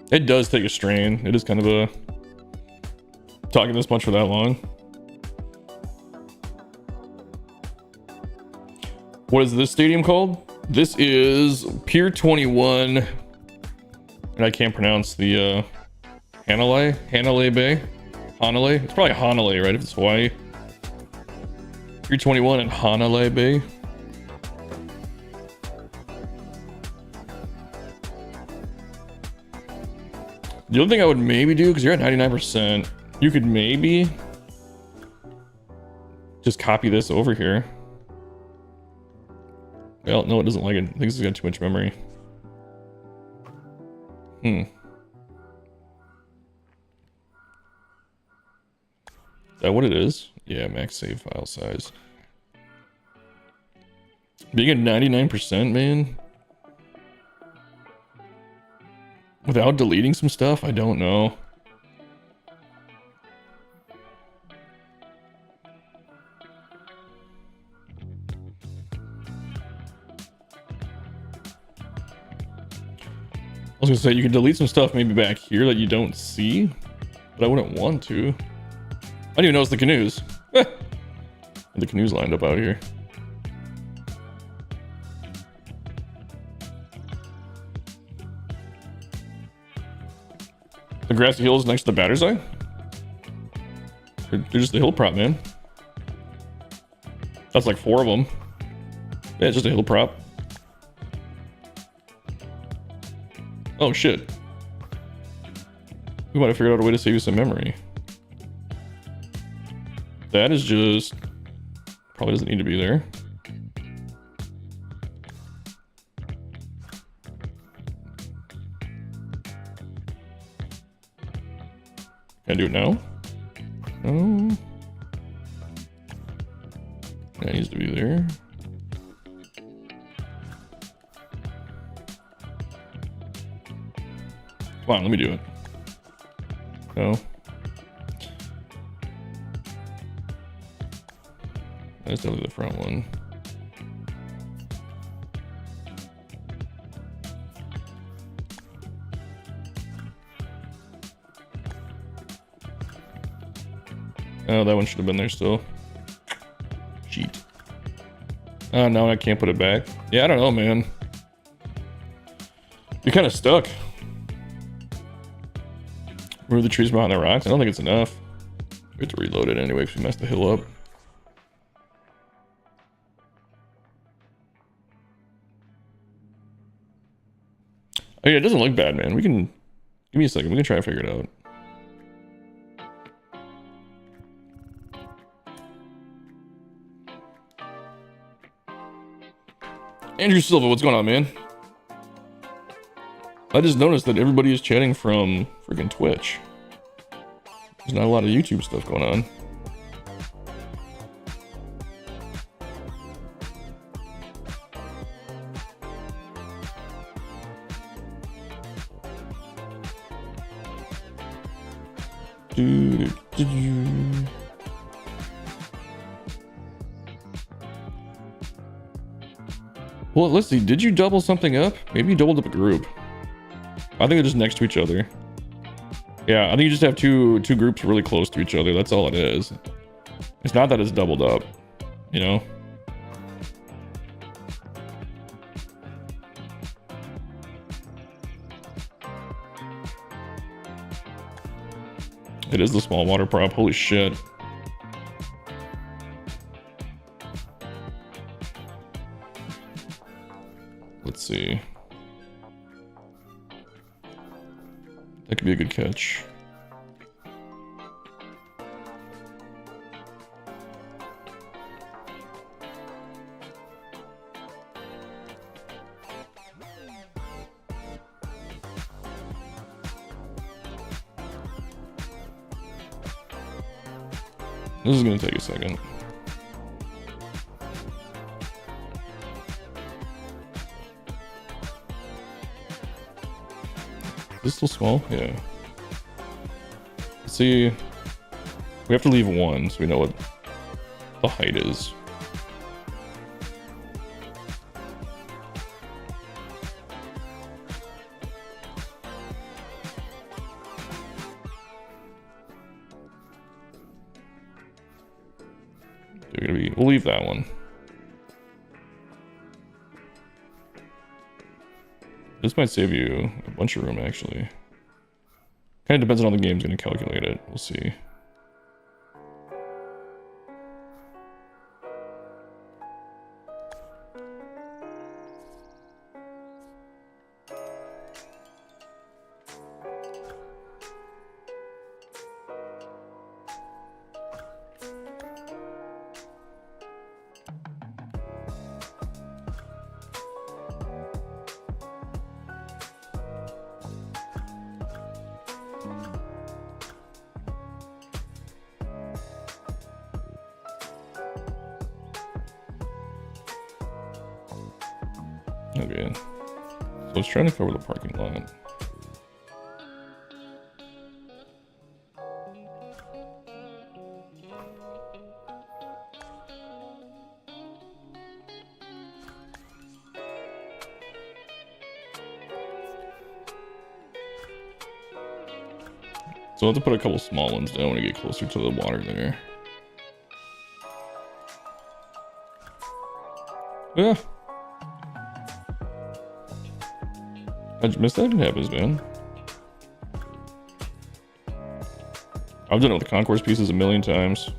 It does take a strain. It is kind of a... talking this much for that long. What is this stadium called? This is Pier 21. And I can't pronounce the Hanalei Bay? Hanalei? It's probably Hanalei, right? If it's Hawaii. Pier 21 and Hanalei Bay. The other thing I would maybe do, because you're at 99%, you could maybe just copy this over here. Well, no, it doesn't like it. I think this has got too much memory. Is that what it is? Yeah, max save file size. Being at 99%, man. Without deleting some stuff, I don't know. I was gonna say, you can delete some stuff maybe back here that you don't see, but I wouldn't want to. I didn't even notice the canoes. The canoes lined up out here. The grassy hills next to the batter's eye? They're just a hill prop, man. That's like 4 of them. Yeah, it's just a hill prop. Oh shit. We might have figured out a way to save you some memory. That is just... probably doesn't need to be there. Can I do it now? No. That needs to be there. Come on, let me do it. No. That's definitely the front one. Oh, that one should have been there still. Cheat. Oh, no, I can't put it back. Yeah, I don't know, man. You're kind of stuck. Remove the trees behind the rocks. I don't think it's enough. We have to reload it anyway because we messed the hill up. Oh yeah, it doesn't look bad, man. We can... give me a second. We can try to figure it out. Andrew Silva, what's going on, man? I just noticed that everybody is chatting from freaking Twitch. There's not a lot of YouTube stuff going on. Well, let's see. Did you double something up? Maybe you doubled up a group. I think they're just next to each other. Yeah, I think you just have two groups really close to each other. That's all it is. It's not that it's doubled up, you know? It is the small water prop. Holy shit. Let's see. That could be a good catch. This is gonna take a second. Is this still small? Yeah. Let's see. We have to leave one so we know what the height is. We'll leave that one. This might save you a bunch of room, actually. Kind of depends on how the game's going to calculate it. We'll see. Okay, so it's trying to cover the parking lot. So I'll have to put a couple small ones down when I get closer to the water there. Yeah. I just missed that. It happens, man. I've done it with the Concourse pieces a million times.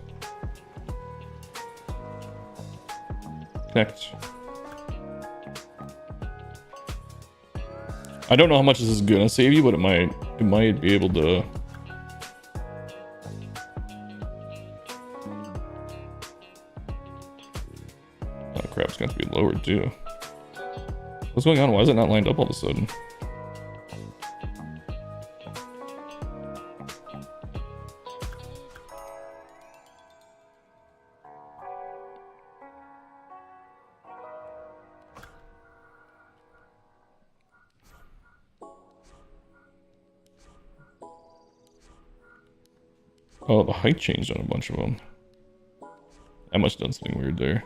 Connect. I don't know how much this is gonna save you, but it might be able to. Oh crap, it's going to be lowered too. What's going on? Why is it not lined up all of a sudden? Oh, the height changed on a bunch of them. I must have done something weird there.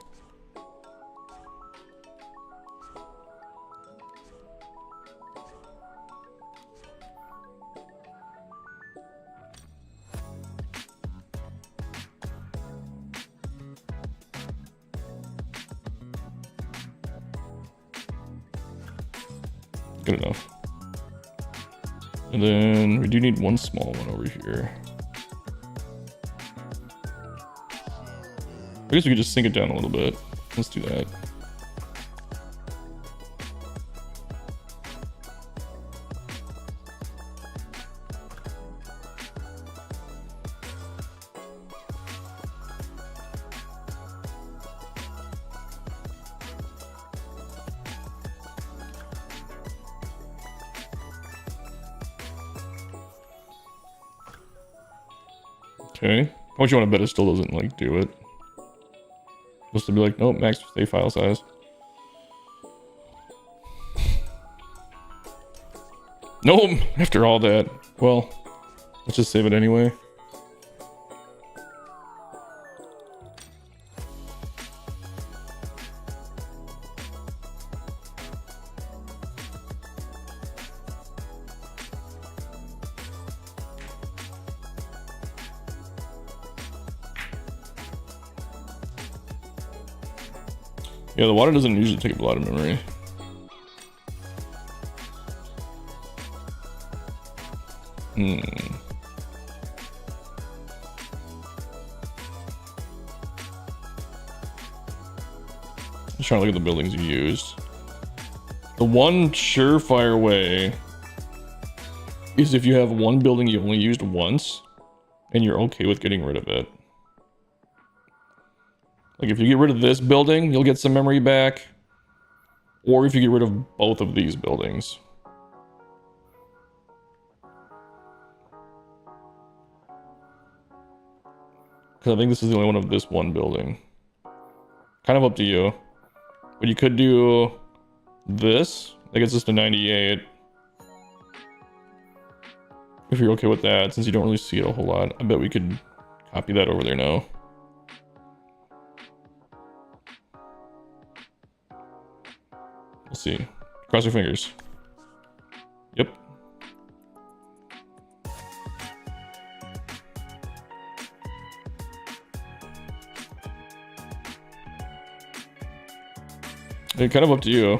Good enough. And then we do need one small one over here. I guess we could just sink it down a little bit. Let's do that. Okay. How much you want to bet it still doesn't like do it? Supposed to be like, nope, max save file size. Nope, after all that. Well, let's just save it anyway. Yeah, the water doesn't usually take up a lot of memory. I'm trying to look at the buildings you used. The one surefire way is if you have one building you only used once and you're okay with getting rid of it. Like if you get rid of this building, you'll get some memory back. Or if you get rid of both of these buildings. Because I think this is the only one of this one building. Kind of up to you. But you could do this. That gets us to 98. If you're okay with that, since you don't really see it a whole lot. I bet we could copy that over there now. We'll see. Cross your fingers. Yep. Kind of up to you.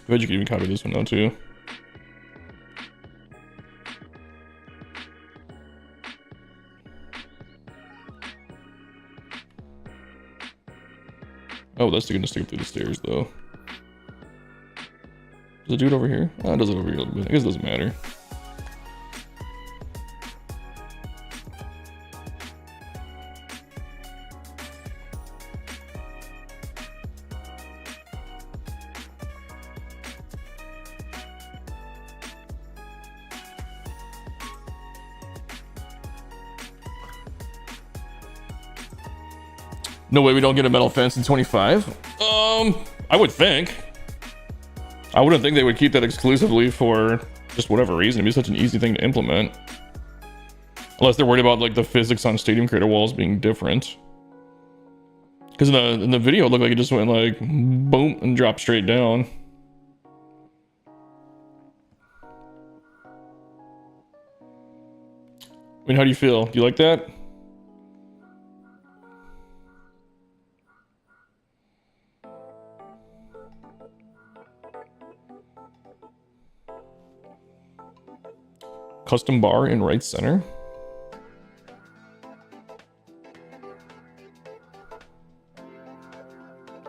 I bet you could even copy this one now too. Oh, that's gonna stick up through the stairs though. Does it do it over here? Oh, it does it over here a little bit. I guess it doesn't matter. No way we don't get a metal fence in 25. I would think. I wouldn't think they would keep that exclusively for just whatever reason. It'd be such an easy thing to implement. Unless they're worried about like the physics on stadium creator walls being different. Because in the video it looked like it just went like boom and dropped straight down. I mean, how do you feel? Do you like that? Custom bar in right center.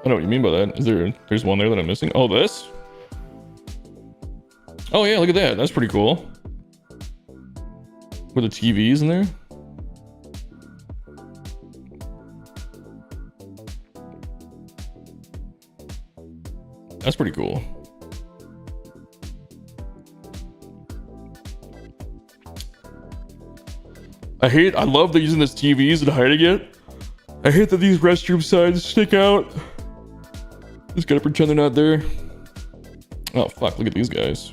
I know what you mean by that. There's one there that I'm missing. Oh, this? Oh yeah, look at that. That's pretty cool. With the TVs in there. That's pretty cool. I love that using this TVs and hiding it. I hate that these restroom signs stick out. Just gotta pretend they're not there. Oh fuck, look at these guys.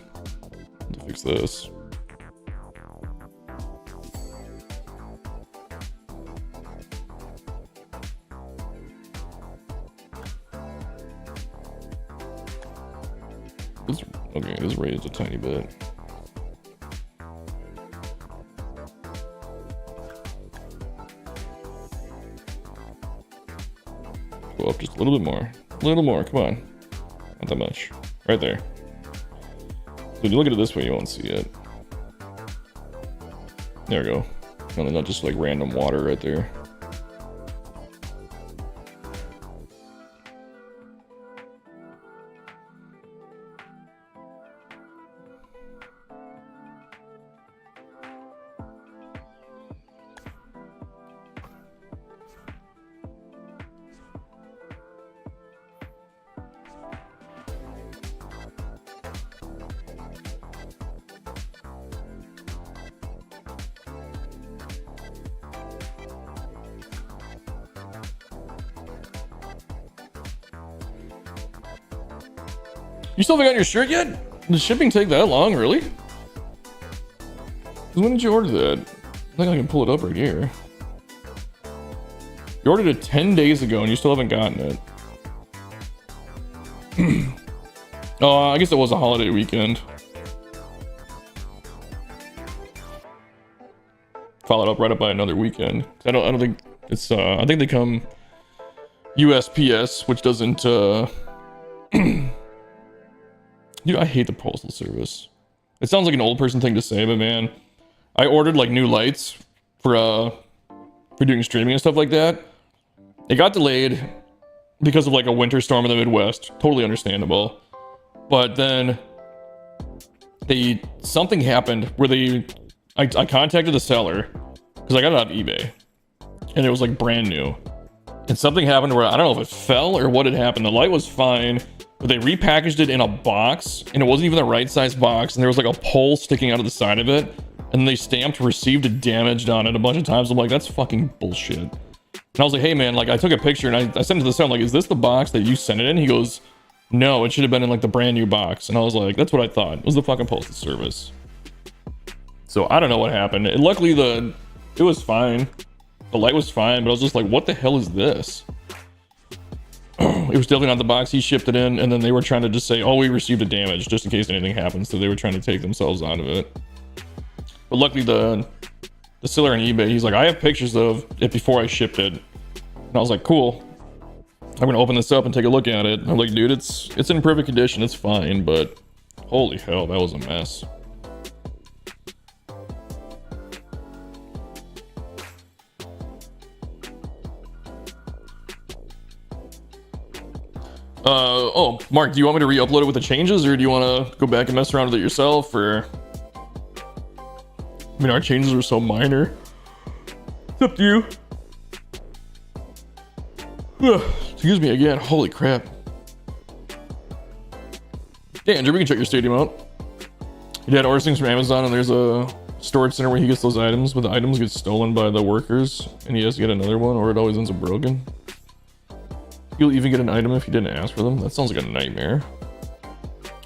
Let's fix this. Okay, this raised a tiny bit. Go up just a little bit more. A little more, come on. Not that much. Right there. So if you look at it this way, you won't see it. There we go. No, not just like random water right there. You still haven't got your shirt yet? Did the shipping take that long, really? When did you order that? I think I can pull it up right here. You ordered it 10 days ago and you still haven't gotten it. Oh, I guess it was a holiday weekend. Followed up right up by another weekend. I don't think it's I think they come USPS, which doesn't Dude, I hate the postal service. It sounds like an old person thing to say, but man, I ordered like new lights for doing streaming and stuff like that. It got delayed, because of like a winter storm in the Midwest. Totally understandable. But then something happened where I contacted the seller because I got it off eBay and it was like brand new. And something happened where I don't know if it fell or what had happened. The light was fine, but they repackaged it in a box and it wasn't even the right size box. And there was like a pole sticking out of the side of it. And they stamped received damaged on it a bunch of times. I'm like, that's fucking bullshit. And I was like, hey man, like I took a picture and I sent it to the seller. I'm like, is this the box that you sent it in? He goes, no, it should have been in like the brand new box. And I was like, that's what I thought. It was the fucking postal service. So I don't know what happened. And luckily it was fine. The light was fine, but I was just like, what the hell is this? It was definitely not the box. He shipped it in, and then they were trying to just say, oh, we received a damage just in case anything happens. So they were trying to take themselves out of it. But luckily the seller on eBay, he's like, I have pictures of it before I shipped it. And I was like, cool. I'm gonna open this up and take a look at it. I'm like, dude, it's in perfect condition. It's fine, but holy hell, that was a mess. Oh, Mark, do you want me to re-upload it with the changes, or do you want to go back and mess around with it yourself, or... I mean, our changes are so minor. It's up to you. Excuse me again. Holy crap. Yeah, Andrew, we can check your Stadium out. Your dad orders things from Amazon, and there's a storage center where he gets those items, but the items get stolen by the workers, and he has to get another one, or it always ends up broken. You'll even get an item if you didn't ask for them. That sounds like a nightmare.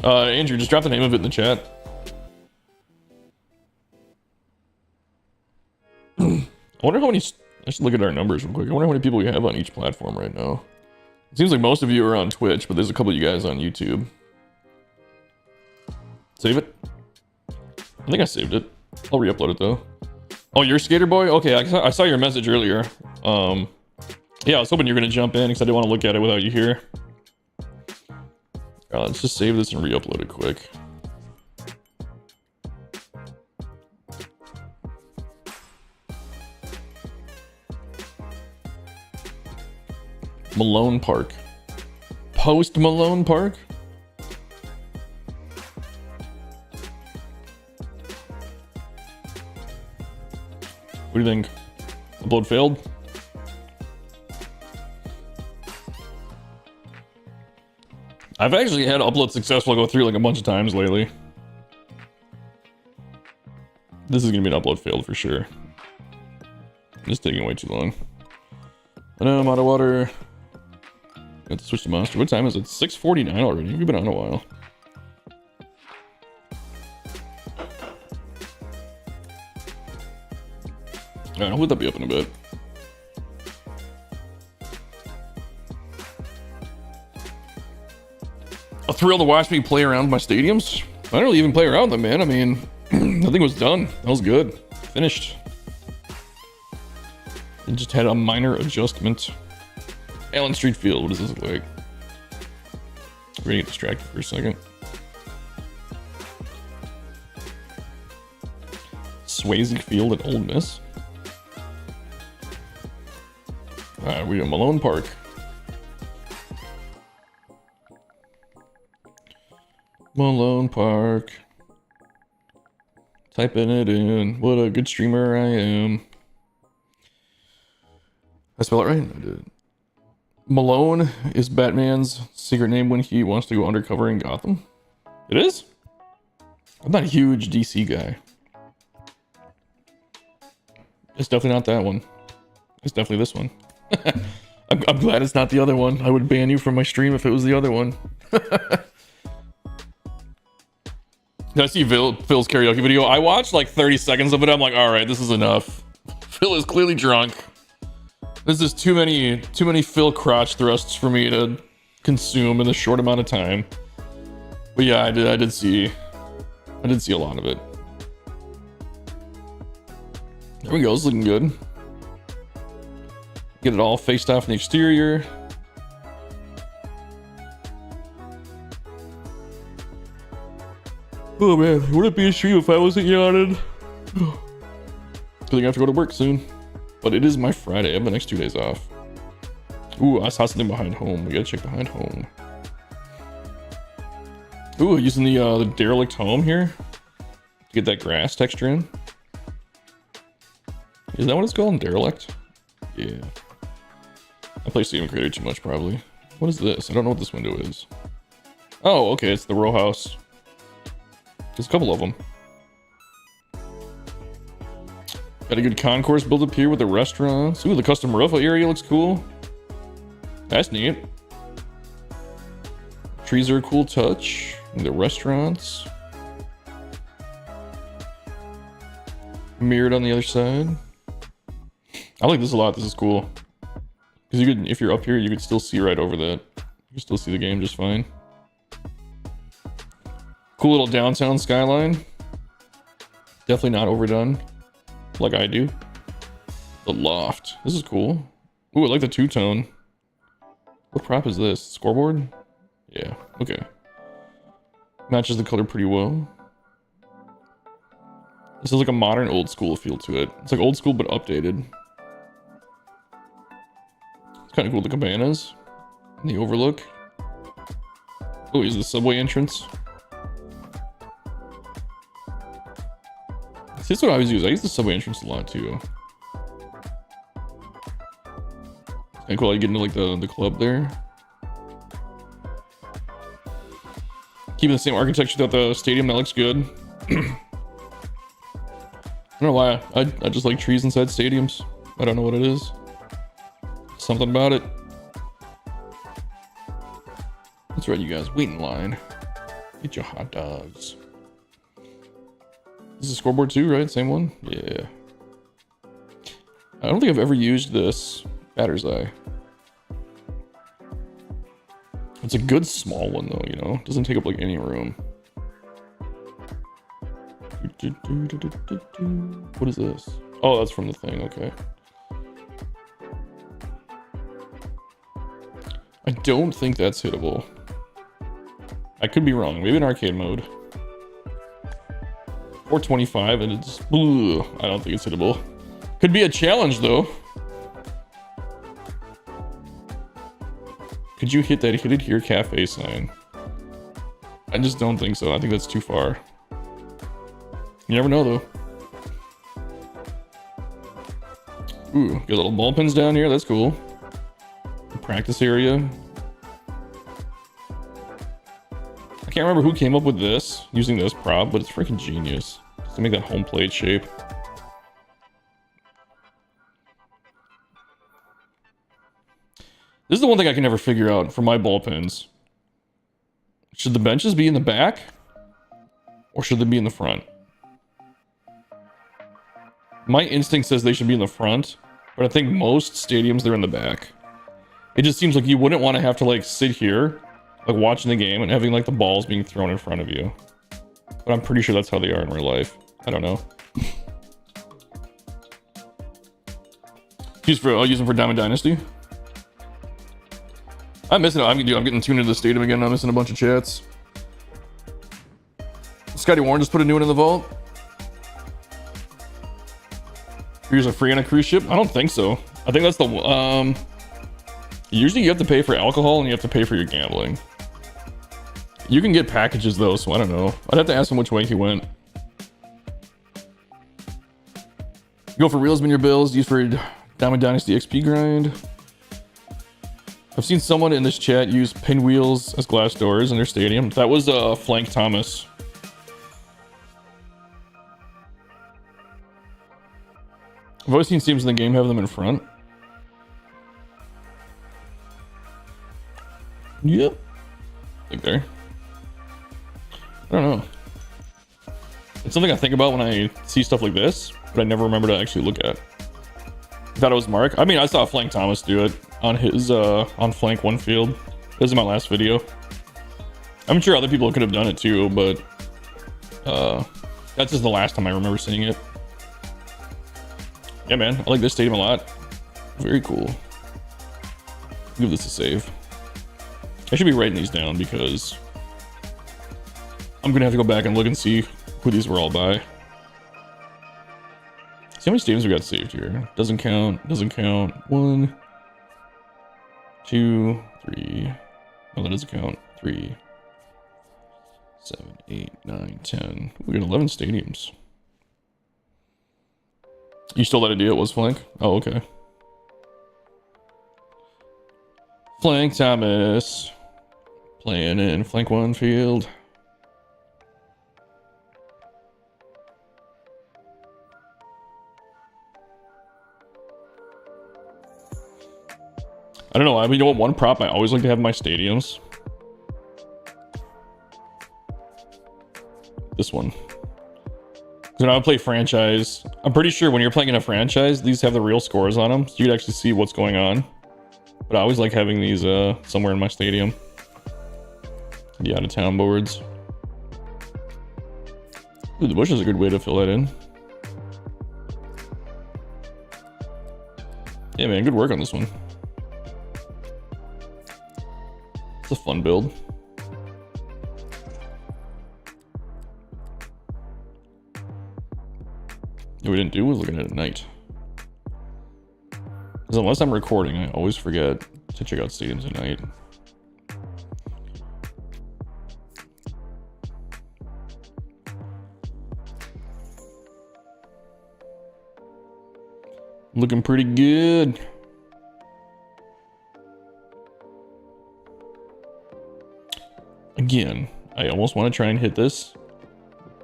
Andrew, just drop the name of it in the chat. I wonder how many... I should look at our numbers real quick. I wonder how many people we have on each platform right now. It seems like most of you are on Twitch, but there's a couple of you guys on YouTube. Save it? I think I saved it. I'll re-upload it though. Oh, you're Skater Boy? Okay, I saw your message earlier. Yeah, I was hoping you were going to jump in because I didn't want to look at it without you here. Let's just save this and re-upload it quick. Malone Park. Post Malone Park? What do you think? Upload failed? I've actually had upload successful go through like a bunch of times lately. This is gonna be an upload failed for sure. It's taking way too long. I know I'm out of water. Got to switch to monster. What time is it? 6:49 already. We've been on a while. Alright, I'll let that be up in a bit. A thrill to watch me play around with my stadiums. I don't really even play around them, man. I mean, nothing was done. That was good. Finished. It just had a minor adjustment. Allen Street Field, what does this look like? We're gonna get distracted for a second. Swayze Field at Ole Miss. Alright, we got Malone Park. Malone Park. Typing it in. What a good streamer I am. I spell it right? I did. Malone is Batman's secret name when he wants to go undercover in Gotham. It is? I'm not a huge DC guy. It's definitely not that one. It's definitely this one. I'm glad it's not the other one. I would ban you from my stream if it was the other one. Did I see Phil's karaoke video? I watched like 30 seconds of it. I'm like, all right, this is enough. Phil is clearly drunk. This is too many Phil crotch thrusts for me to consume in a short amount of time. But yeah, I did see a lot of it. There we go. It's looking good. Get it all faced off in the exterior. Oh man, would it be a stream if I wasn't yawning? I think I have to go to work soon. But it is my Friday. I have the next 2 days off. Ooh, I saw something behind home. We gotta check behind home. Ooh, using the derelict home here to get that grass texture in. Is that what it's called? Derelict? Yeah. I play Stadium Creator too much, probably. What is this? I don't know what this window is. Oh, okay, it's the row house. There's a couple of them. Got a good concourse built up here with the restaurants. Ooh, the custom roof area looks cool. That's neat. Trees are a cool touch. And the restaurants. Mirrored on the other side. I like this a lot. This is cool. Because you could, if you're up here, you could still see right over that. You can still see the game just fine. Cool little downtown skyline. Definitely not overdone. Like I do. The loft. This is cool. Ooh, I like the two-tone. What prop is this? Scoreboard? Yeah, okay. Matches the color pretty well. This is like a modern old school feel to it. It's like old school but updated. It's kind of cool, the cabanas. And the overlook. Oh, is the subway entrance. See, that's what I always use. I use the subway entrance a lot too. It's kind of cool how you get into like the club there. Keeping the same architecture throughout the stadium, that looks good. I don't know why. I just like trees inside stadiums. I don't know what it is. Something about it. That's right, you guys. Wait in line. Get your hot dogs. This is scoreboard too, right? Same one? Yeah. I don't think I've ever used this batter's eye. It's a good small one though, you know? Doesn't take up like any room. What is this? Oh, that's from the thing, okay. I don't think that's hittable. I could be wrong. Maybe in arcade mode. 425 and it's... Ugh, I don't think it's hittable. Could be a challenge though. Could you hit that hit it here cafe sign? I just don't think so. I think that's too far. You never know though. Ooh, got little ball pins down here. That's cool. The practice area. I can't remember who came up with this, using this prop, but it's freaking genius. Just to make that home plate shape. This is the one thing I can never figure out for my ball pins. Should the benches be in the back? Or should they be in the front? My instinct says they should be in the front, but I think most stadiums they're in the back. It just seems like you wouldn't want to have to like sit here, like watching the game and having like the balls being thrown in front of you. But I'm pretty sure that's how they are in real life. I don't know. I'll use them for Diamond Dynasty. I'm missing it. I'm getting tuned into the stadium again. I'm missing a bunch of chats. Scotty Warren just put a new one in the vault. Here's a free on a cruise ship. I don't think so. I think that's the usually you have to pay for alcohol and you have to pay for your gambling. You can get packages though, so I don't know. I'd have to ask him which way he went. Go for reels in your bills. Use for Diamond Dynasty XP grind. I've seen someone in this chat use pinwheels as glass doors in their stadium. That was Flank Thomas. I've always seen teams in the game have them in front. Yep. Like there. I don't know. It's something I think about when I see stuff like this, but I never remember to actually look at. I thought it was Mark. I mean, I saw Flank Thomas do it on his on Flank One Field. This is my last video. I'm sure other people could have done it too, but that's just the last time I remember seeing it. Yeah, man, I like this stadium a lot. Very cool. Give this a save. I should be writing these down because I'm gonna have to go back and look and see who these were all by. See how many stadiums we got saved here. Doesn't count, doesn't count. 1, 2, 3. Oh, that doesn't count. 3, 7, 8, 9, 10. We got 11 stadiums. You stole that idea? It was flank? Oh, okay. Flank Thomas. Playing in flank 1 field. I don't know. I mean, you know what? One prop I always like to have in my stadiums. This one. When I would play franchise, I'm pretty sure when you're playing in a franchise, these have the real scores on them, so you can actually see what's going on. But I always like having these somewhere in my stadium. The out of town boards. Ooh, the bush is a good way to fill that in. Yeah, man, good work on this one. It's a fun build. What we didn't do was looking at it at night. Because unless I'm recording, I always forget to check out stadiums at night. Looking pretty good. Again, I almost want to try and hit this,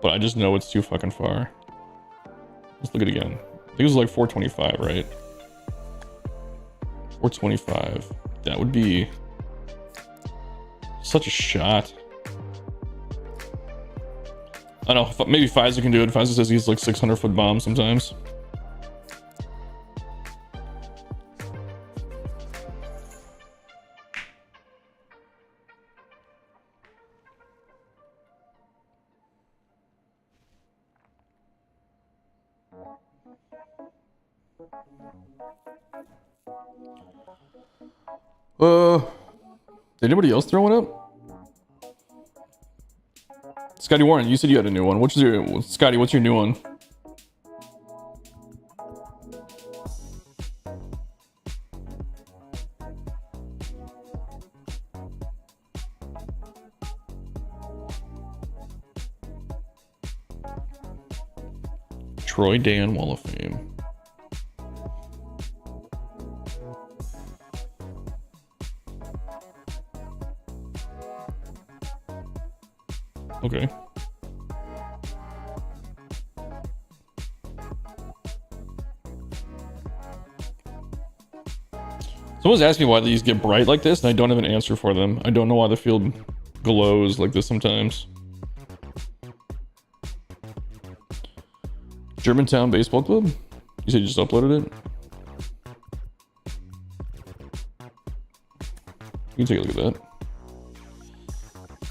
but I just know it's too fucking far. Let's look at it again. I think it was like 425, right? 425. That would be such a shot. I don't know. Maybe Pfizer can do it. Pfizer says he's like 600-foot bombs sometimes. Did anybody else throw one up? Scotty Warren, you said you had a new one. What's your Scotty? What's your new one? Troy Dan Wall of Fame. Okay. Someone's asked me why these get bright like this, and I don't have an answer for them. I don't know why the field glows like this sometimes. Germantown Baseball Club? You said you just uploaded it? You can take a look at that.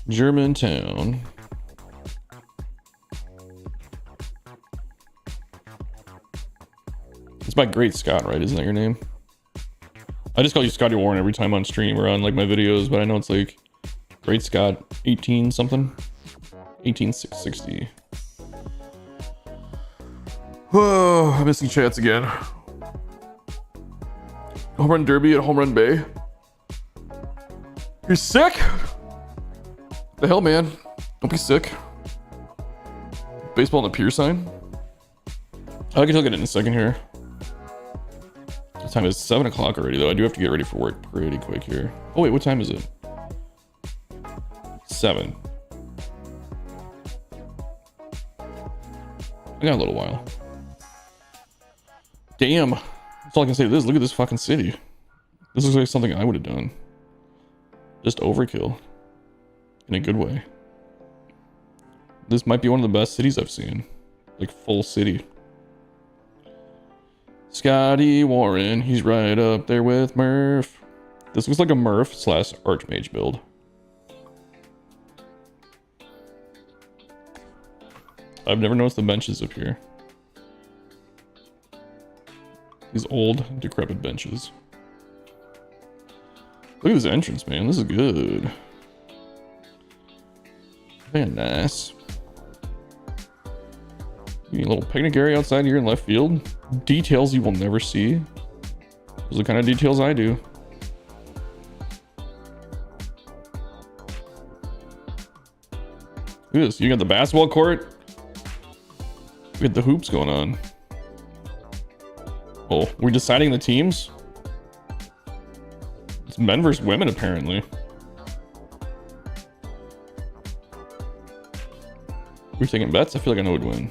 Germantown. It's by Great Scott, right? Isn't that your name? I just call you Scotty Warren every time on stream or on like my videos, but I know it's like Great Scott 18 something. 18660. Oh, I'm missing chats again. Home Run Derby at Home Run Bay. You're sick? The hell, man? Don't be sick. Baseball on the Pier sign. I can look at it in a second here. The time is 7 o'clock already, though. I do have to get ready for work pretty quick here. Oh, wait, what time is it? 7. I got a little while. Damn. That's all I can say to this. Look at this fucking city. This looks like something I would have done. Just overkill. In a good way. This might be one of the best cities I've seen. Like, full city. Scotty Warren. He's right up there with Murf. This looks like a Murf slash Archmage build. I've never noticed the benches up here. These old, decrepit benches. Look at this entrance, man. This is good. Very nice. You need a little picnic area outside here in left field. Details you will never see. Those are the kind of details I do. at this. You got the basketball court. We got the hoops going on. Oh, we're deciding the teams? It's men versus women, apparently. We're taking bets? I feel like I know who'd win.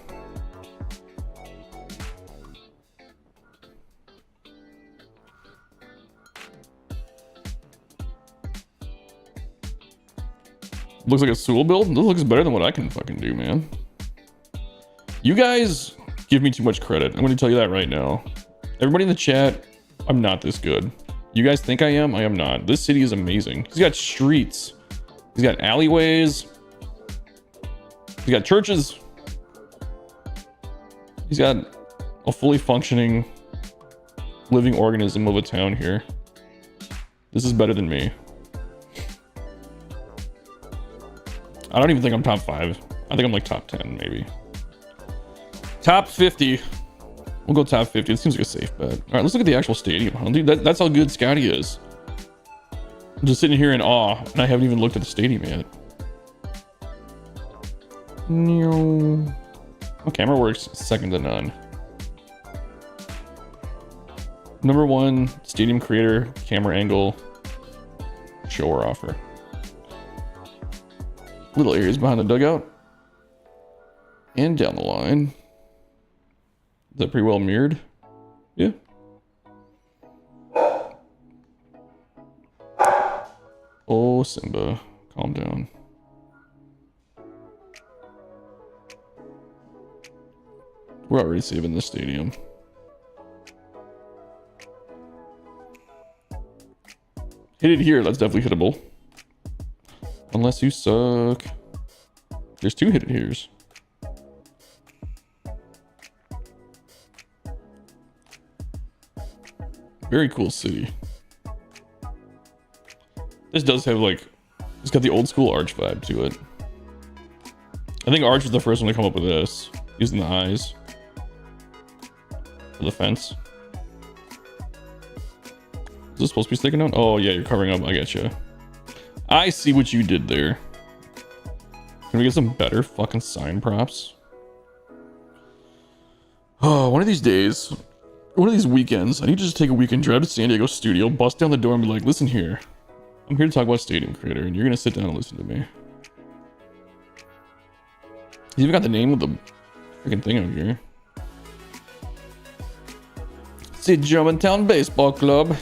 Looks like a Sewell build. This looks better than what I can fucking do, man. You guys give me too much credit. I'm going to tell you that right now. Everybody in the chat, I'm not this good. You guys think I am? I am not. This city is amazing. He's got streets. He's got alleyways. He's got churches. He's got a fully functioning living organism of a town here. This is better than me. I don't even think I'm top 5. I think I'm like top 10, maybe. Top 50. We'll go top 50. It seems like a safe bet. All right, let's look at the actual stadium, huh? Dude, that's how good Scotty is. I'm just sitting here in awe, and I haven't even looked at the stadium yet. No. My camera works second to none. Number 1 stadium creator, camera angle, show or offer. Little areas behind the dugout. And down the line. Is that pretty well mirrored? Yeah. Oh, Simba. Calm down. We're already saving this stadium. Hit it here. That's definitely hittable. Unless you suck. There's 2 hit it here's. Very cool city. This does have like, it's got the old school Arch vibe to it. I think Arch was the first one to come up with this, using the eyes for the fence. Is this supposed to be sticking out? Oh yeah, you're covering up. I get you. I see what you did there. Can we get some better fucking sign props? Oh, one of these days, one of these weekends, I need to just take a weekend, drive to San Diego studio, bust down the door and be like, listen here. I'm here to talk about Stadium Creator, and you're gonna sit down and listen to me. He's even got the name of the freaking thing out here. It's the Germantown Baseball Club.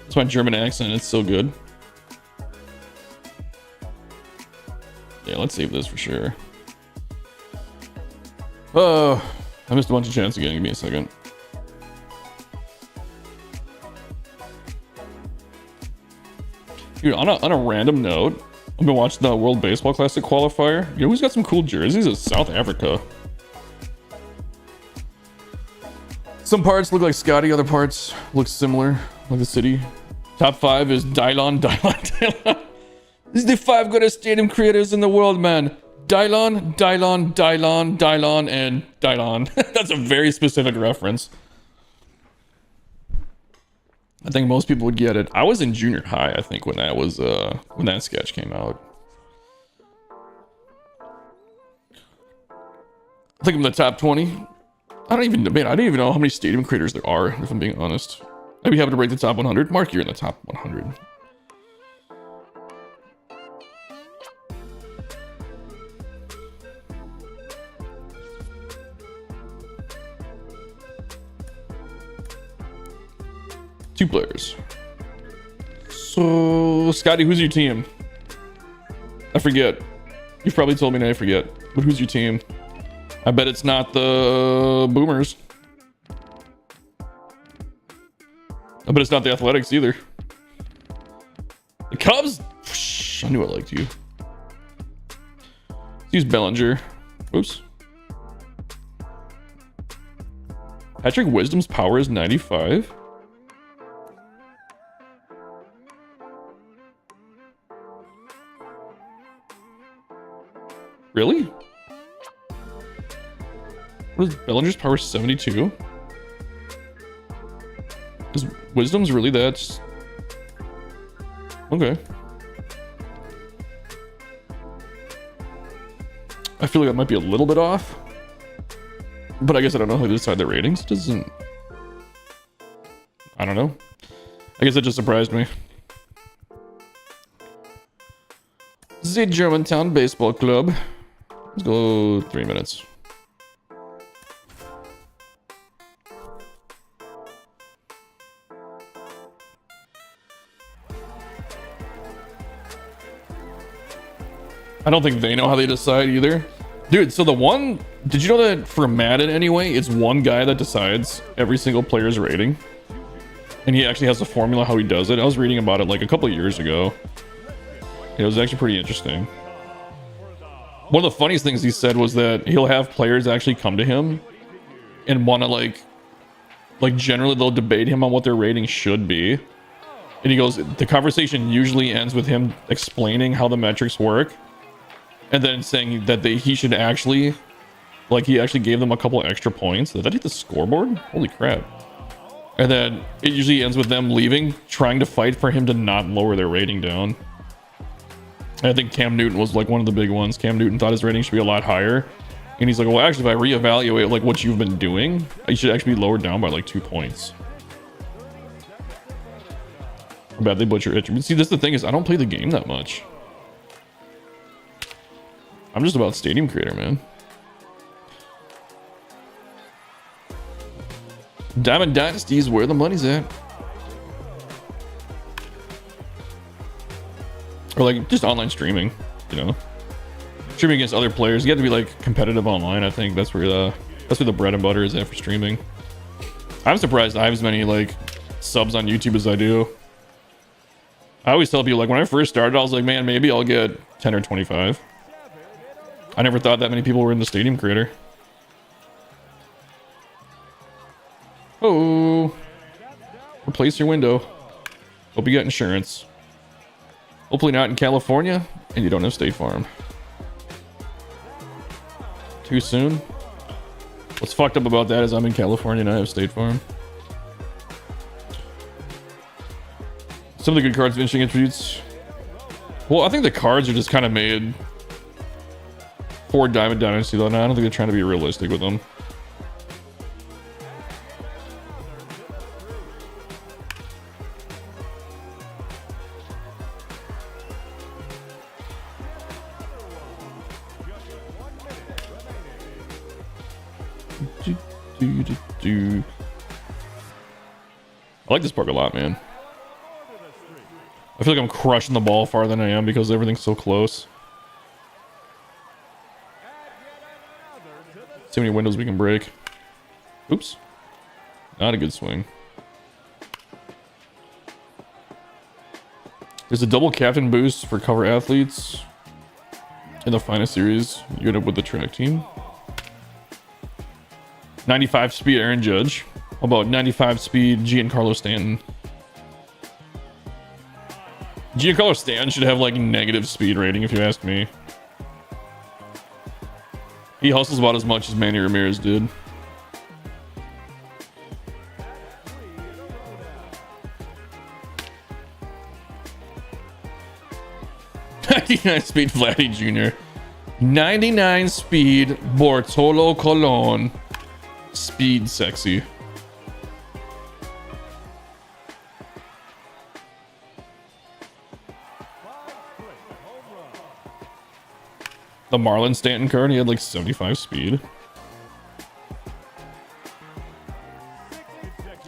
That's my German accent, it's so good. Yeah, let's save this for sure. Oh, I missed a bunch of chances again. Give me a second. Dude, on a random note, I've been watching the World Baseball Classic qualifier. You know who's got some cool jerseys? Is South Africa. Some parts look like Scotty, other parts look similar, like the city. Top 5 is Dylon. This is the 5 greatest stadium creators in the world, man. Dylon, and Dylon. That's a very specific reference. I think most people would get it. I was in junior high, I think, when that was when that sketch came out. I think I'm the top 20. I don't even know how many stadium creators there are, if I'm being honest. I'd be happy to break the top 100. Mark, you're in the top 100. Two players. So, Scotty, who's your team? I forget. You've probably told me and I forget. But who's your team? I bet it's not the Boomers. I bet it's not the Athletics either. The Cubs? Psh, I knew I liked you. Let's use Bellinger. Oops. Patrick Wisdom's power is 95. Really? What is Bellinger's power? 72? Is Wisdom's really that? Okay. I feel like that might be a little bit off. But I guess I don't know how to decide the ratings. Doesn't... I don't know. I guess that just surprised me. The Germantown Baseball Club. Let's go 3 minutes. I don't think they know how they decide either. Dude, so the one... Did you know that for Madden anyway, it's one guy that decides every single player's rating? And he actually has a formula how he does it. I was reading about it like a couple of years ago. It was actually pretty interesting. One of the funniest things he said was that he'll have players actually come to him and want to like generally they'll debate him on what their rating should be. And he goes, the conversation usually ends with him explaining how the metrics work. And then saying that he should actually, like he actually gave them a couple extra points. Did that hit the scoreboard? Holy crap. And then it usually ends with them leaving, trying to fight for him to not lower their rating down. And I think Cam Newton was like one of the big ones. Cam Newton thought his rating should be a lot higher. And he's like, well, actually, if I reevaluate like what you've been doing, you should actually be lowered down by like 2 points. I bet they butcher it. See, this is the thing is I don't play the game that much. I'm just about Stadium Creator, man. Diamond Dynasty is where the money's at. Or like just online streaming, you know. Streaming against other players. You have to be like competitive online, I think. That's where the bread and butter is at for streaming. I'm surprised I have as many like subs on YouTube as I do. I always tell people like when I first started, I was like, man, maybe I'll get 10 or 25. I never thought that many people were in the Stadium Creator. Oh, replace your window. Hope you got insurance. Hopefully not in California and you don't have State Farm. Too soon. What's fucked up about that is I'm in California and I have State Farm. Some of the good cards finishing attributes. Well, I think the cards are just kind of made for Diamond Dynasty though. Now I don't think they're trying to be realistic with them. I like this park a lot, man. I feel like I'm crushing the ball farther than I am because everything's so close. See how many windows we can break. Oops. Not a good swing. There's a double captain boost for cover athletes. In the finest series, you end up with the track team. 95 speed Aaron Judge. How about 95 speed Giancarlo Stanton? Giancarlo Stanton should have like negative speed rating if you ask me. He hustles about as much as Manny Ramirez did. '99 speed Vladdy Jr. 99 speed Bartolo Colon. Speed sexy. The Marlon Stanton card, he had like 75 speed.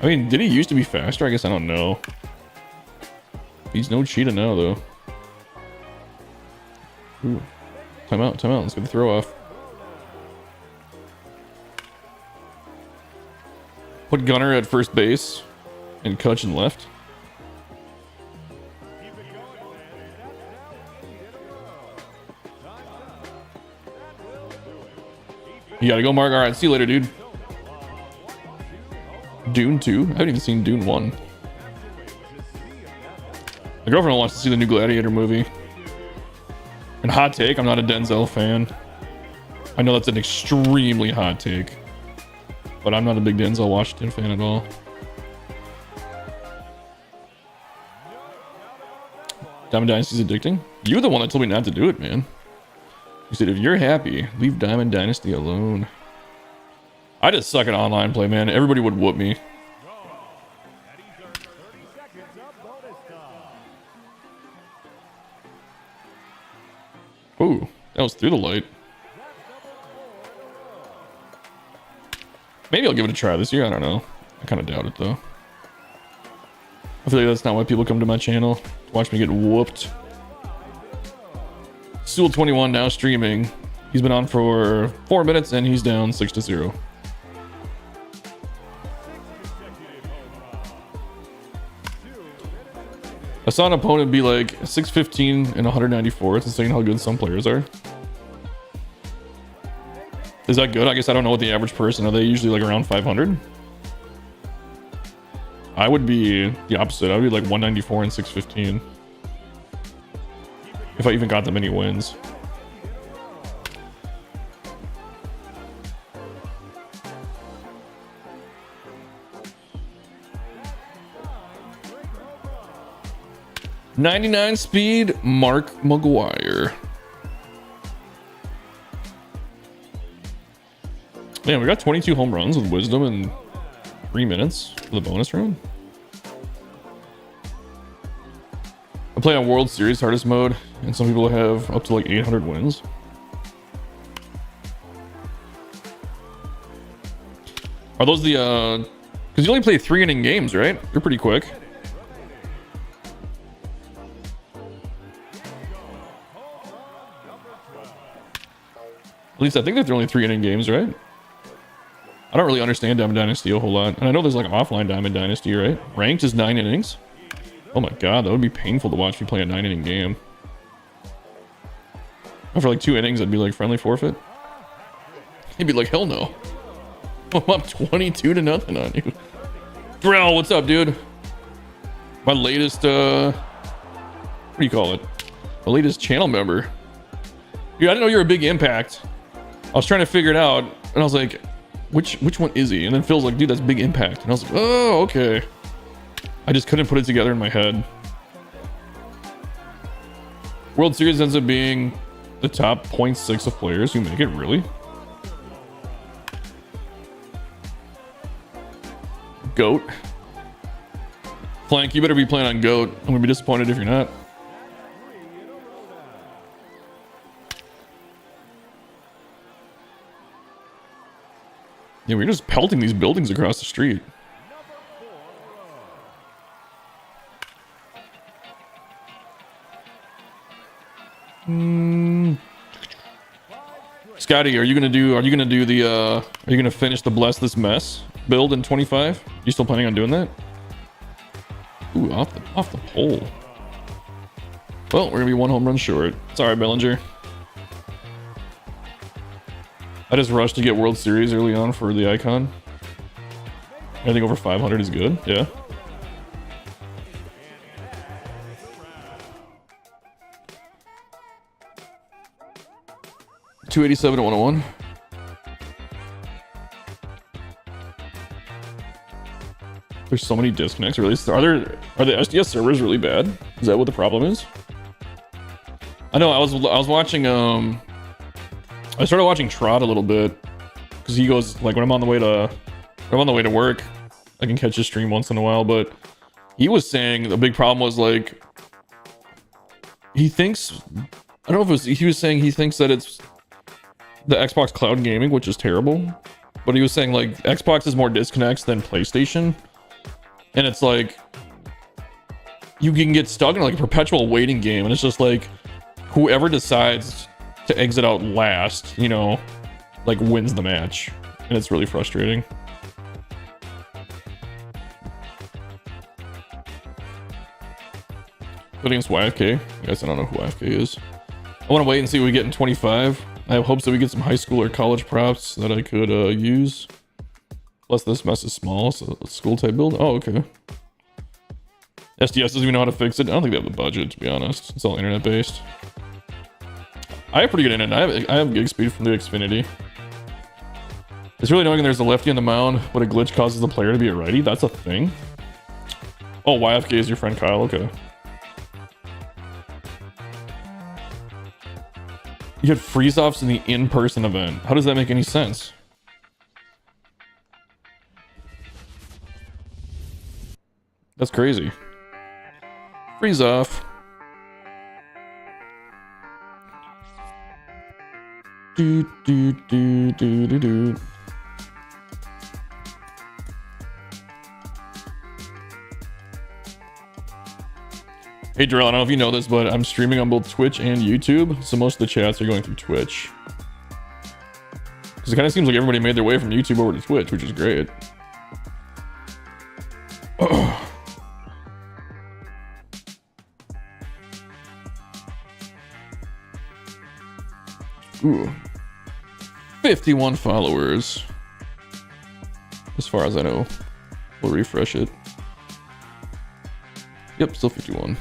I mean, did he used to be faster? I guess I don't know. He's no cheetah now, though. Ooh. Time out, time out. Let's get the throw off. Put Gunner at first base and Kutch in left. You gotta go, Mark. All right, see you later, dude. Dune 2? I haven't even seen Dune 1. My girlfriend wants to see the new Gladiator movie. And hot take, I'm not a Denzel fan. I know that's an extremely hot take. But I'm not a big Denzel Washington fan at all. Diamond Dynasty's addicting? You're the one that told me not to do it, man. He said, if you're happy, leave Diamond Dynasty alone. I just suck at online play, man. Everybody would whoop me. Ooh, that was through the light. Maybe I'll give it a try this year. I don't know. I kind of doubt it, though. I feel like that's not why people come to my channel. To watch me get whooped. Sewell21 now streaming. He's been on for 4 minutes and he's down 6-0. I saw an opponent be like 615 and 194. It's insane how good some players are. Is that good? I guess I don't know what the average person are. They usually like around 500. I would be the opposite. I would be like 194 and 615 if I even got that many wins. .99 speed, Mark McGuire. Man, we got 22 home runs with Wisdom in 3 minutes for the bonus round. I play on World Series hardest mode, and some people have up to like 800 wins. Are those the because you only play 3-inning games, right? You're pretty quick. At least I think that they're only 3-inning games, right? I don't really understand Diamond Dynasty a whole lot. And I know there's like offline Diamond Dynasty, right? Ranked is 9 innings. Oh my god, that would be painful to watch me play a 9-inning game. After like 2 innings, I'd be like, friendly forfeit. He'd be like, hell no. I'm up 22-0 on you. Drell, what's up, dude? My latest, what do you call it? My latest channel member. Dude, I didn't know you were a big Impact. I was trying to figure it out, and I was like, which one is he? And then Phil's like, dude, that's Big Impact. And I was like, oh, okay. I just couldn't put it together in my head. World Series ends up being the top 0.6 of players who make it, really? Goat. Flank, you better be playing on Goat. I'm gonna be disappointed if you're not. Yeah, we're just pelting these buildings across the street. Scotty, are you gonna finish the Bless This Mess build in 25? You still planning on doing that? Ooh, off the pole. Well, we're gonna be 1 home run short. Sorry, Bellinger. I just rushed to get World Series early on for the icon. I think over 500 is good. Yeah. .287 to 101. There's so many disconnects. Really, are the SDS servers really bad? Is that what the problem is? I know. I was watching. I started watching Trot a little bit because he goes like when I'm on the way to work, I can catch his stream once in a while. But he was saying the big problem was like he thinks I don't know if it was he was saying he thinks that it's the Xbox Cloud Gaming, which is terrible. But he was saying like Xbox is more disconnects than PlayStation. And it's like you can get stuck in like a perpetual waiting game, and it's just like whoever decides to exit out last, you know, like wins the match, and it's really frustrating. Against YFK, I guess I don't know who YFK is. I want to wait and see what we get in 25. I have hopes that we get some high school or college props that I could use. Plus this mess is small, so school type build. Oh, okay. SDS doesn't even know how to fix it. I don't think they have the budget, to be honest. It's all internet based. I have pretty good internet. I have gig speed from the Xfinity. It's really annoying when there's a lefty on the mound, but a glitch causes the player to be a righty. That's a thing. Oh, YFK is your friend Kyle. Okay. You had freeze-offs in the in-person event. How does that make any sense? That's crazy. Freeze off. Do do do do do do. Hey Darrell, I don't know if you know this, but I'm streaming on both Twitch and YouTube, so most of the chats are going through Twitch. Because it kind of seems like everybody made their way from YouTube over to Twitch, which is great. Ooh. 51 followers. As far as I know. We'll refresh it. Yep, still 51.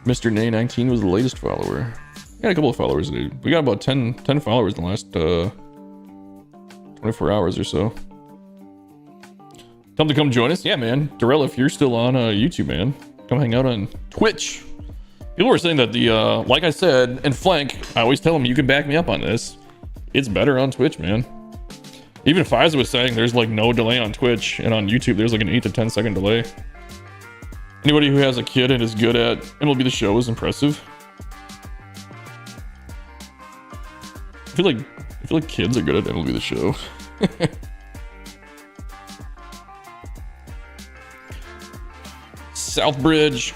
Mr. Nay19 was the latest follower. We got a couple of followers, dude. We got about 10 followers in the last 24 hours or so. Tell them to come join us. Yeah, man. Darrell, if you're still on YouTube, man, come hang out on Twitch. People were saying that the, like I said, and Flank, I always tell them you can back me up on this. It's better on Twitch, man. Even Fiza was saying there's like no delay on Twitch, and on YouTube there's like an 8 to 10 second delay. Anybody who has a kid and is good at MLB The Show is impressive. I feel like kids are good at MLB The Show. Southbridge.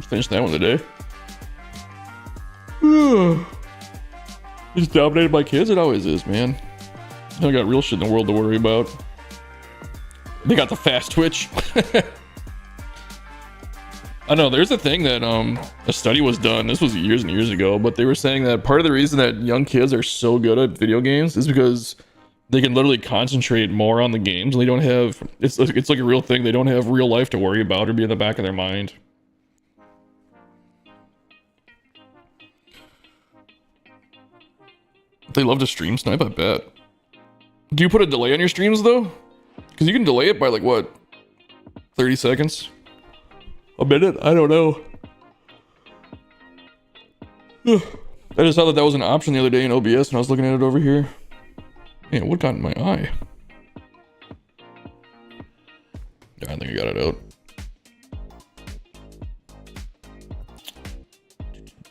Finish that one today. Just dominated by kids. It always is, man. I got real shit in the world to worry about. They got the fast twitch. I know there's a thing that a study was done. This was years and years ago, but they were saying that part of the reason that young kids are so good at video games is because they can literally concentrate more on the games. And they don't have it's like a real thing. They don't have real life to worry about or be in the back of their mind. They love to stream snipe, I bet. Do you put a delay on your streams though? Because you can delay it by like what, 30 seconds? A minute? I don't know. I just saw that was an option the other day in OBS and I was looking at it over here. Man, what got in my eye? Yeah, I think I got it out.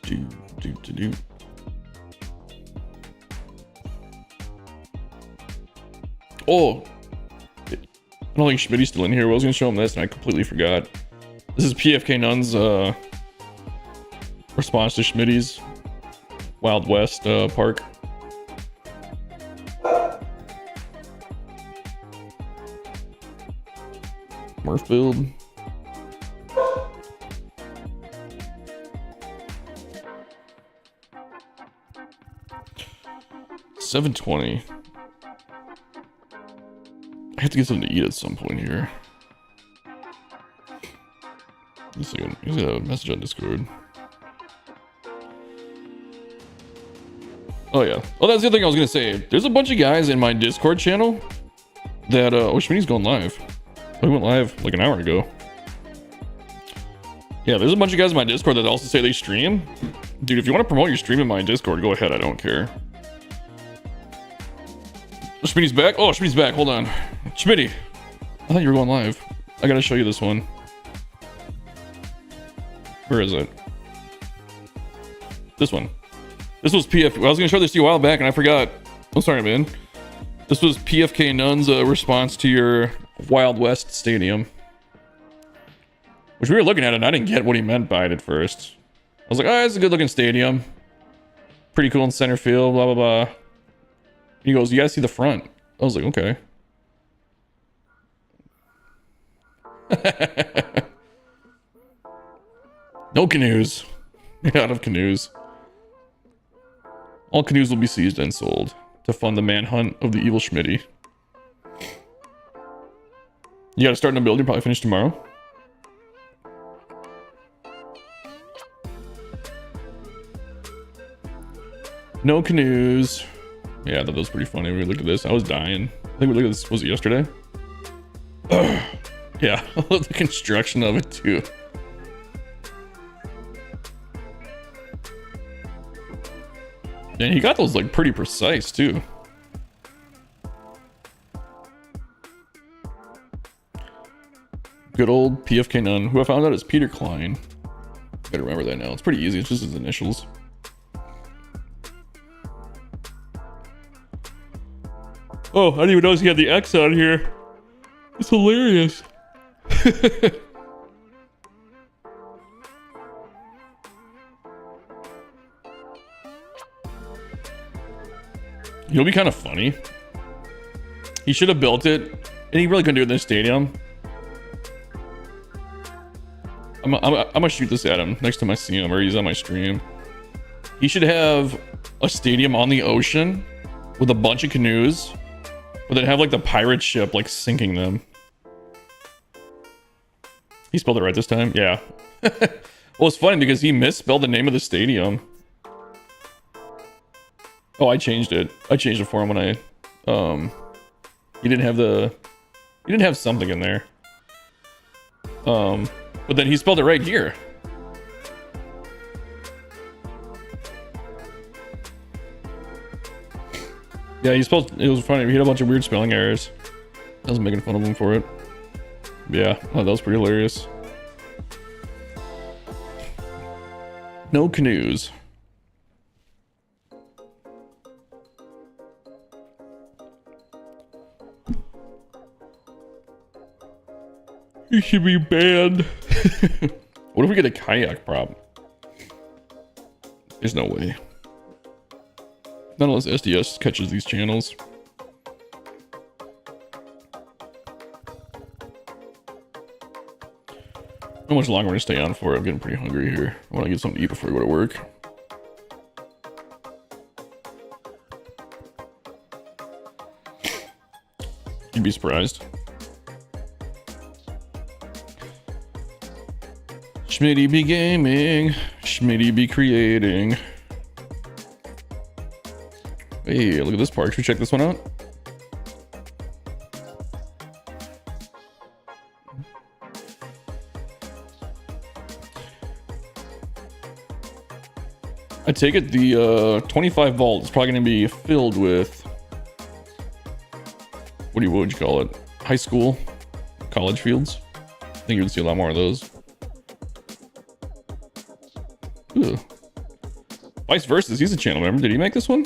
Do. Oh, I don't think Schmitty's still in here. I was gonna show him this and I completely forgot. This is PFK Nun's response to Schmitty's Wild West park. Murf build. $720. I have to get something to eat at some point here. Let's see. He's got a message on Discord. Oh yeah. Oh, that's the other thing I was gonna say. There's a bunch of guys in my Discord channel that oh, Schmitty's going live. We went live like an hour ago. Yeah, there's a bunch of guys in my Discord that also say they stream. Dude, if you want to promote your stream in my Discord, go ahead. I don't care. Schmitty's back. Oh, Schmitty's back. Hold on. Schmitty, I thought you were going live. I gotta show you this one. Where is it? This one. This was PF. I was gonna show this to you a while back and I forgot. I'm sorry, man. This was PFK Nun's response to your Wild West Stadium, which we were looking at it and I didn't get what he meant by it at first. I was like, oh, it's a good looking stadium. Pretty cool in center field, blah, blah, blah. He goes, you gotta see the front. I was like, okay. No canoes. Out of canoes. All canoes will be seized and sold to fund the manhunt of the evil Schmitty. You gotta start in a build, you'll probably finish tomorrow. No canoes. Yeah, I thought that was pretty funny. We looked at this. I was dying. I think we looked at this. Was it yesterday? Yeah, I love the construction of it too. And he got those like pretty precise too. Good old PFK Nun, who I found out is Peter Klein. Gotta remember that now. It's pretty easy. It's just his initials. Oh, I didn't even notice he had the X on here. It's hilarious. He'll be kind of funny. He should have built it, and he really couldn't do it in this stadium. I'm gonna shoot this at him next time I see him, or he's on my stream. He should have a stadium on the ocean with a bunch of canoes, but then have like the pirate ship like sinking them. He spelled it right this time? Yeah. Well, it's funny because he misspelled the name of the stadium. Oh, I changed it. I changed it for him when I he didn't have something in there. But then he spelled it right here. Yeah, he spelled, it was funny. He had a bunch of weird spelling errors. I was making fun of him for it. Yeah, oh, that was pretty hilarious. No canoes. You should be banned. What if we get a kayak prop? There's no way. Not unless SDS catches these channels. How much longer we're gonna stay on for? I'm getting pretty hungry here. I want to get something to eat before I go to work. You'd be surprised. Schmitty be gaming, Schmitty be creating. Hey, look at this park. Should we check this one out? I take it the 25 vault is probably going to be filled with, what would you call it? High school, college fields. I think you would see a lot more of those. Ooh. Vice Versus, he's a channel member. Did he make this one?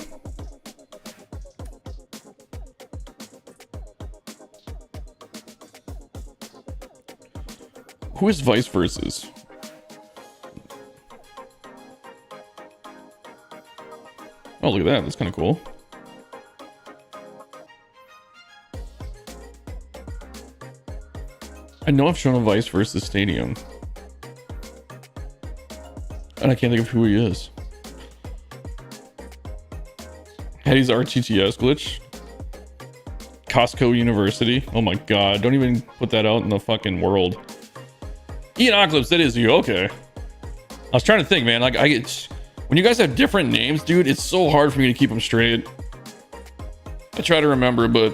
Who is Vice Versus? Oh, look at that. That's kind of cool. I know I've shown a Vice Versus stadium. And I can't think of who he is. Eddie's RTTS glitch. Costco University. Oh my god. Don't even put that out in the fucking world. Ian Oclips, that is you. Okay. I was trying to think, man. Like, I get... When you guys have different names, dude, it's so hard for me to keep them straight. I try to remember, but...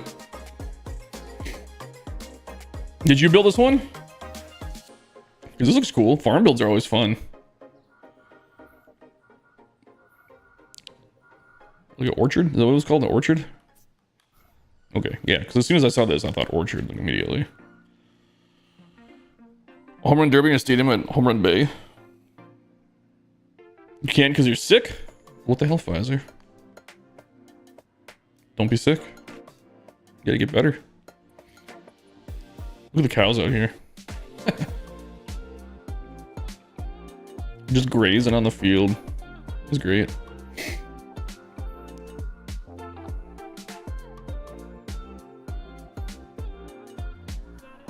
Did you build this one? Because this looks cool. Farm builds are always fun. Look at Orchard. Is that what it was called? The Orchard? Okay, yeah. Because as soon as I saw this, I thought Orchard like, immediately. Home Run Derby in a stadium at Home Run Bay. You can't because you're sick? What the hell, Pfizer? Don't be sick. You gotta get better. Look at the cows out here. Just grazing on the field. It's great.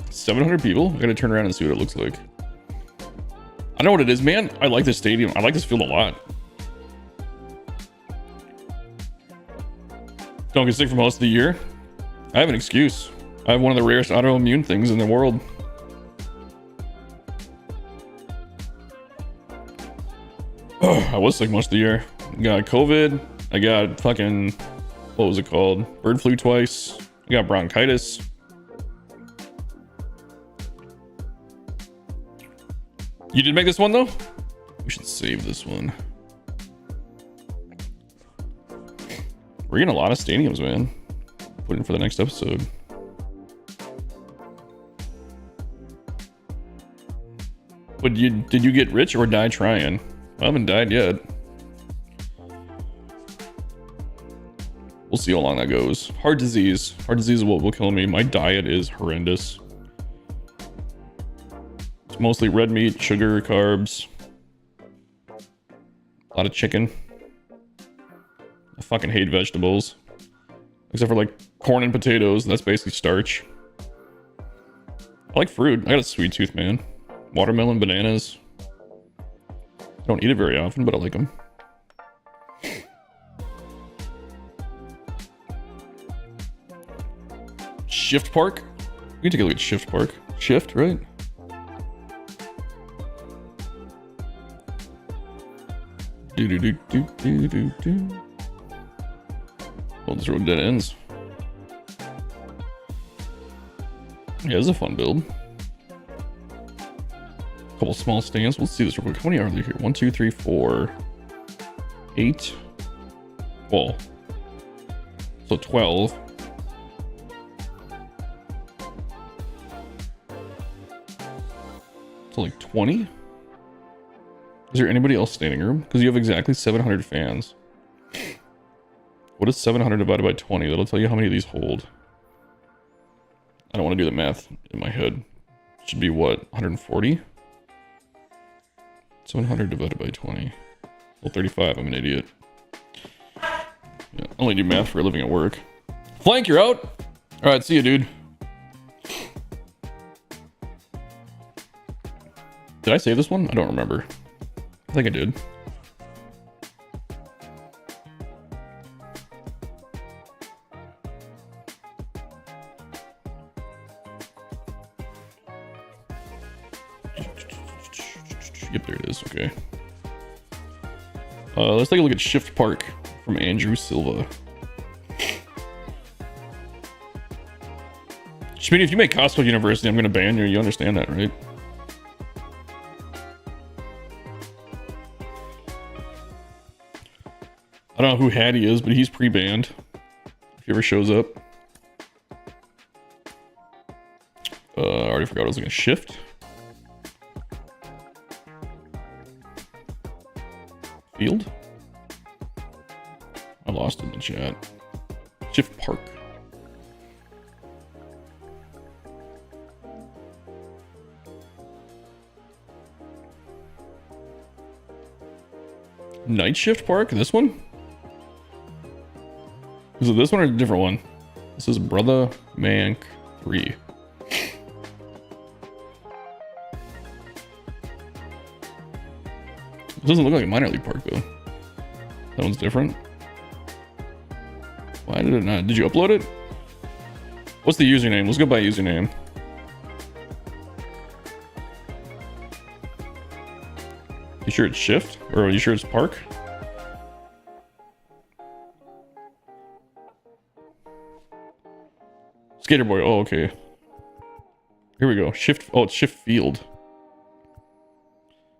$700 people? I gotta turn around and see what it looks like. I know what it is, man. I like this stadium. I like this field a lot. Don't get sick for most of the year. I have an excuse. I have one of the rarest autoimmune things in the world. Oh, I was sick most of the year. I got COVID. I got fucking, what was it called? Bird flu twice. I got bronchitis. You did make this one though? We should save this one. We're getting a lot of stadiums, man. Put in for the next episode. But did you get rich or die trying? I haven't died yet. We'll see how long that goes. Heart disease. Heart disease is what will kill me. My diet is horrendous. It's mostly red meat, sugar, carbs. A lot of chicken. I fucking hate vegetables. Except for like corn and potatoes. That's basically starch. I like fruit. I got a sweet tooth, man. Watermelon, bananas. I don't eat it very often, but I like them. Shift Park? We can take a look at Shift Park. Shift, right? Do. Oh, this road dead ends. Yeah, this is a fun build. Couple small stands. Let's see this real quick. How many are there here? 1, 2, 3, 4, 8. Well, so 12. So like 20. Is there anybody else standing room? Because you have exactly 700 fans. What is 700 divided by 20? That'll tell you how many of these hold. I don't want to do the math in my head. It should be what? 140? 700 divided by 20. Well, 35. I'm an idiot. Yeah, I only do math for a living at work. Flank, you're out. All right, see you, dude. Did I save this one? I don't remember. I think I did. Yep, there it is. Okay. Let's take a look at Shift Park from Andrew Silva. Schmitty, if you make Costco University, I'm going to ban you. You understand that, right? I don't know who Hattie is, but he's pre-banned. If he ever shows up. I already forgot what I was looking at. Shift. Field? I lost it in the chat. Shift Park. Night Shift Park? This one? Is it this one or a different one? This is Brother Mank 3. It doesn't look like a minor league park though. That one's different. Why did it not? Did you upload it? What's the username? Let's go by username. You sure it's Shift? Or are you sure it's Park? Skater Boy. Oh, okay. Here we go. Shift. Oh, it's Shift Field.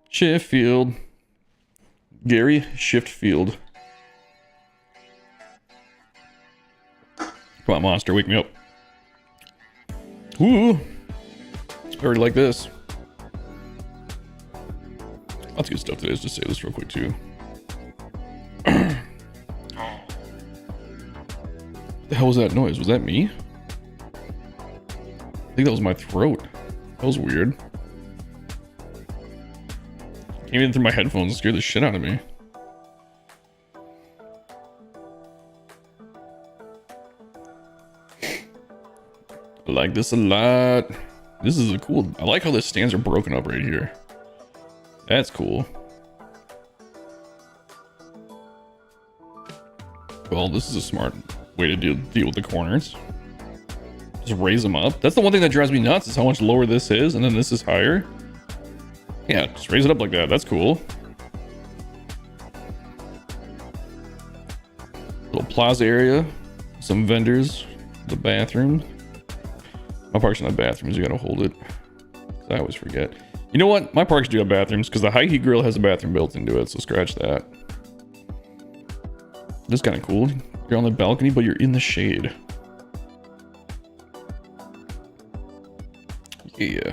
Shift Field. Gary Shift Field. Come on, monster, wake me up. Ooh. I already like this. Lots of good stuff today. Let's just say this real quick too. The hell was that noise? Was that me? I think that was my throat. That was weird. Came in through my headphones and scared the shit out of me. I like this a lot. This is a cool. I like how the stands are broken up right here. That's cool. Well, this is a smart way to deal with the corners. Just raise them up. That's the one thing that drives me nuts is how much lower this is and then this is higher. Yeah, just raise it up like that. That's cool. Little plaza area. Some vendors. The bathroom. My park's not bathrooms. You gotta hold it. I always forget. You know what? My parks do have bathrooms because the high heat grill has a bathroom built into it. So scratch that. This is kind of cool. You're on the balcony, but you're in the shade. Yeah.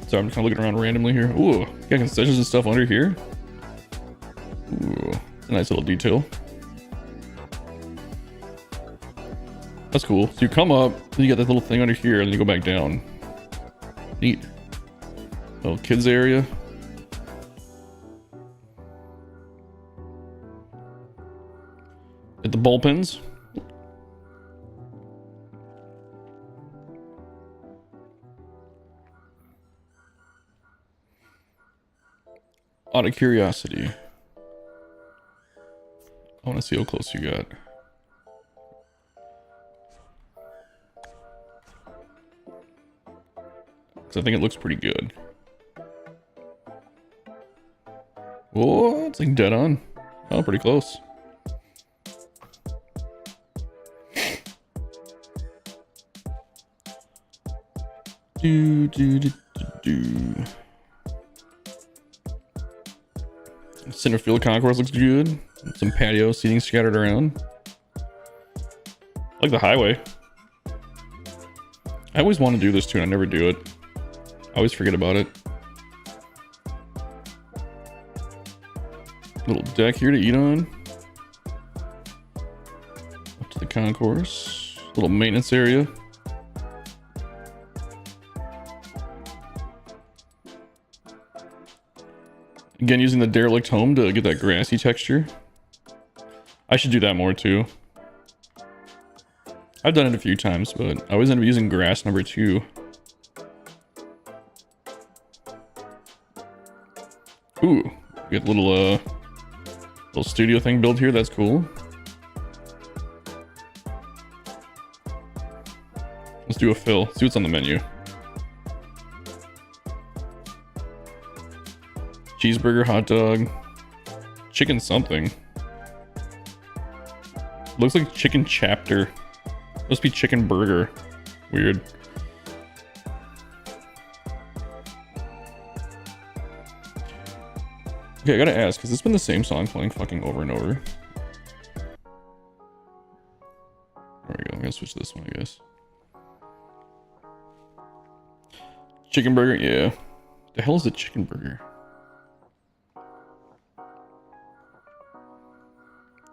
So I'm just kind of looking around randomly here. Ooh, got concessions and stuff under here. Ooh, it's a nice little detail. That's cool. So you come up, then you got that little thing under here, and then you go back down. Neat. Little kids area. At the bullpens. Out of curiosity, I want to see how close you got. Because I think it looks pretty good. Whoa, it's like dead on. Oh, pretty close. Do. Center field concourse looks good. Some patio seating scattered around. I like the highway. I always want to do this too, and I never do it. I always forget about it. Little deck here to eat on. Up to the concourse. Little maintenance area. Again, using the derelict home to get that grassy texture. I should do that more too. I've done it a few times, but I always end up using grass number 2. Ooh, we got a little studio thing built here. That's cool. Let's do a fill. See what's on the menu. Cheeseburger, hot dog, chicken something. Looks like chicken chapter. Must be chicken burger. Weird. Okay, I gotta ask, has this been the same song playing fucking over and over? There we go, I'm gonna switch this one, I guess. Chicken burger, yeah. The hell is a chicken burger?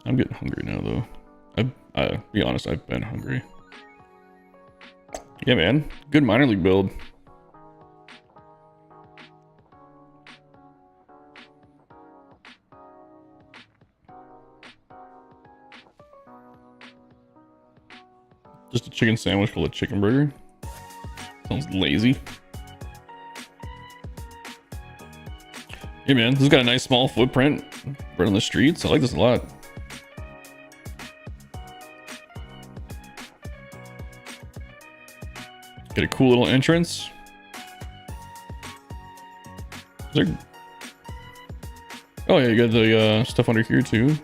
I'm getting hungry now, though. I'll be honest, I've been hungry. Yeah, man. Good minor league build. Just a chicken sandwich called a chicken burger. Sounds lazy. Yeah, man. This has got a nice small footprint right on the streets. I like this a lot. Get a cool little entrance. Is there... Oh yeah, you got the stuff under here too.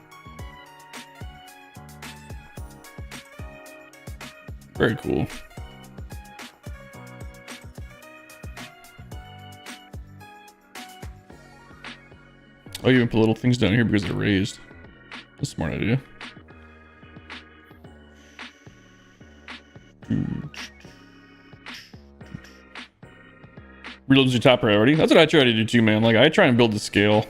Very cool. Oh, you even put little things down here because they're raised. That's a smart idea. Reload is your top priority. That's what I try to do too, man. Like, I try and build the scale.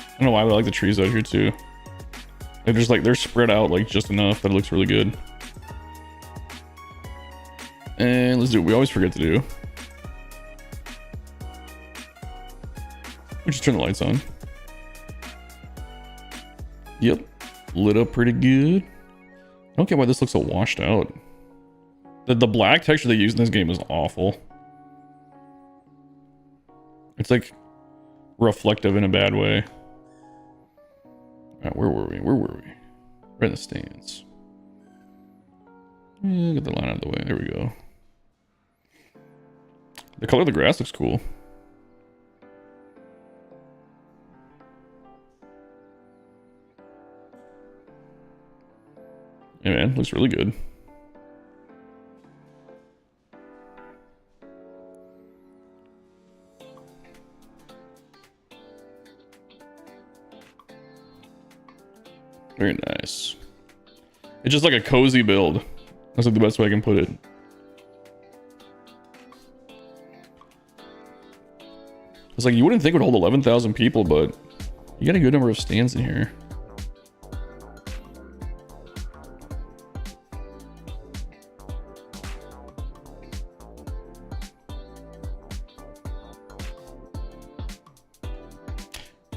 I don't know why, but I like the trees out here too. They're just like, they're spread out like just enough that it looks really good. And let's do what we always forget to do. We just turn the lights on. Yep. Lit up pretty good. I don't get why this looks so washed out. The black texture they use in this game is awful. It's like reflective in a bad way. Alright, where were we? Right in the stands. Yeah, get the line out of the way. There we go. The color of the grass looks cool. bad. Looks really good. Very nice. It's just like a cozy build. That's like the best way I can put it. It's like you wouldn't think it would hold 11,000 people, but you got a good number of stands in here.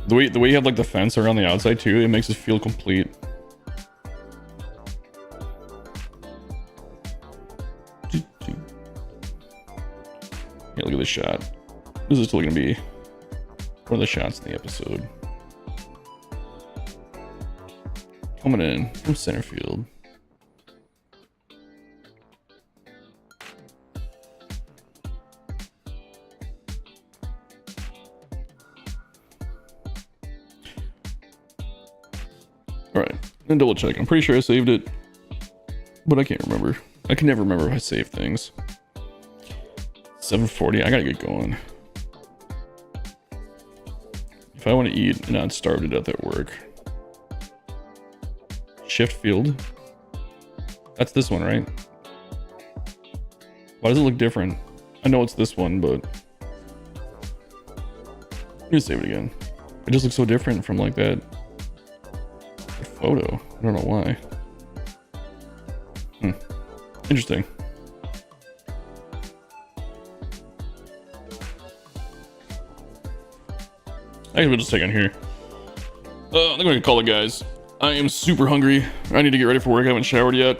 The way you have like the fence around the outside too, it makes it feel complete. Yeah, look at this shot. This is still gonna be one of the shots in the episode. Coming in from center field. Alright, and double check. I'm pretty sure I saved it, but I can't remember. I can never remember if I save things. 7:40, I gotta get going. If I want to eat and not starve to death at work. Shift field. That's this one, right? Why does it look different? I know it's this one, but I'm gonna save it again. It just looks so different from like that photo. I don't know why. Interesting. I guess we'll just take on here. I think I'm gonna call it, guys. I am super hungry. I need to get ready for work. I haven't showered yet.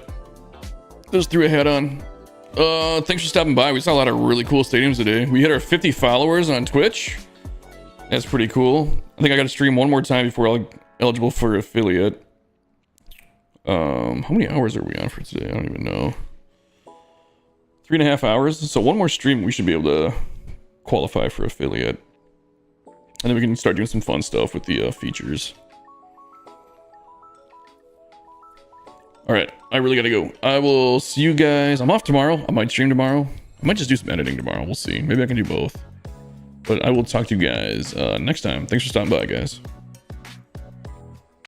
Just threw a hat on. Thanks for stopping by. We saw a lot of really cool stadiums today. We hit our 50 followers on Twitch. That's pretty cool. I think I gotta stream one more time before I'm eligible for affiliate. How many hours are we on for today? I don't even know. 3.5 hours. So one more stream, we should be able to qualify for affiliate. And then we can start doing some fun stuff with the features. Alright, I really gotta go. I will see you guys. I'm off tomorrow. I might stream tomorrow. I might just do some editing tomorrow. We'll see. Maybe I can do both. But I will talk to you guys next time. Thanks for stopping by, guys.